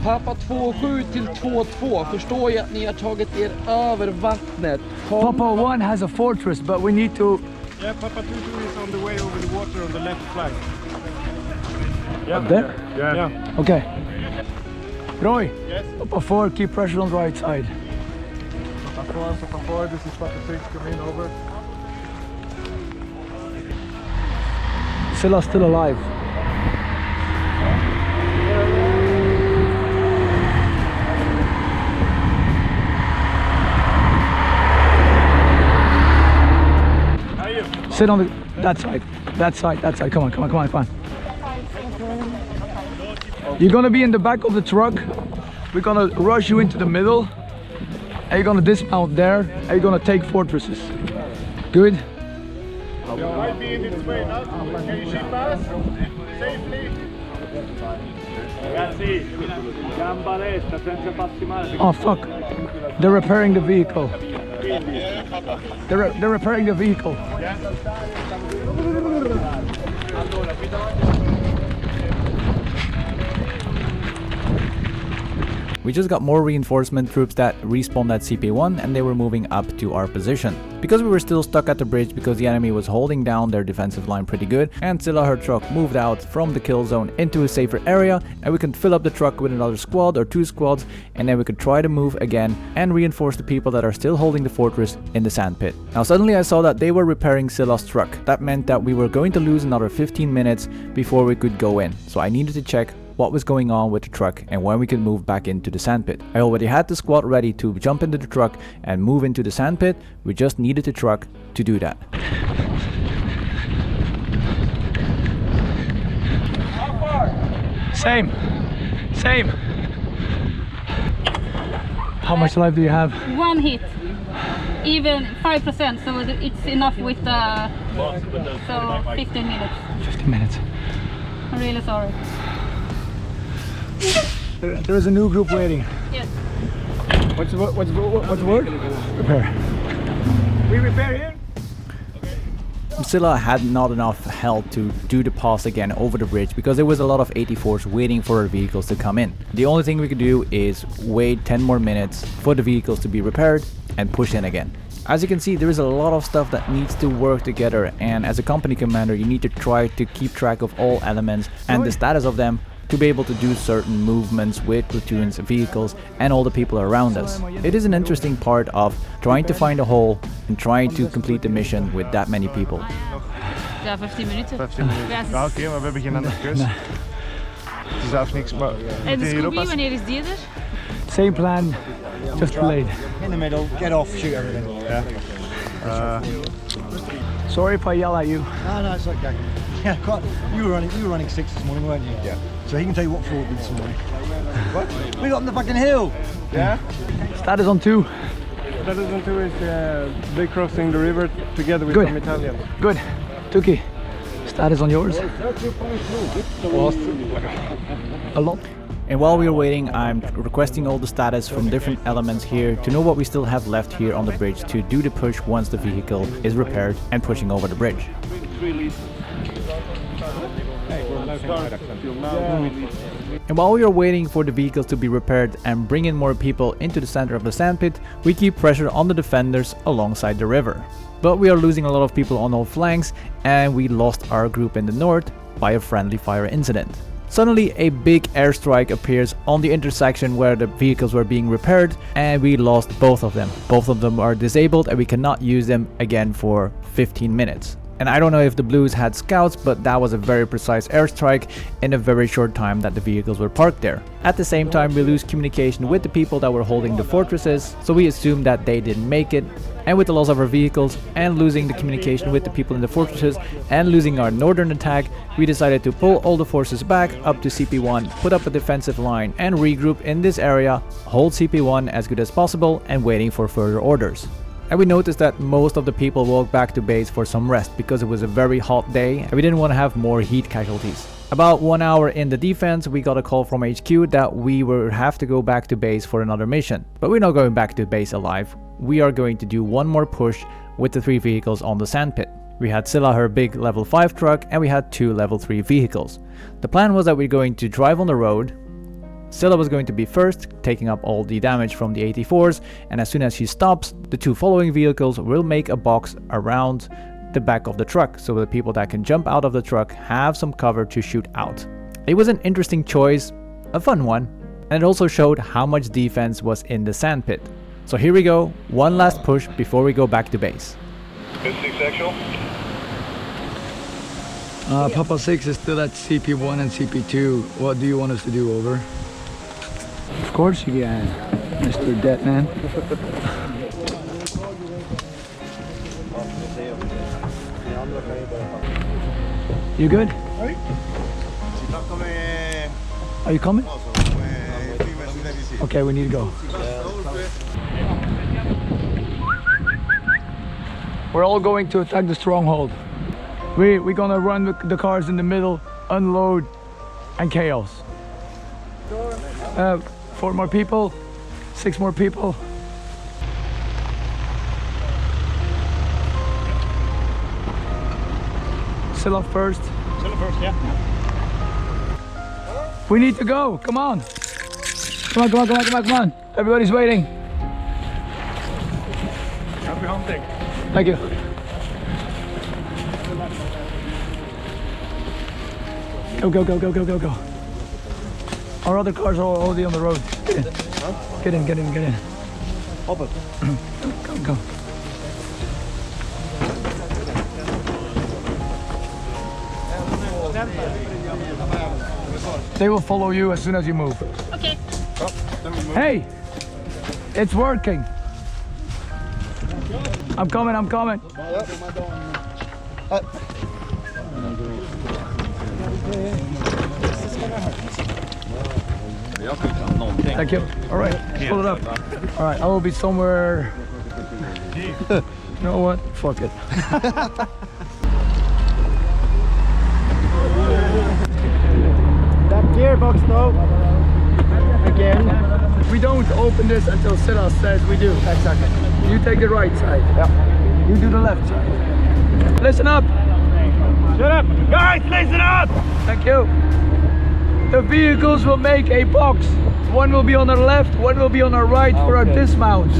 Pappa 2-7 till 2-2. Förstår jag att ni har tagit er över vattnet. Papa 1 has a fortress, but we need to... Yeah, Papa 2-2 is on the way over the water on the left flank. Yeah. Up there? Yeah. Okay. Roy, yes. Papa 4, keep pressure on the right side. Papa 4, this is Papa 6, come in, over. Silla's still alive. Sit on that side. Come on. You're gonna be in the back of the truck. We're gonna rush you into the middle. And you're gonna dismount there. And you're gonna take fortresses. Good? Might be in its way now. Can you ship us safely? Oh fuck. They're repairing the vehicle. They're repairing the vehicle. We just got more reinforcement troops that respawned at CP1, and they were moving up to our position. Because we were still stuck at the bridge because the enemy was holding down their defensive line pretty good, and Silla her truck moved out from the kill zone into a safer area, and we could fill up the truck with another squad or 2 squads, and then we could try to move again and reinforce the people that are still holding the fortress in the sandpit. Now suddenly I saw that they were repairing Silla's truck. That meant that we were going to lose another 15 minutes before we could go in, so I needed to check what was going on with the truck and when we could move back into the sandpit. I already had the squad ready to jump into the truck and move into the sandpit. We just needed the truck to do that. Same. How much life do you have? 1 hit. Even 5%, so it's enough with the... So 15 minutes. 15 minutes. I'm really sorry. There is a new group waiting. Yes. What's the word? Repair. We repair here? Silla had not enough health to do the pass again over the bridge because there was a lot of 84s waiting for our vehicles to come in. The only thing we could do is wait 10 more minutes for the vehicles to be repaired and push in again. As you can see, there is a lot of stuff that needs to work together, and as a company commander you need to try to keep track of all elements and the status of them to be able to do certain movements with platoons, vehicles and all the people around us. It is an interesting part of trying to find a hole and trying to complete the mission with that many people. Ja, 15 minuten. 15 minuten. Ja, oké, maar we beginnen even. Het is zelfs niks, maar... En de Scooby, wanneer is die er? Same plan, just delayed. In the middle, get off, shoot everything. Yeah. Sorry if I yell at you. No, it's okay. Yeah, you were running 6 this morning, weren't you? Yeah. So he can tell you what floor it is this morning. What? We got on the fucking hill! Yeah? Status on 2. Status on 2 is they crossing the river together with some Italians. Good. Tuki, status on yours? A lot. And while we are waiting, I'm requesting all the status from different elements here to know what we still have left here on the bridge to do the push once the vehicle is repaired and pushing over the bridge. And while we are waiting for the vehicles to be repaired and bring in more people into the center of the sandpit, we keep pressure on the defenders alongside the river. But we are losing a lot of people on all flanks, and we lost our group in the north by a friendly fire incident. Suddenly a big airstrike appears on the intersection where the vehicles were being repaired, and we lost both of them. Both of them are disabled and we cannot use them again for 15 minutes. And I don't know if the Blues had scouts, but that was a very precise airstrike in a very short time that the vehicles were parked there. At the same time, we lose communication with the people that were holding the fortresses, so we assume that they didn't make it. And with the loss of our vehicles and losing the communication with the people in the fortresses and losing our northern attack, we decided to pull all the forces back up to CP1, put up a defensive line and regroup in this area, hold CP1 as good as possible and waiting for further orders. And we noticed that most of the people walked back to base for some rest because it was a very hot day and we didn't want to have more heat casualties. About 1 hour in the defense, we got a call from HQ that we would have to go back to base for another mission. But we're not going back to base alive. We are going to do one more push with the 3 vehicles on the sandpit. We had Scylla, her big level 5 truck, and we had 2 level 3 vehicles. The plan was that we're going to drive on the road. Scylla was going to be first, taking up all the damage from the 84s, and as soon as she stops, the 2 following vehicles will make a box around the back of the truck so the people that can jump out of the truck have some cover to shoot out. It was an interesting choice, a fun one, and it also showed how much defense was in the sandpit. So here we go, one last push before we go back to base. 6 actual. Papa 6 is still at CP1 and CP2. What do you want us to do, over? Of course you can, Mr. Deadman. You good? Are you coming? Okay, we need to go. We're all going to attack the stronghold. We're gonna run the cars in the middle, unload, and chaos. 4 more people, 6 more people. Scylla first. Scylla first, yeah. We need to go, come on. Come on. Everybody's waiting. Happy hunting. Thank you. Go. Our other cars are already on the road. Get in. Hop it. Go. They will follow you as soon as you move. Okay. Hey! It's working. I'm coming. Thank you. All right, pull it up. All right, I will be somewhere. You know what? Fuck it. That gearbox though. Again. We don't open this until Scylla says we do. Exactly. You take the right side. Yeah. You do the left side. Listen up. Shut up! Guys, listen up! Thank you. The vehicles will make a box. One will be on our left, one will be on our right for our dismount.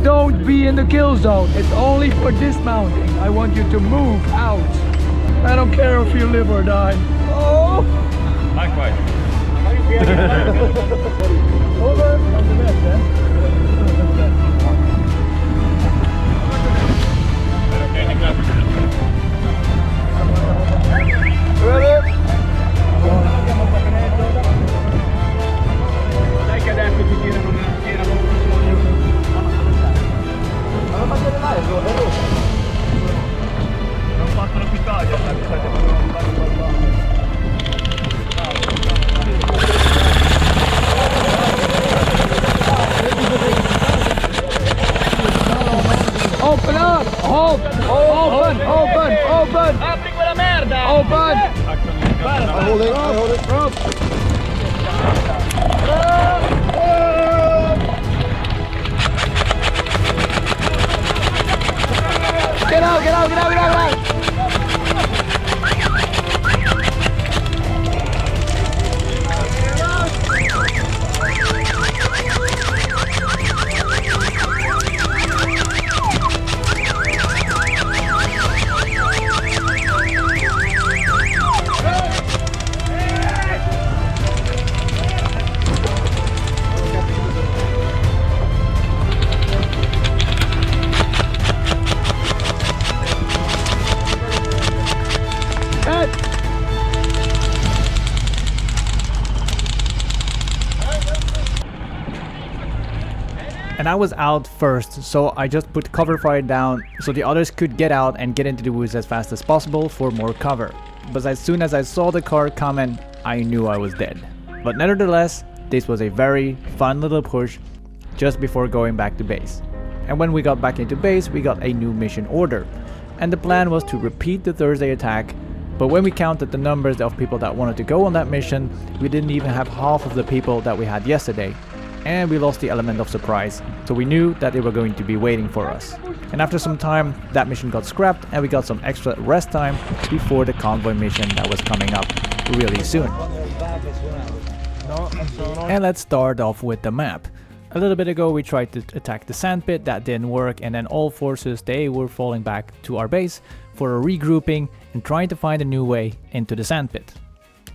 don't be in the kill zone. It's only for dismounting. I want you to move out. I don't care if you live or die. Oh! Likewise. Over. On the left, eh? Open up! Hold! Open! Open! Open! Apri quella merda! Open! I hold it. Rope! Get out! Get out! Get out! Get out! Get out! And I was out first, so I just put cover fire down so the others could get out and get into the woods as fast as possible for more cover. But as soon as I saw the car coming, I knew I was dead. But nevertheless, this was a very fun little push just before going back to base. And when we got back into base, we got a new mission order. And the plan was to repeat the Thursday attack, but when we counted the numbers of people that wanted to go on that mission, we didn't even have half of the people that we had yesterday. And we lost the element of surprise, so we knew that they were going to be waiting for us. And after some time, that mission got scrapped and we got some extra rest time before the convoy mission that was coming up really soon. And let's start off with the map. A little bit ago we tried to attack the sandpit, that didn't work, and then all forces, they were falling back to our base for a regrouping and trying to find a new way into the sandpit.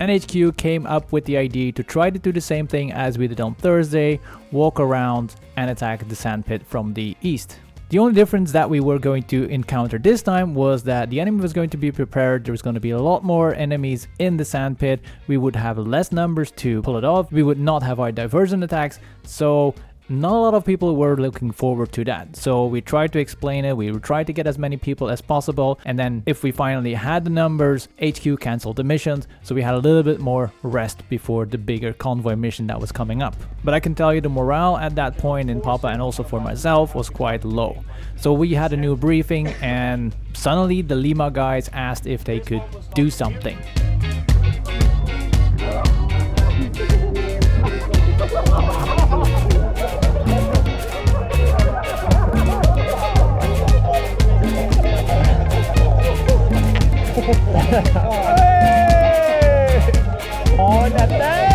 NHQ came up with the idea to try to do the same thing as we did on Thursday, walk around and attack the sandpit from the east. The only difference that we were going to encounter this time was that the enemy was going to be prepared, there was going to be a lot more enemies in the sandpit, we would have less numbers to pull it off, we would not have our diversion attacks, so not a lot of people were looking forward to that. So we tried to explain it, we tried to get as many people as possible, and then if we finally had the numbers, HQ cancelled the missions, so we had a little bit more rest before the bigger convoy mission that was coming up. But I can tell you the morale at that point in Papa and also for myself was quite low. So we had a new briefing and suddenly the Lima guys asked if they could do something. On the test!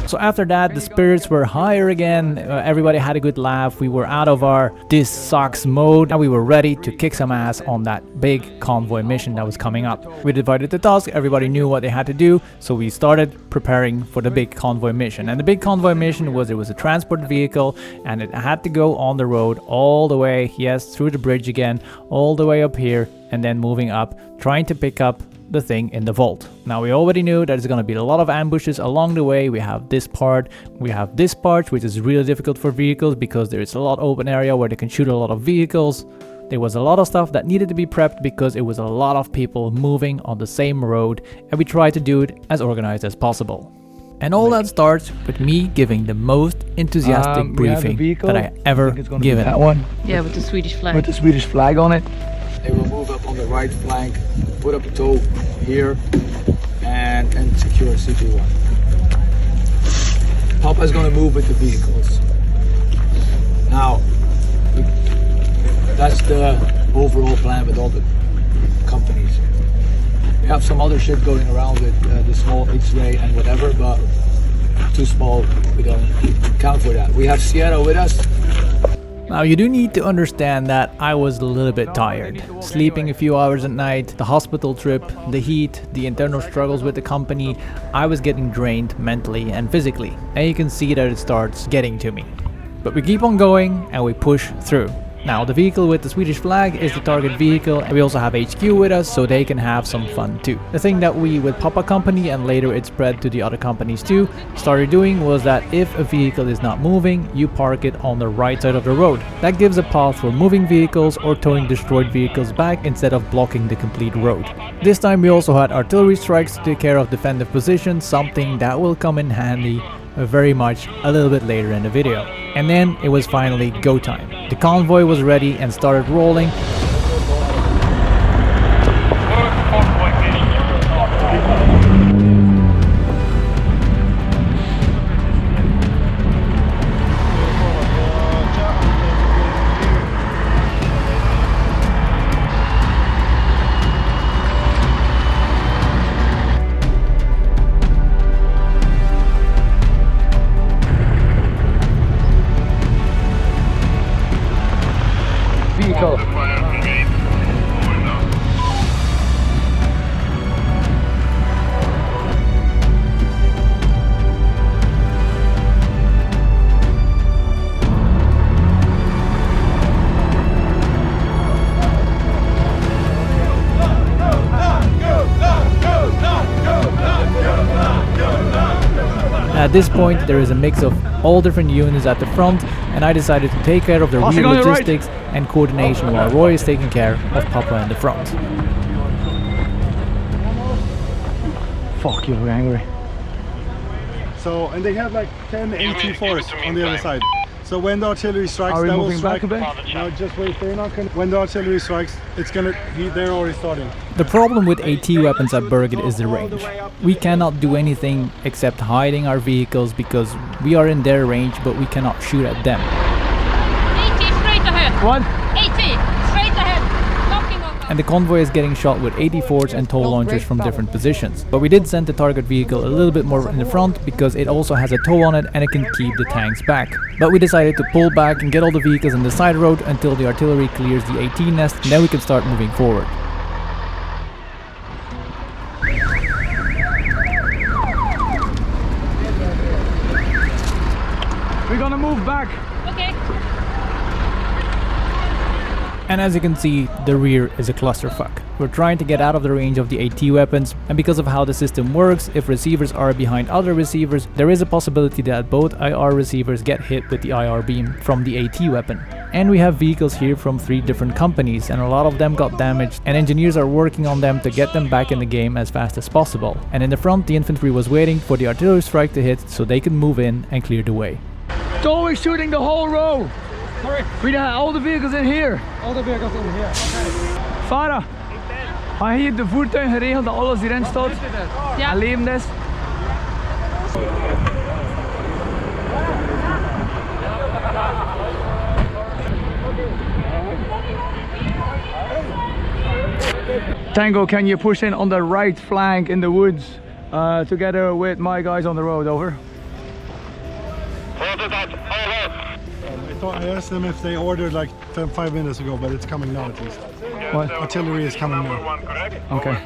So after that, the spirits were higher again, everybody had a good laugh, we were out of our this sucks mode, and we were ready to kick some ass on that big convoy mission that was coming up. We divided the task, everybody knew what they had to do, so we started preparing for the big convoy mission. And the big convoy mission was, it was a transport vehicle, and it had to go on the road all the way, yes, through the bridge again, all the way up here, and then moving up, trying to pick up the thing in the vault. Now we already knew that there's going to be a lot of ambushes along the way. We have this part, which is really difficult for vehicles because there is a lot of open area where they can shoot a lot of vehicles. There was a lot of stuff that needed to be prepped because it was a lot of people moving on the same road, and we tried to do it as organized as possible. And all that starts with me giving the most enthusiastic briefing that I ever given. That one? Yeah, with the Swedish flag. With the Swedish flag on it. They will move up on the right flank, put up a toe here, and secure CP1. Papa's gonna move with the vehicles. Now, that's the overall plan with all the companies. We have some other shit going around with the small X-ray and whatever, but too small, we don't count for that. We have Sierra with us. Now you do need to understand that I was a little bit tired. Sleeping a few hours at night, the hospital trip, the heat, the internal struggles with the company, I was getting drained mentally and physically. And you can see that it starts getting to me. But we keep on going and we push through. Now the vehicle with the Swedish flag is the target vehicle, and we also have HQ with us so they can have some fun too. The thing that we with Papa Company, and later it spread to the other companies too, started doing was that if a vehicle is not moving, you park it on the right side of the road. That gives a path for moving vehicles or towing destroyed vehicles back instead of blocking the complete road. This time we also had artillery strikes to take care of defensive positions, something that will come in handy very much a little bit later in the video. And then it was finally go time. The convoy was ready and started rolling. At this point there is a mix of all different units at the front, and I decided to take care of the rear logistics and coordination while Roy is taking care of Papa in the front. Fuck, you look angry. So, and they have like 10 AT4s on the other side. So when the artillery strikes, are we that will moving strike. back a bit? No, just wait. They're not gonna. When the artillery strikes, it's gonna. They're already starting. The problem with AT weapons at Berget is the range. We cannot do anything except hiding our vehicles because we are in their range, but we cannot shoot at them. AT straight ahead. What? AT straight ahead. Knocking on. And the convoy is getting shot with 84s and tow launchers from different positions. But we did send the target vehicle a little bit more in the front because it also has a tow on it and it can keep the tanks back. But we decided to pull back and get all the vehicles in the side road until the artillery clears the AT nest, and then we can start moving forward. We're gonna move back. Okay. And as you can see, the rear is a clusterfuck. We're trying to get out of the range of the AT weapons, and because of how the system works, if receivers are behind other receivers, there is a possibility that both IR receivers get hit with the IR beam from the AT weapon. And we have vehicles here from 3 different companies, and a lot of them got damaged, and engineers are working on them to get them back in the game as fast as possible. And in the front, the infantry was waiting for the artillery strike to hit so they could move in and clear the way. It's always shooting the whole row. Sorry. We have all the vehicles in here. All the vehicles in here. Okay. Farah, hij hier de voertuigen geregeld dat alles hierin staat. Ja. En leven is. Tango, can you push in on the right flank in the woods together with my guys on the road, over? I asked them if they ordered like 5 minutes ago, but it's coming now at least. What? Artillery is coming now. Oké.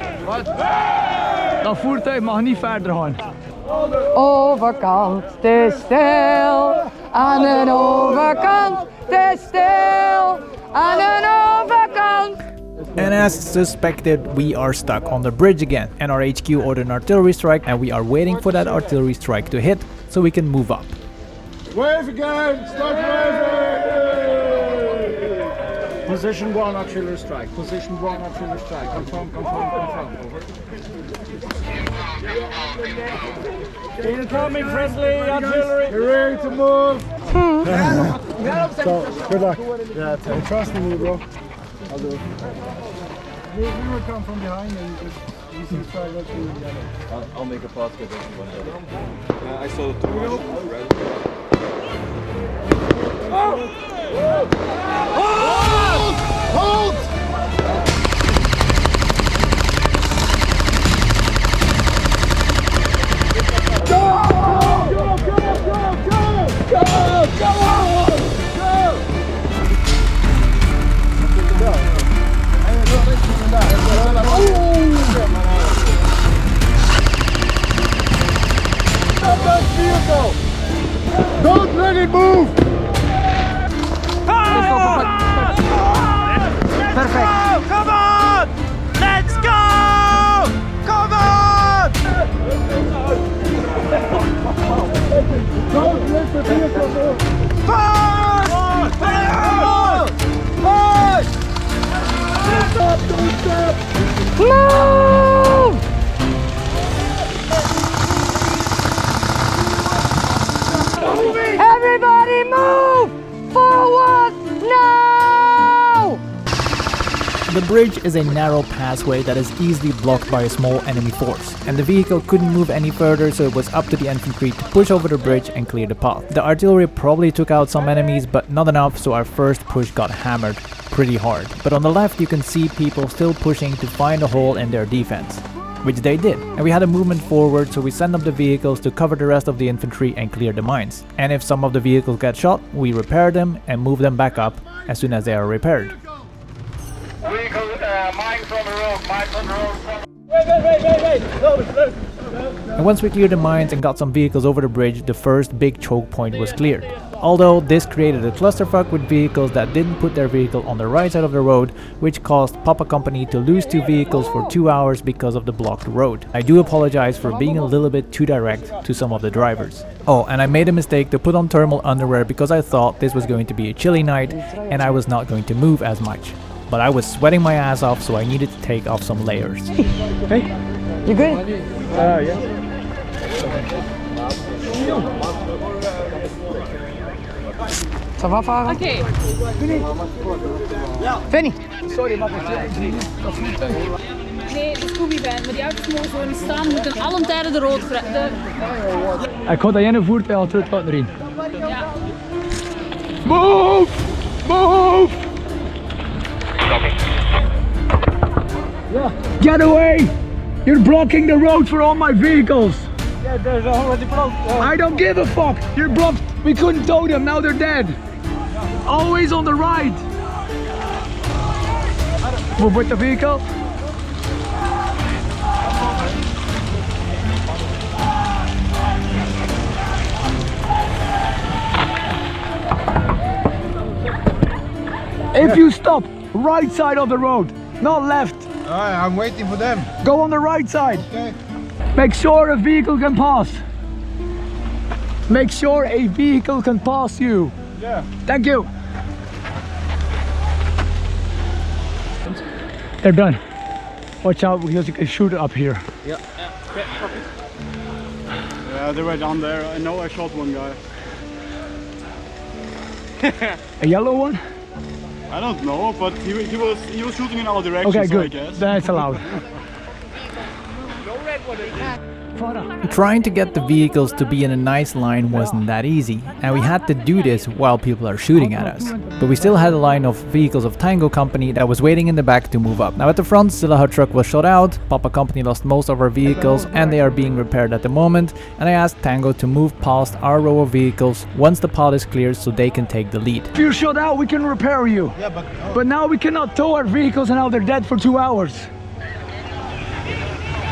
Dat voertuig mag niet verder gaan. Overkant, het is stil. Aan de overkant, het is stil. Aan de overkant. And as suspected, we are stuck on the bridge again, and our HQ ordered an artillery strike, and we are waiting for that artillery strike to hit so we can move up. Wave again! Start waving! Position 1 artillery strike. Position 1 artillery strike. Confirm, confirm, confirm. Over. Incoming friendly artillery! You're ready to move! So, good luck. Yeah, trust me, bro. I'll do it. We will come from behind and I'll make a pass because one I saw the two. Hold! Go! Go! Go! Go! Go! Go! Stop that vehicle! Don't let it move! Perfect. Come on! Let's go! Come on! Don't let the vehicle move! Push! Push! Stop! Don't stop! Move! Everybody move! Forward now! The bridge is a narrow passway that is easily blocked by a small enemy force, and the vehicle couldn't move any further, so it was up to the infantry to push over the bridge and clear the path. The artillery probably took out some enemies, but not enough, so our first push got hammered pretty hard. But on the left you can see people still pushing to find a hole in their defense, which they did, and we had a movement forward, so we sent up the vehicles to cover the rest of the infantry and clear the mines. And if some of the vehicles get shot, we repair them and move them back up as soon as they are repaired. Vehicle, mines on the road, mines on the road. Wait! And once we cleared the mines and got some vehicles over the bridge, the first big choke point was cleared. Although this created a clusterfuck with vehicles that didn't put their vehicle on the right side of the road, which caused Papa Company to lose 2 vehicles for 2 hours because of the blocked road. I do apologize for being a little bit too direct to some of the drivers. Oh, and I made a mistake to put on thermal underwear because I thought this was going to be a chilly night and I was not going to move as much. But I was sweating my ass off, so I needed to take off some layers. Hey, you good? Yeah. Ça va, Farah? Okay. Vinnie. Sorry, maar Nee, de Scooby-band, maar die auto's mogen gewoon niet staan. Moeten alle tijden de rood Ik ga dat ene voertuig al terug laten erin. Ja. Move! Move! Get away! You're blocking the road for all my vehicles. Yeah, there's already blocked. I don't give a fuck. You're blocked. We couldn't tow them. Now they're dead. Always on the right. Move with the vehicle. If you stop, right side of the road, not left. Alright, I'm waiting for them. Go on the right side. Okay. Make sure a vehicle can pass. Make sure a vehicle can pass you. Yeah. Thank you. They're done. Watch out because you can shoot it up here. Yeah, they were down there. I know I shot one guy. A yellow one? I don't know, but he was shooting in all directions. Okay, so good. I guess. That's allowed. Trying to get the vehicles to be in a nice line wasn't that easy, and we had to do this while people are shooting at us. But we still had a line of vehicles of Tango Company that was waiting in the back to move up. Now at the front, Silaha truck was shot out, Papa Company lost most of our vehicles and they are being repaired at the moment, and I asked Tango to move past our row of vehicles once the path is cleared so they can take the lead. If you're shot out, we can repair you. Yeah, but now we cannot tow our vehicles and now they're dead for 2 hours.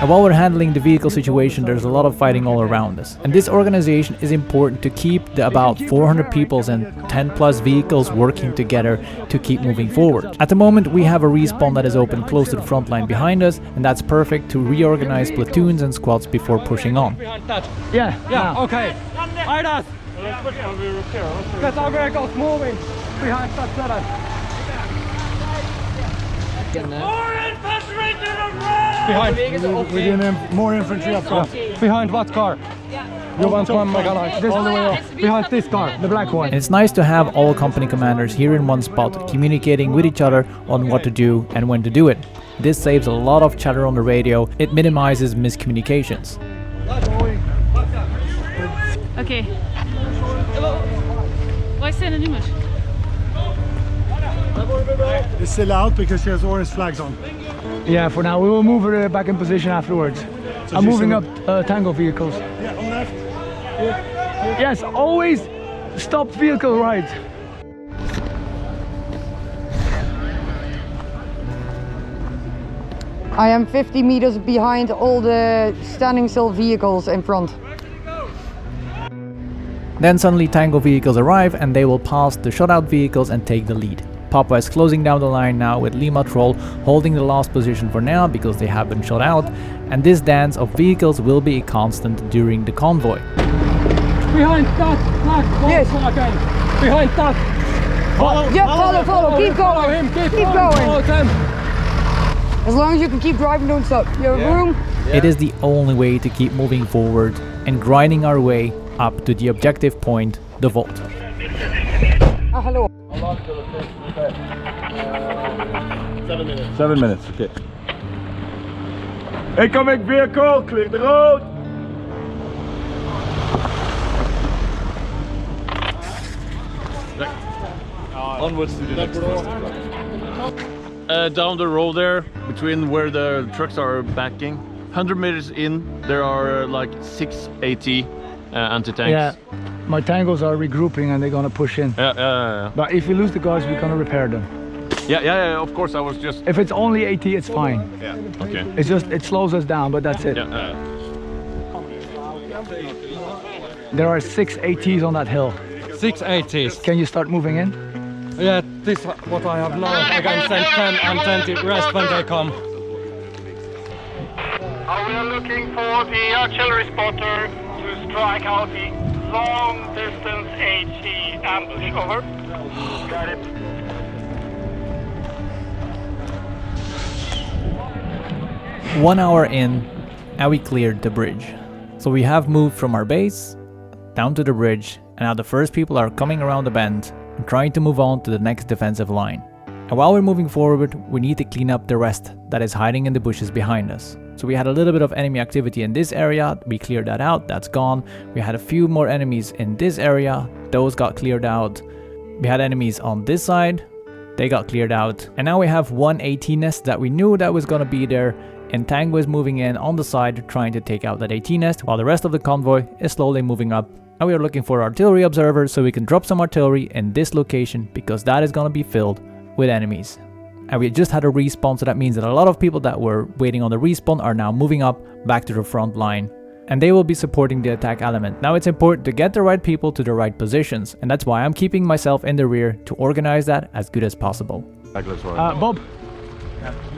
And while we're handling the vehicle situation, there's a lot of fighting all around us. And this organization is important to keep the about 400 people and 10 plus vehicles working together to keep moving forward. At the moment, we have a respawn that is open close to the front line behind us, and that's perfect to reorganize platoons and squads before pushing on. Yeah, okay. Aidas! Get our vehicles moving behind that setup. More infantry to the right! Behind. We're getting more infantry up front. Behind what car? You want one mechanic all the way up. Behind this car, the black one. And it's nice to have all company commanders here in one spot, communicating with each other on what to do and when to do it. This saves a lot of chatter on the radio, it minimizes miscommunications. Okay. Why send an image? It's still out because she has orange flags on. Yeah, for now. We will move her back in position afterwards. So I'm she's moving in- up tango vehicles. Yeah, on left. Yes, always stop vehicle right. I am 50 meters behind all the standing still vehicles in front. Then suddenly tango vehicles arrive and they will pass the shot-out vehicles and take the lead. Papa is closing down the line now with Lima Troll holding the last position for now because they have been shot out, and this dance of vehicles will be a constant during the convoy. Behind that, yes. Behind that. Follow. Keep going. Keep going. As long as you can keep driving, don't stop. You have room. It is the only way to keep moving forward and grinding our way up to the objective point, the vault. Hello. 7 minutes. 7 minutes, okay. Incoming vehicle, clear the road. Onwards to the next one. Down the road there, between where the trucks are backing, 100 meters in, there are like 6 AT anti-tanks. Yeah, my tangos are regrouping and they're gonna push in. Yeah. But if we lose the guys, we're gonna repair them. Yeah, of course, I was just... If it's only AT, it's fine. Yeah, okay. It's just, it slows us down, but that's it. Yeah. There are 6 ATs on that hill. 6 ATs. Can you start moving in? Yeah, this is what I have now. I can send 10 and 20 rest when they come. We are looking for the artillery spotter to strike out the long distance HE ambush. Over. Got it. One hour in, and we cleared the bridge. So we have moved from our base down to the bridge, and now the first people are coming around the bend and trying to move on to the next defensive line. And while we're moving forward, we need to clean up the rest that is hiding in the bushes behind us. So we had a little bit of enemy activity in this area, we cleared that out, that's gone. We had a few more enemies in this area, those got cleared out. We had enemies on this side, they got cleared out. And now we have one AT nest that we knew that was gonna be there, and Tango is moving in on the side trying to take out that AT nest, while the rest of the convoy is slowly moving up. And we are looking for artillery observers so we can drop some artillery in this location because that is gonna be filled with enemies. And we just had a respawn, so that means that a lot of people that were waiting on the respawn are now moving up back to the front line. And they will be supporting the attack element. Now it's important to get the right people to the right positions, and that's why I'm keeping myself in the rear to organize that as good as possible. Bob,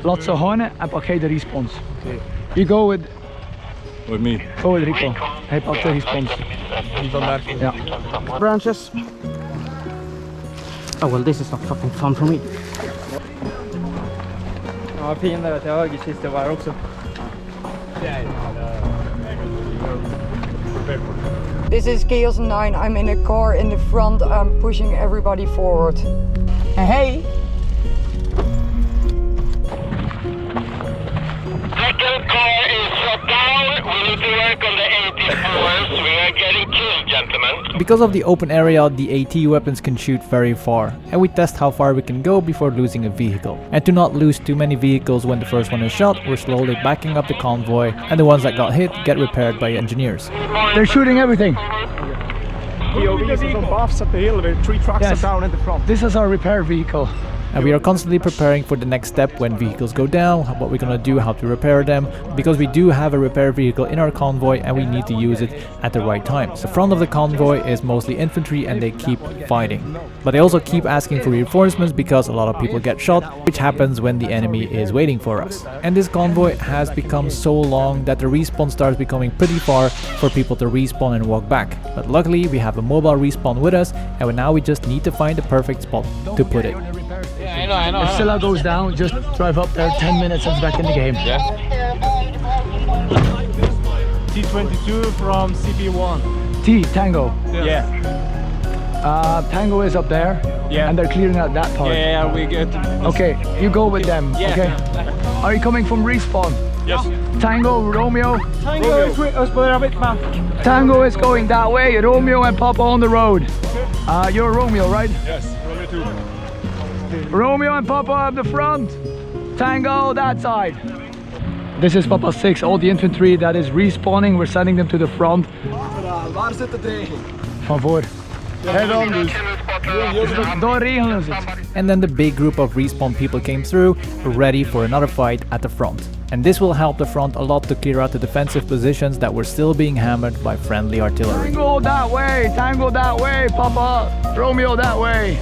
laat ze honen en pak jij de respons. You go with... With me. Go with Rico. Hij pakt de respons. Ja. Branches. Oh well, this is not fucking fun for me. Ja, fin där till höger sista var också. This is Chaos 9. I'm in a car in the front. I'm pushing everybody forward. Hey! Second car is shut down. We need to work on the AT powers. We are getting killed, gentlemen. Because of the open area, the AT weapons can shoot very far, and we test how far we can go before losing a vehicle. And to not lose too many vehicles when the first one is shot, we're slowly backing up the convoy, and the ones that got hit get repaired by engineers. They're shooting everything. POVs from buffs up the hill with 3 trucks are down in the front. This is our repair vehicle. And we are constantly preparing for the next step when vehicles go down, what we're gonna do, how to repair them, because we do have a repair vehicle in our convoy and we need to use it at the right time. So front of the convoy is mostly infantry and they keep fighting. But they also keep asking for reinforcements because a lot of people get shot, which happens when the enemy is waiting for us. And this convoy has become so long that the respawn starts becoming pretty far for people to respawn and walk back. But luckily we have a mobile respawn with us, and now we just need to find the perfect spot to put it. I know. If Scylla goes down, just drive up there 10 minutes and it's back in the game. Yeah. T22 from CP1. T, Tango. Yeah. Tango is up there. Yeah. And they're clearing out that part. Yeah, we get. Okay, you go with them. Yeah. Okay. Are you coming from respawn? Yes. Tango, Romeo. Tango is with us, but a bit man. Tango is going that way. Romeo and Papa on the road. You're Romeo, right? Yes, Romeo too. Romeo and Papa up the front. Tango that side. This is Papa 6. All the infantry that is respawning, we're sending them to the front. Van voor. Head on dus. Door regelen ze het. And then the big group of respawn people came through, ready for another fight at the front. And this will help the front a lot to clear out the defensive positions that were still being hammered by friendly artillery. Tango that way, Papa. Romeo that way.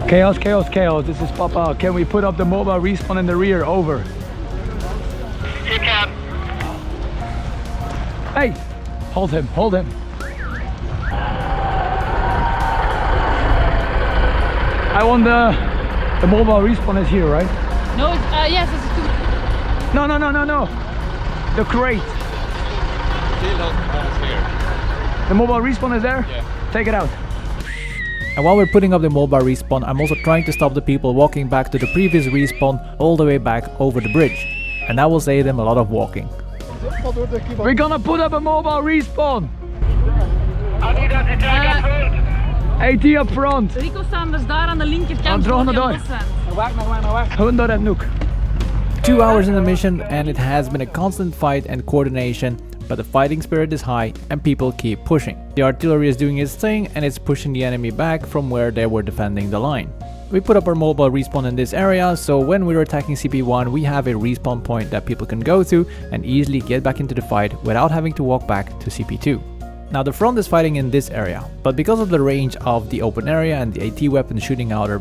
Chaos, chaos, chaos. This is Papa. Can we put up the mobile respawn in the rear? Over. You can. Hey, hold him, hold him. I want the mobile respawn is here, right? No, yes, it's two. No. The crate. The mobile respawn is there? Yeah. Take it out. And while we're putting up the mobile respawn, I'm also trying to stop the people walking back to the previous respawn all the way back over the bridge. And that will save them a lot of walking. We're gonna put up a mobile respawn. AT up front. Rico staan dus daar aan de linkerkant. Terug naar daar. Gewoon daar en Noek. 2 hours in the mission and it has been a constant fight and coordination, but the fighting spirit is high and people keep pushing. The artillery is doing its thing and it's pushing the enemy back from where they were defending the line. We put up our mobile respawn in this area, so when we're attacking CP1 we have a respawn point that people can go to and easily get back into the fight without having to walk back to CP2. Now the front is fighting in this area, but because of the range of the open area and the AT weapons shooting out our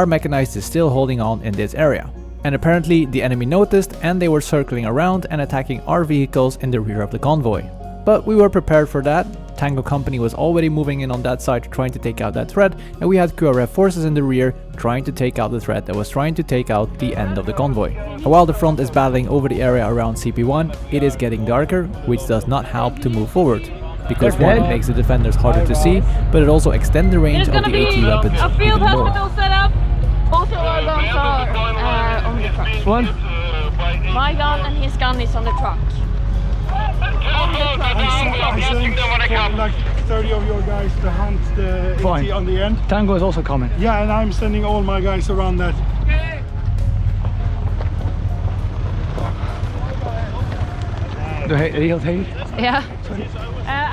mechanized is still holding on in this area. And apparently the enemy noticed and they were circling around and attacking our vehicles in the rear of the convoy. But we were prepared for that. Tango Company was already moving in on that side trying to take out that threat, and we had QRF forces in the rear trying to take out the threat that was trying to take out the end of the convoy. And while the front is battling over the area around CP1, it is getting darker, which does not help to move forward. Because one, it makes the defenders harder to see, but it also extends the range of the AT weapons a field even more. hospital set up. Both of our guns are on the truck. One. My gun and his gun is on the truck. On the truck. I sent like 30 of your guys to hunt the Fine. AT on the end. Tango is also coming. Yeah, and I'm sending all my guys around that. De regelt hij? Ja.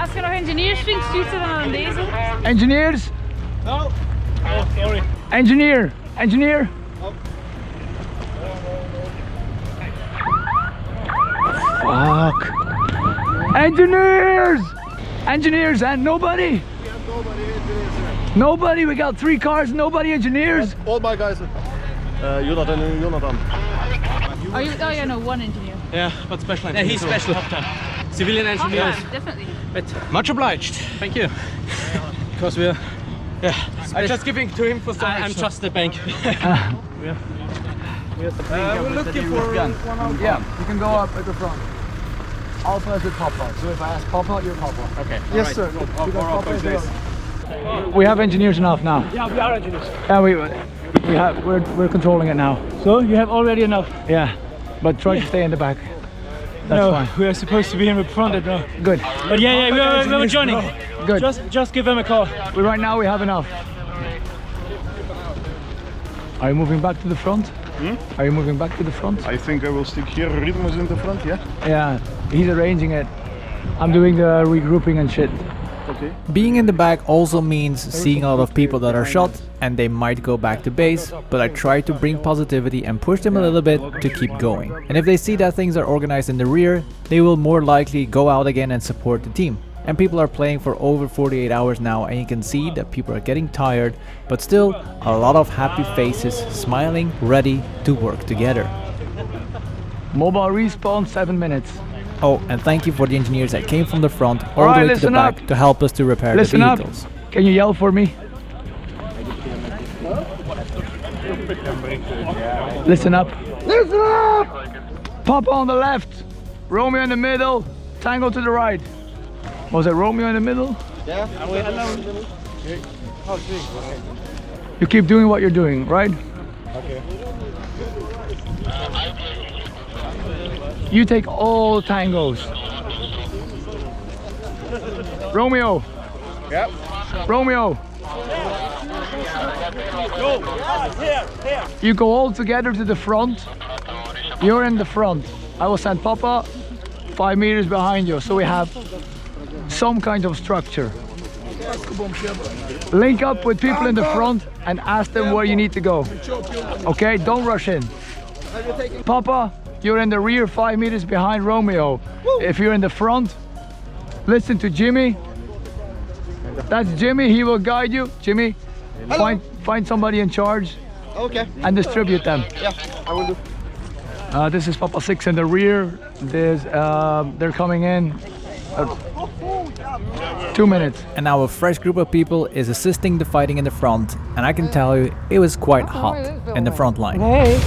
Als je nog engineers vindt, stuurt ze dan aan deze. Engineers? No. Oh, sorry. Engineer! Engineer! Fuck! Engineers! Engineers and nobody! Nobody! We got 3 cars, nobody engineers! All my guys. Jonathan and Jonathan. Oh, yeah, no, one engineer. Yeah, but special engineer. Yeah, he's special. Civilian engineers. Definitely. But much obliged. Thank you. Because we're... Yeah. I'm just giving to him for some I'm just the bank. We're looking for one of Yeah, you can go up at the front. Also as with Papa. So if I ask Papa, you're Papa. Okay. Yes, right. sir. Because Papa is there. We have engineers enough now. Yeah, we are engineers. Yeah, we're controlling it now. So you have already enough? Yeah, but try to stay in the back. That's no, fine. we are supposed to be in the front. No. Good. But yeah, we're joining. Good. Just give them a call. Right now we have enough. Are you moving back to the front? Are you moving back to the front? I think I will stick here. Rhythm is in the front, yeah? Yeah, he's arranging it. I'm doing the regrouping and shit. Okay. Being in the back also means seeing a lot of people that are shot and they might go back to base, but I try to bring positivity and push them a little bit to keep going. And if they see that things are organized in the rear, they will more likely go out again and support the team. And people are playing for over 48 hours now and you can see that people are getting tired, but still a lot of happy faces smiling, ready to work together. Mobile respawn, 7 minutes. Oh, and thank you for the engineers that came from the front all the way to the back to help us to repair the vehicles. Can you yell for me? Listen up. Listen up! Papa on the left, Romeo in the middle, Tango to the right. Was it Romeo in the middle? Yeah. You keep doing what you're doing, right? You take all tangos. Romeo. Yep. Romeo. You go all together to the front. You're in the front. I will send Papa 5 meters behind you, so we have some kind of structure. Link up with people in the front and ask them where you need to go. Okay, don't rush in. Papa, you're in the rear 5 meters behind Romeo. If you're in the front, listen to Jimmy. That's Jimmy, he will guide you. Jimmy, find somebody in charge. Okay. And distribute them. Yeah, I will do. This is Papa 6 in the rear. They're coming in. 2 minutes. And now a fresh group of people is assisting the fighting in the front, and I can tell you it was quite hot in the front line. Hey.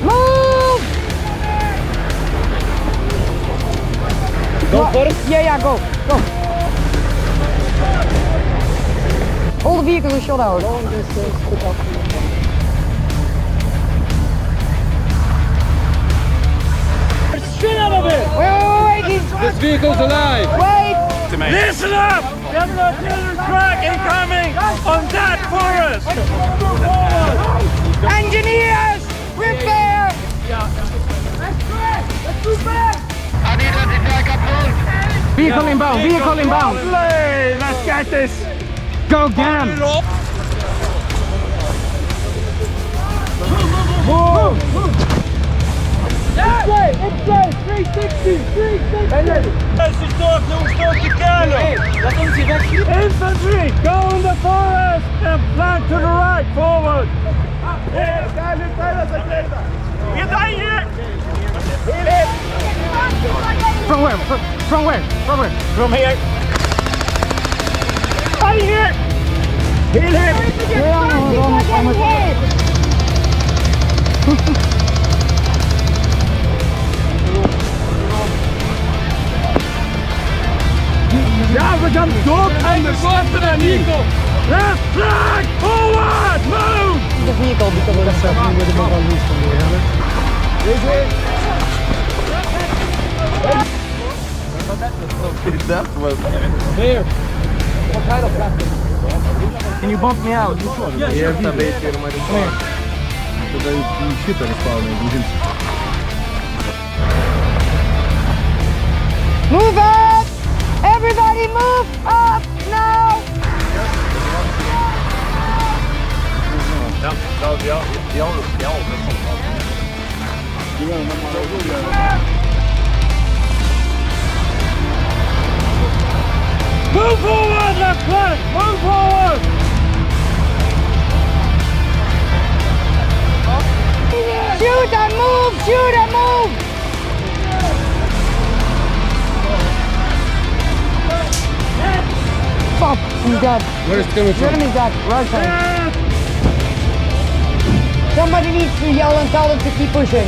Move! Go first? Yeah, go. All the vehicles are shot out. Shit out of it! Wait. This vehicle's alive! Wait! Listen up! There's an artillery track incoming on that forest! Engineers! Repair! Vehicle inbound! Let's get this! Go get him! Move! It's straight! 360! Infantry, go in the forest and flank to the right, forward! From where? From here! Right here! Heal him! Ja, we gaan door en de wapen en Nico! Left flank! Forward! Move! The vehicle because of the stuff we would have made on these from here. That was Here! What kind of plastic? Can you bump me out? Yeah, Move up! Everybody move up now! Move forward, left flank! Move forward! Shoot and move! Shoot and move! Fuck, he's dead. Where's Timothy? The enemy's dead. Right side. Somebody needs to yell and tell them to keep pushing.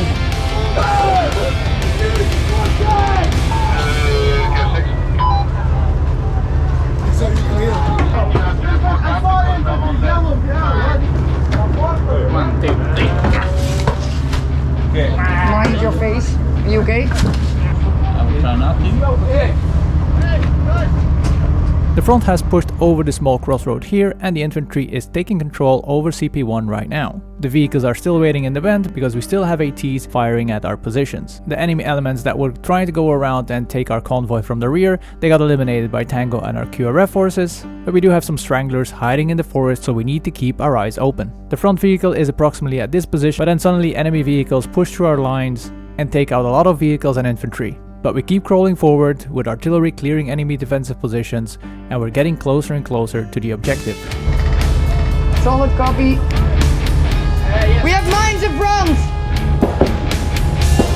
Mind your face. Are you okay? I'm trying not to. The front has pushed over the small crossroad here, and the infantry is taking control over CP1 right now. The vehicles are still waiting in the bend because we still have ATs firing at our positions. The enemy elements that were trying to go around and take our convoy from the rear, they got eliminated by Tango and our QRF forces, but we do have some stranglers hiding in the forest, so we need to keep our eyes open. The front vehicle is approximately at this position, but then suddenly enemy vehicles push through our lines and take out a lot of vehicles and infantry. But we keep crawling forward with artillery clearing enemy defensive positions, and we're getting closer and closer to the objective. Solid copy. We have mines in front!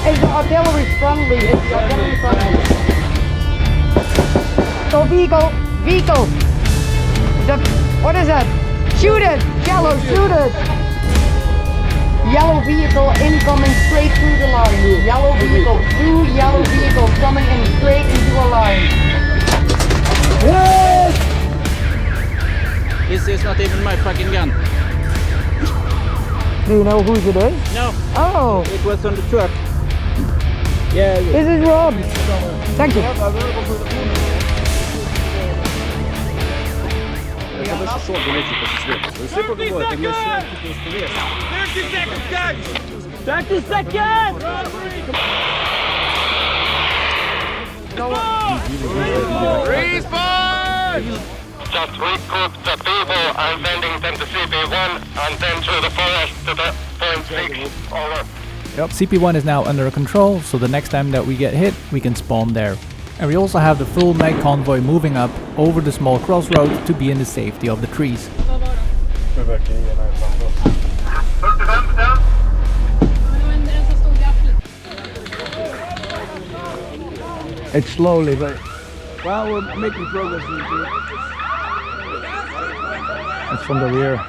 It's the artillery friendly. It's the artillery friendly. So vehicle. What is that? Shoot it! Yellow, shoot it! Yellow vehicle incoming straight through the line. Yellow vehicle, two yellow vehicles coming in straight into a line. Yes! This is not even my fucking gun. Do you know whose it is? No. Oh. It was on the truck. Yeah. This is Rob. Thank you. Это больше шок, знаете, после света. То есть все по-другому, это не стресс. 30 seconds, guys! 30 seconds! Respawn! Just regroup the people and sending them to CP1 and then through the forest to the point 6. Over. Yep, CP1 is now under control, so the next time that we get hit, we can spawn there. And we also have the full mag convoy moving up over the small crossroads to be in the safety of the trees. It's slowly, but Well, we're making progress. it's from the rear.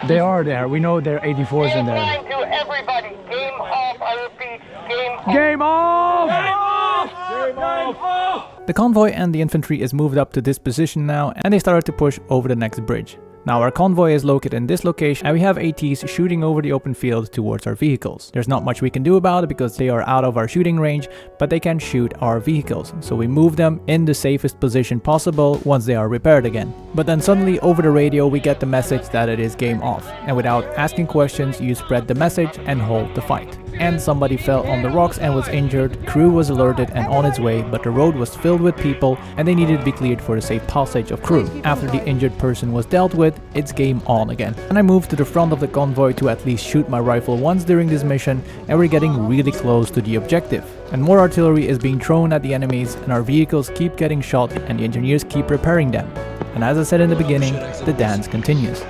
They are there. We know there are 84s in there. To everybody, game off, I repeat, game off. Game off! Game off! The convoy and the infantry is moved up to this position now, and they started to push over the next bridge. Now our convoy is located in this location, and we have ATs shooting over the open field towards our vehicles. There's not much we can do about it because they are out of our shooting range, but they can shoot our vehicles, so we move them in the safest position possible once they are repaired again. But then suddenly over the radio we get the message that it is game off, and without asking questions you spread the message and hold the fight. And somebody fell on the rocks and was injured, crew was alerted and on its way, but the road was filled with people and they needed to be cleared for the safe passage of crew. After the injured person was dealt with, it's game on again. And I moved to the front of the convoy to at least shoot my rifle once during this mission, and we're getting really close to the objective. And more artillery is being thrown at the enemies, and our vehicles keep getting shot and the engineers keep repairing them. And as I said in the beginning, the dance continues.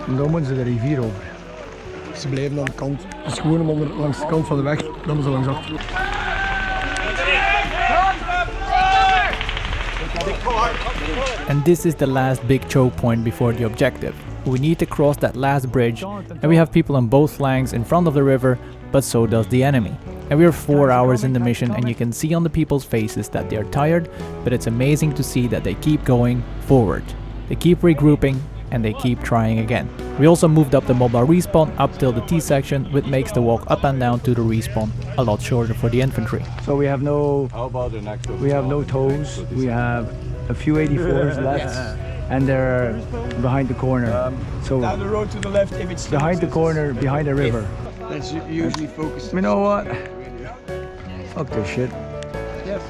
En dan moeten ze de rivier over. Ze blijven aan de kant. Het is gewoon langs de kant van de weg. Dan moeten ze langs achter. And this is the last big choke point before the objective. We need to cross that last bridge, and we have people on both flanks in front of the river, but so does the enemy. And we are 4 hours in the mission, and you can see on the people's faces that they are tired, but it's amazing to see that they keep going forward. They keep regrouping, and they keep trying again. We also moved up the mobile respawn up till the T section, which makes the walk up and down to the respawn a lot shorter for the infantry. So we have no toes. We have a few 84s left, and they're behind the corner. So Down the road to the left if it's behind the corner, behind the river. That's usually focused. You know what? Fuck this shit. Yes.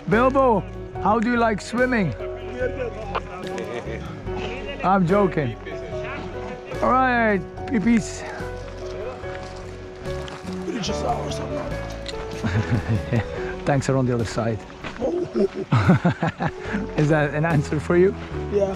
Bilbo, how do you like swimming? I'm joking. All right, peepees. Tanks are on the other side. Is that an answer for you? Yeah.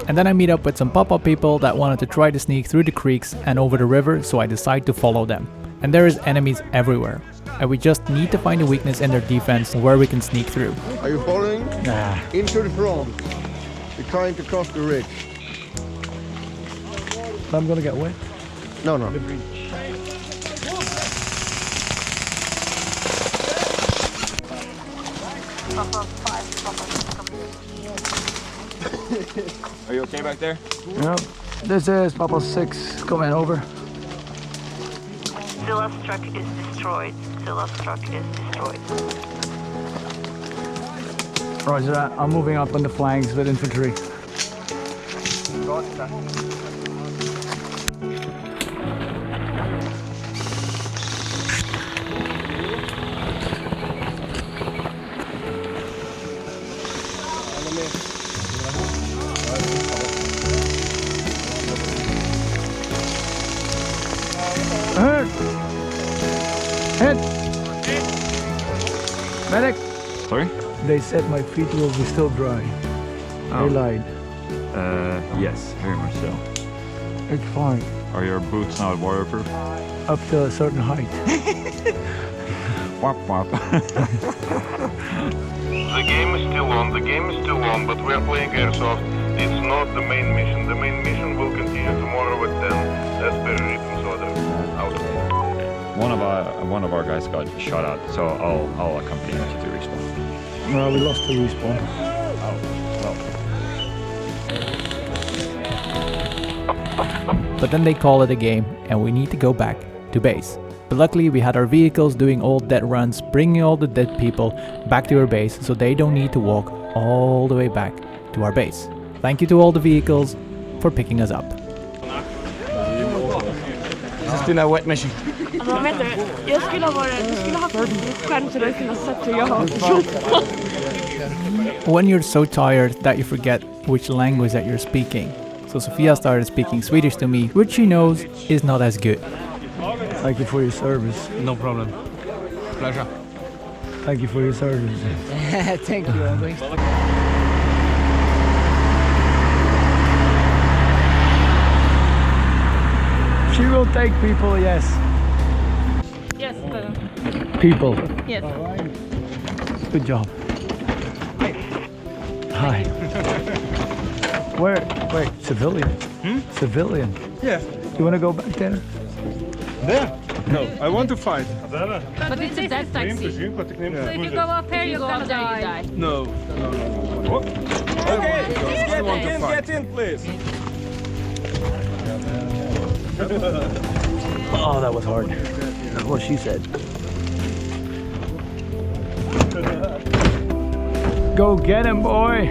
And then I meet up with some pop-up people that wanted to try to sneak through the creeks and over the river, so I decide to follow them. And there is enemies everywhere, and we just need to find a weakness in their defense where we can sneak through. Are you following? Nah. Into the front. We're trying to cross the ridge. I'm gonna get wet. No, no. Are you okay back there? Yep. This is Papa 6 coming over. Silla's truck is destroyed. Silla's truck is destroyed. Roger that. I'm moving up on the flanks with infantry. Hit! Medic! Sorry? They said my feet will be still dry. Oh. They lied. Yes, very much so. It's fine. Are your boots now waterproof? Up to a certain height. Wop wop. The game is still on, but we're playing Airsoft. It's not the main mission. The main mission will continue tomorrow at 10, as per written. One of our guys got shot out, so I'll accompany him to the respawn. No, we lost the respawn. Oh, well. But then they call it a game and we need to go back to base. But luckily we had our vehicles doing all dead runs, bringing all the dead people back to our base so they don't need to walk all the way back to our base. Thank you to all the vehicles for picking us up. This is still a wet mission. Men vet du, jag skulle ha haft en skärm så du kunde ha sett hur jag har jobbat. When you're so tired that you forget which language that you're speaking. So Sofia started speaking Swedish to me, which she knows is not as good. Thank you for your service. No problem. Pleasure. Thank you for your service. Thank you, Andre. She will take people, yes. Yes. People. Yes. Good job. Hi. Where? Wait, civilian? Civilian? Yeah. You want to go back there? There? No, I want to fight. But it's a death taxi. So if you go up here, you're gonna die. No. Okay, I want to fight. Get in, please. Oh, that was hard. That's what she said. Go get him, boy!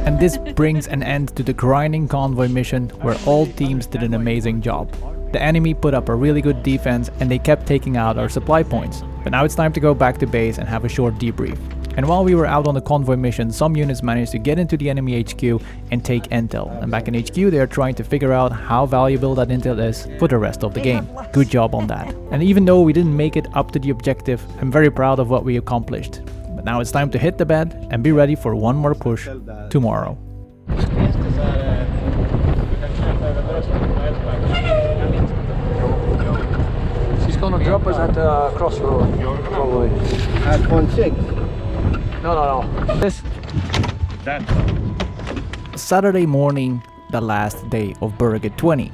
And this brings an end to the grinding convoy mission where all teams did an amazing job. The enemy put up a really good defense and they kept taking out our supply points. But now it's time to go back to base and have a short debrief. And while we were out on the convoy mission, some units managed to get into the enemy HQ and take intel. And back in HQ they are trying to figure out how valuable that intel is for the rest of the game. Good job on that. And even though we didn't make it up to the objective, I'm very proud of what we accomplished. But now it's time to hit the bed and be ready for one more push tomorrow. She's gonna drop us at the crossroad, probably. At 1-6. No. This. That. Saturday morning, the last day of Berget 20.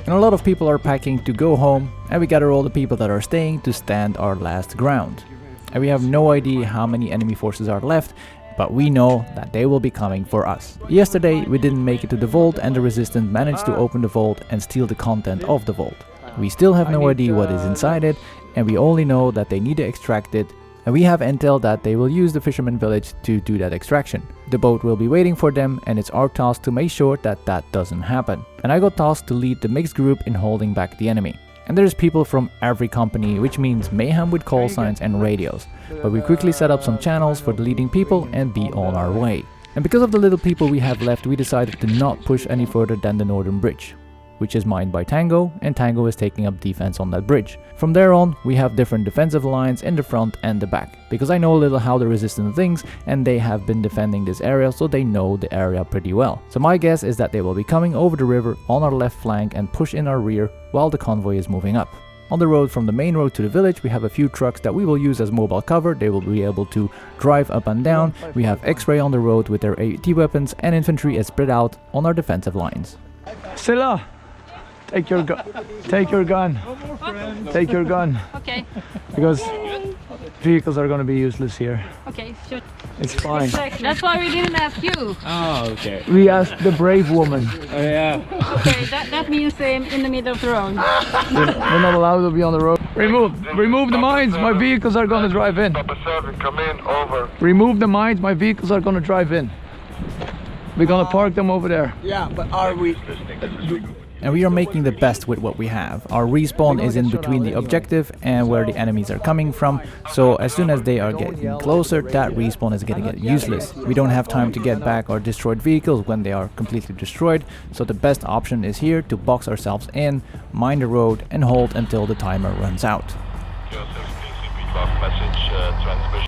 And a lot of people are packing to go home, and we gather all the people that are staying to stand our last ground. And we have no idea how many enemy forces are left, but we know that they will be coming for us. Yesterday we didn't make it to the vault and the resistance managed to open the vault and steal the content of the vault. We still have no idea what is inside it, and we only know that they need to extract it, and we have intel that they will use the fisherman village to do that extraction. The boat will be waiting for them, and it's our task to make sure that that doesn't happen. And I got tasked to lead the mixed group in holding back the enemy. And there's people from every company, which means mayhem with call signs and radios. But we quickly set up some channels for the leading people and be on our way. And because of the little people we have left, we decided to not push any further than the northern bridge, which is mined by Tango, and Tango is taking up defense on that bridge. From there on, we have different defensive lines in the front and the back, because I know a little how the resistance thinks, and they have been defending this area, so they know the area pretty well. So my guess is that they will be coming over the river on our left flank and push in our rear while the convoy is moving up. On the road from the main road to the village, we have a few trucks that we will use as mobile cover. They will be able to drive up and down. We have X-ray on the road with their AT weapons, and infantry is spread out on our defensive lines. Scylla! Take your gun. Take your gun. Take your gun. Okay. Because vehicles are going to be useless here. Okay, shoot. It's fine. That's why we didn't ask you. Oh, okay. We asked the brave woman. Oh, yeah. Okay, that means in the middle of the road. We're not allowed to be on the road. Remove the mines. My vehicles are going to drive in. Come in, over. Remove the mines. My vehicles are going to drive in. We're going to park them over there. Yeah, but are we... And we are making the best with what we have. Our respawn is in between the objective and where the enemies are coming from, so as soon as they are getting closer, that respawn is going to get useless. We don't have time to get back our destroyed vehicles when they are completely destroyed, so the best option is here to box ourselves in, mine the road and hold until the timer runs out.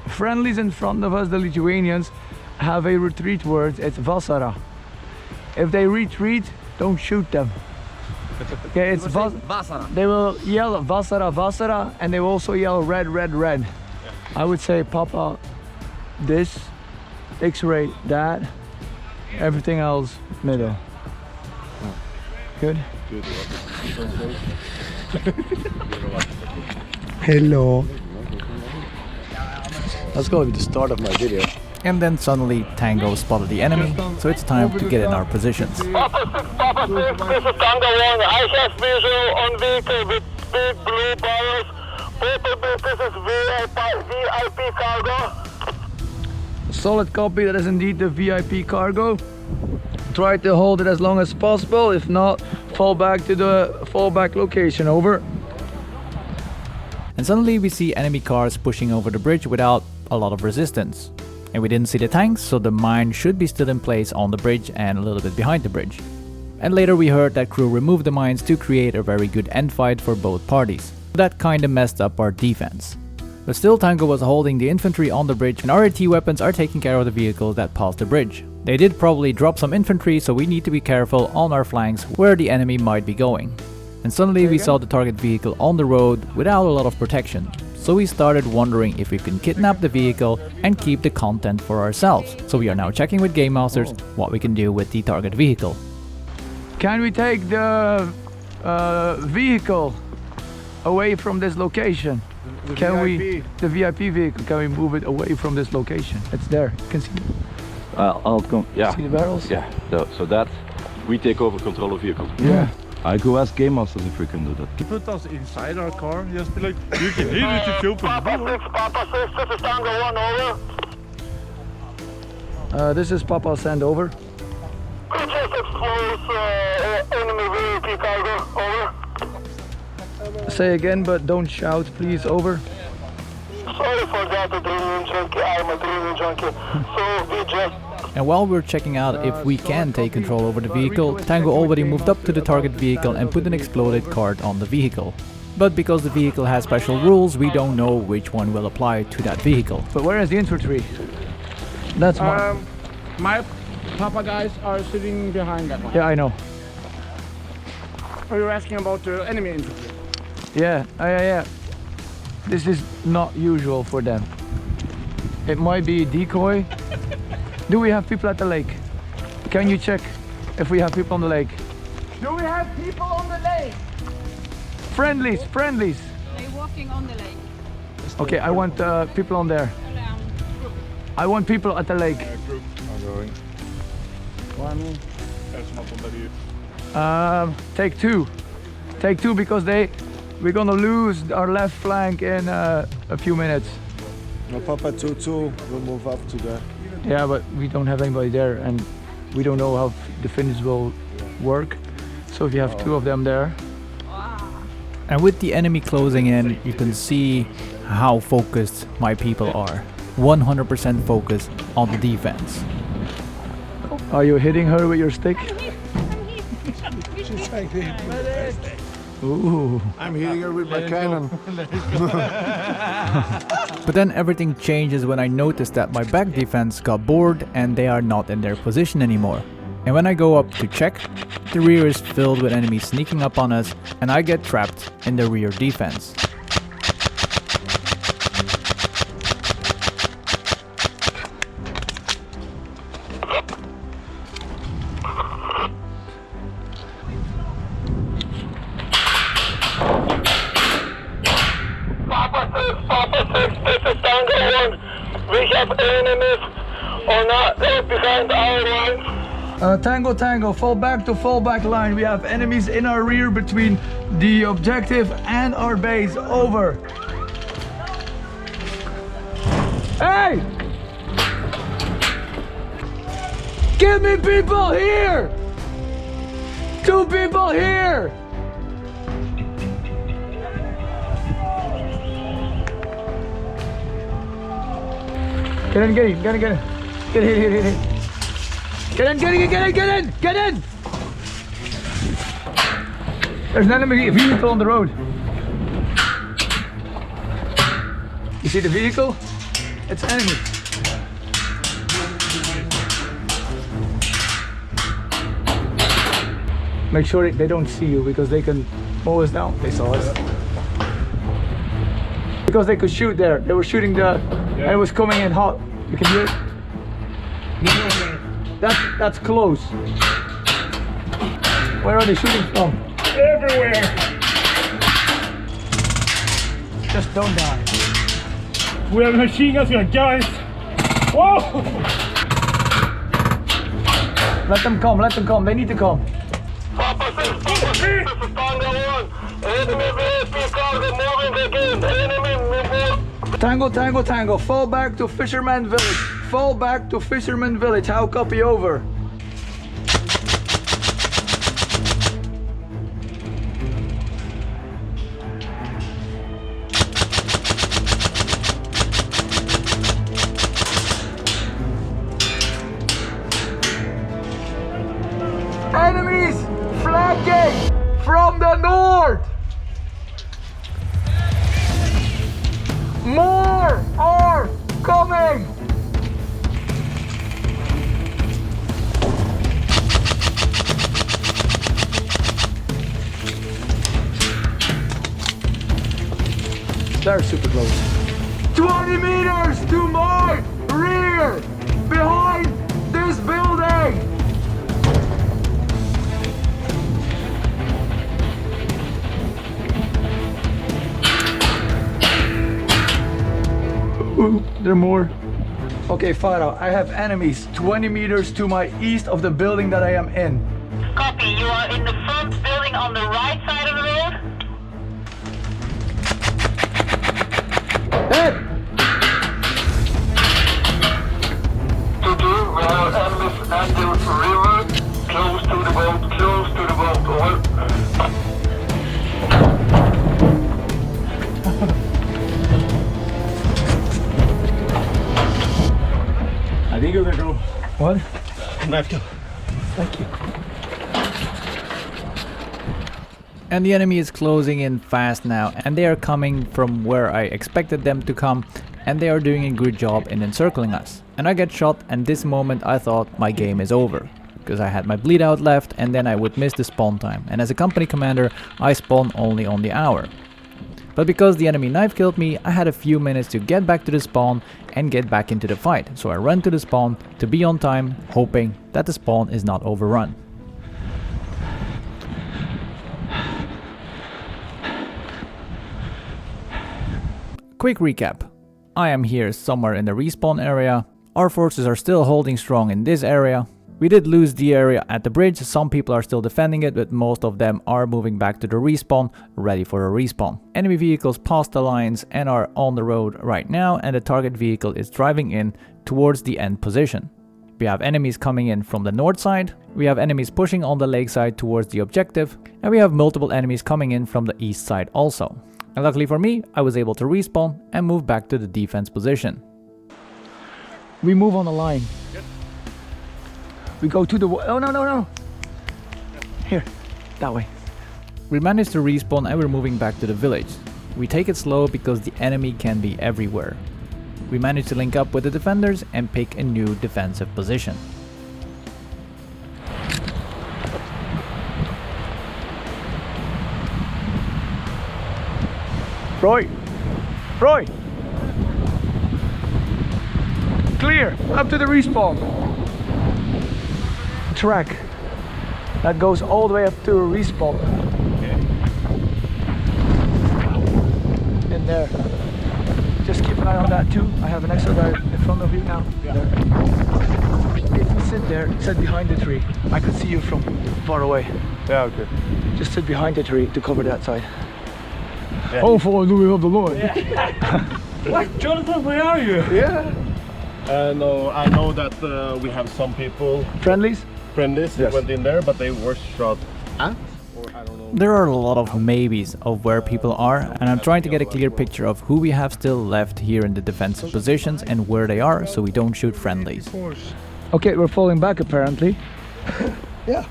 Friendlies in front of us, the Lithuanians, have a retreat word. It's Vasara. If they retreat, don't shoot them. Okay, it's Vasara. They will yell Vasara, Vasara, and they will also yell red, red, red. I would say Papa this, X-ray that, everything else middle. Good? Hello. That's gonna be the start of my video. And then suddenly Tango spotted the enemy, so it's time to get in our positions. Papa 6, this is Tango 1. I have visual on vehicle with big blue barrels. Possibly this is VIP cargo. Solid copy, that is indeed the VIP cargo. Try to hold it as long as possible, if not, fall back to the fallback location, over. And suddenly we see enemy cars pushing over the bridge without a lot of resistance. And we didn't see the tanks, so the mine should be still in place on the bridge and a little bit behind the bridge. And later we heard that crew removed the mines to create a very good end fight for both parties. That kinda messed up our defense. But still, Tango was holding the infantry on the bridge, and our AT weapons are taking care of the vehicles that passed the bridge. They did probably drop some infantry, so we need to be careful on our flanks where the enemy might be going. And suddenly we saw the target vehicle on the road without a lot of protection. So we started wondering if we can kidnap the vehicle and keep the content for ourselves. So we are now checking with Game Masters what we can do with the target vehicle. Can we take the vehicle away from this location? The VIP vehicle, can we move it away from this location? It's there, you can see it. I'll come, yeah. See the barrels? Yeah, so that, we take over control of vehicle. Yeah. I go ask Game Masters if we can do that. You put us inside our car, just be like, you can hear it if you open the door. Papa 6, this is Tango 1, over. This is Papa, send over. Could you just expose enemy VIP cargo, over. Say again, but don't shout, please, over. Sorry for that, adrenaline junkie, I'm adrenaline junkie. So we just... And while we're checking out if we can take control over the vehicle, Tango already moved up to the target vehicle and put an exploded card on the vehicle. But because the vehicle has special rules, we don't know which one will apply to that vehicle. But where is the infantry? That's my Papa guys are sitting behind that one. Yeah, I know. Are you asking about the enemy infantry? Yeah, yeah. This is not usual for them. It might be a decoy. Do we have people at the lake? Can you check if we have people on the lake? Do we have people on the lake? Friendlies. They're walking on the lake. Okay, I want people on there. I want people at the lake. Take two. Take two because we're gonna lose our left flank in a few minutes. No, Papa 2-2 will move up to there. Yeah, but we don't have anybody there and we don't know how the finish will work. So if you have two of them there. And with the enemy closing in, you can see how focused my people are. 100% focused on the defense. Are you hitting her with your stick? She's like, ooh. I'm hitting her with my cannon. But then everything changes when I notice that my back defense got bored and they are not in their position anymore. And when I go up to check, the rear is filled with enemies sneaking up on us and I get trapped in the rear defense. We have enemies on behind our lines. Tango, fall back to fallback line. We have enemies in our rear between the objective and our base. Over. Hey! Give me people here! 2 people here! Get in. Get in. Get in. There's an enemy vehicle on the road. You see the vehicle? It's enemy. Make sure they don't see you because they can mow us down. They saw us. Because they could shoot there. They were shooting and it was coming in hot. You can hear it? That's close. Where are they shooting from? Everywhere. Just don't die. We have machine guns here, guys. Whoa! Let them come, let them come. They need to come. Tango, tango, tango. Fall back to Fisherman Village. Fall back to Fisherman Village. How copy over? Enemies flanking from the north. More are coming. They're super close. 20 meters to my rear, behind this building. Ooh, there are more. Okay, Farah, I have enemies 20 meters to my east of the building that I am in. Copy, you are in the front building on the right side of the road. Hey! We have enemies at the river, close to the boat, close to the boat. Over. I think you're gonna go. What? Knife kill. Thank you. And the enemy is closing in fast now, and they are coming from where I expected them to come, and they are doing a good job in encircling us. And I get shot, and this moment I thought my game is over, because I had my bleed out left and then I would miss the spawn time, and as a company commander I spawn only on the hour. But because the enemy knife killed me, I had a few minutes to get back to the spawn and get back into the fight, so I run to the spawn to be on time, hoping that the spawn is not overrun. Quick recap. I am here somewhere in the respawn area. Our forces are still holding strong in this area. We did lose the area at the bridge, some people are still defending it, but most of them are moving back to the respawn, ready for a respawn. Enemy vehicles passed the lines and are on the road right now, and the target vehicle is driving in towards the end position. We have enemies coming in from the north side, we have enemies pushing on the lake side towards the objective, and we have multiple enemies coming in from the east side also. And luckily for me, I was able to respawn and move back to the defense position. We move on the line. We go to the... Oh, no. Here, that way. We managed to respawn and we're moving back to the village. We take it slow because the enemy can be everywhere. We managed to link up with the defenders and pick a new defensive position. Roy! Clear! Up to the respawn! Track that goes all the way up to a respawn. Okay. In there. Just keep an eye on that too. I have an extra guy in front of you now. Yeah. If you sit there, sit behind the tree. I could see you from far away. Yeah, okay. Just sit behind the tree to cover that side. Yeah. Oh, for Louis of the Lord. What? Jonathan, where are you? Yeah. No, I know that we have some people. Friendlies Yes. Went in there, but they were shot at. Or I don't know. There are a lot of maybes of where people are, and I'm trying to get a clear picture of who we have still left here in the defensive positions and where they are, so we don't shoot friendlies. Okay, we're falling back apparently. Yeah.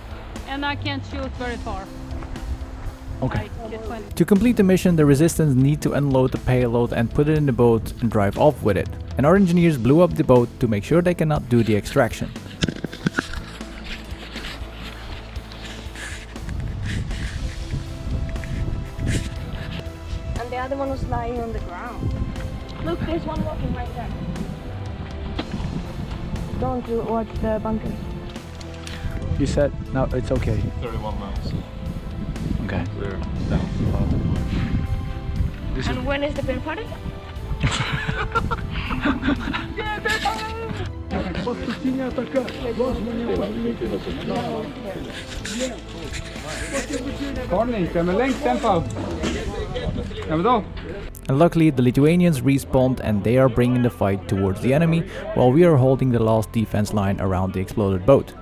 And I can't shoot very far. Okay. To complete the mission, the resistance need to unload the payload and put it in the boat and drive off with it. And our engineers blew up the boat to make sure they cannot do the extraction. And the other one was lying on the ground. Look, there's one walking right there. Don't watch the bunkers. You said no, it's okay. 31 miles. Okay. We're down. And when is the beer party? And luckily the Lithuanians respawned and they are bringing the fight towards the enemy while we are holding the last defense line around the exploded boat.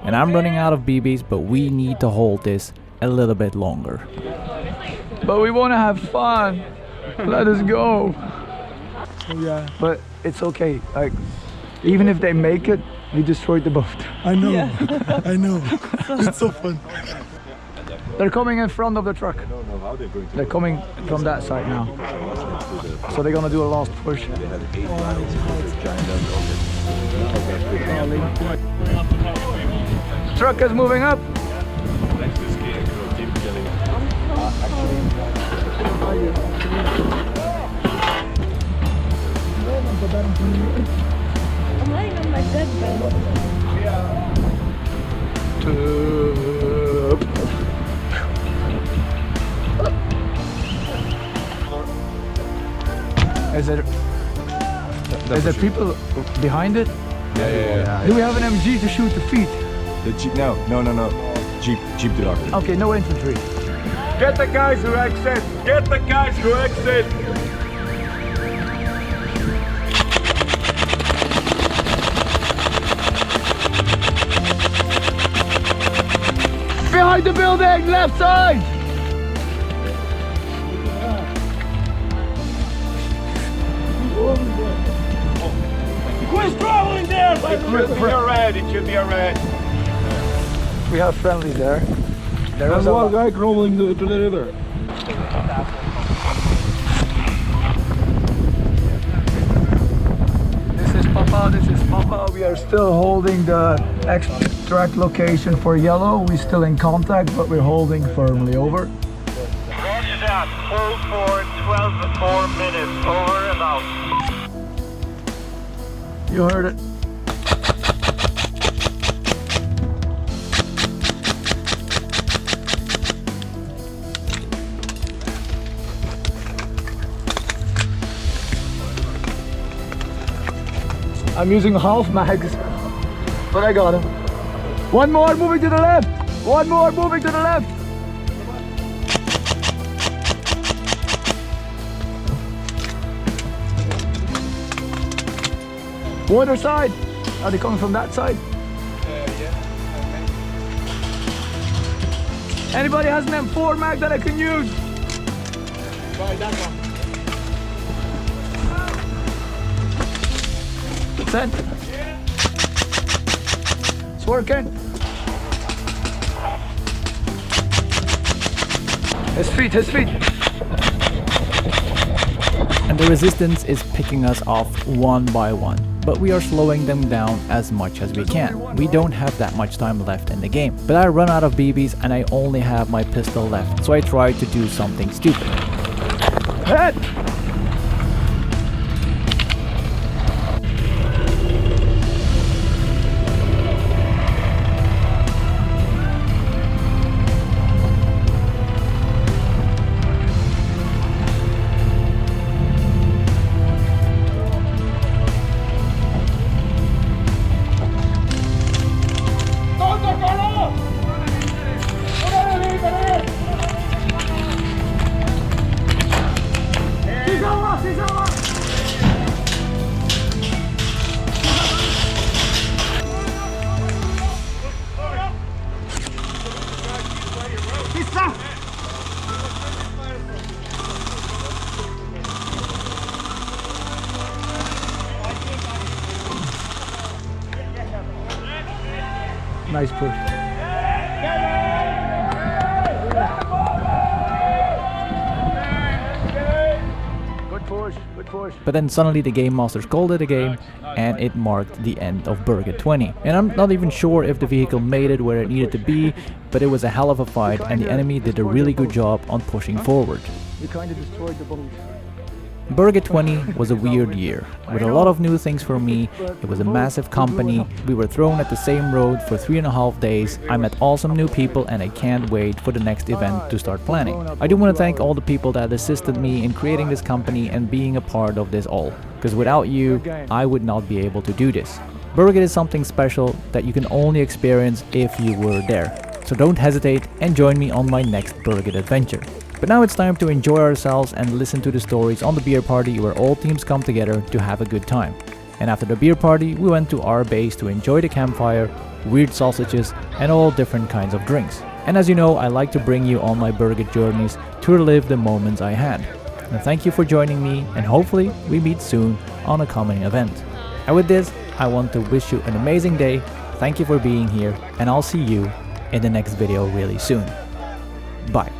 And I'm running out of BBs, but we need to hold this a little bit longer. But we want to have fun. Let us go. Yeah. But it's okay. Like, even if they make it, we destroyed the boat. I know. I know. It's so fun. They're coming in front of the truck. They're coming from that side now. So they're gonna do a last push. The truck is moving up. I'm laying on my bed, Is there people behind it? Yeah. Do we have an MG to shoot the feet? The Jeep, no. Jeep director. Okay, no infantry. Get the guys who exit! Get the guys who exit! Behind the building, left side! Who's crawling there? It should be a red. We have friendlies there. There's one guy crawling to the river. This is Papa. We are still holding the extract location for yellow. We're still in contact, but we're holding firmly over. Roger that. Hold for 12 more minutes. Over and out. You heard it. I'm using half mags, but I got him. One more moving to the left. One more moving to the left. Water side. Are they coming from that side? Anybody has an M4 mag that I can use? Try that one. Sent. It's working. His feet. And the resistance is picking us off one by one, but we are slowing them down as much as we can. We don't have that much time left in the game, but I run out of BBs and I only have my pistol left, so I try to do something stupid. Head! Nice push. Good push. But then suddenly the game masters called it a game, and it marked the end of Berget 20. And I'm not even sure if the vehicle made it where it needed to be, but it was a hell of a fight and the enemy did a really good job on pushing forward. We kind of destroyed the boat. Berget 20 was a weird year, with a lot of new things for me. It was a massive company, we were thrown at the same road for 3.5 days, I met awesome new people and I can't wait for the next event to start planning. I do want to thank all the people that assisted me in creating this company and being a part of this all, because without you, I would not be able to do this. Berget is something special that you can only experience if you were there. So don't hesitate and join me on my next Berget adventure. But now it's time to enjoy ourselves and listen to the stories on the beer party where all teams come together to have a good time. And after the beer party, we went to our base to enjoy the campfire, weird sausages, and all different kinds of drinks. And as you know, I like to bring you on my Berget journeys to relive the moments I had. And thank you for joining me, and hopefully we meet soon on a coming event. And with this, I want to wish you an amazing day, thank you for being here, and I'll see you in the next video really soon. Bye.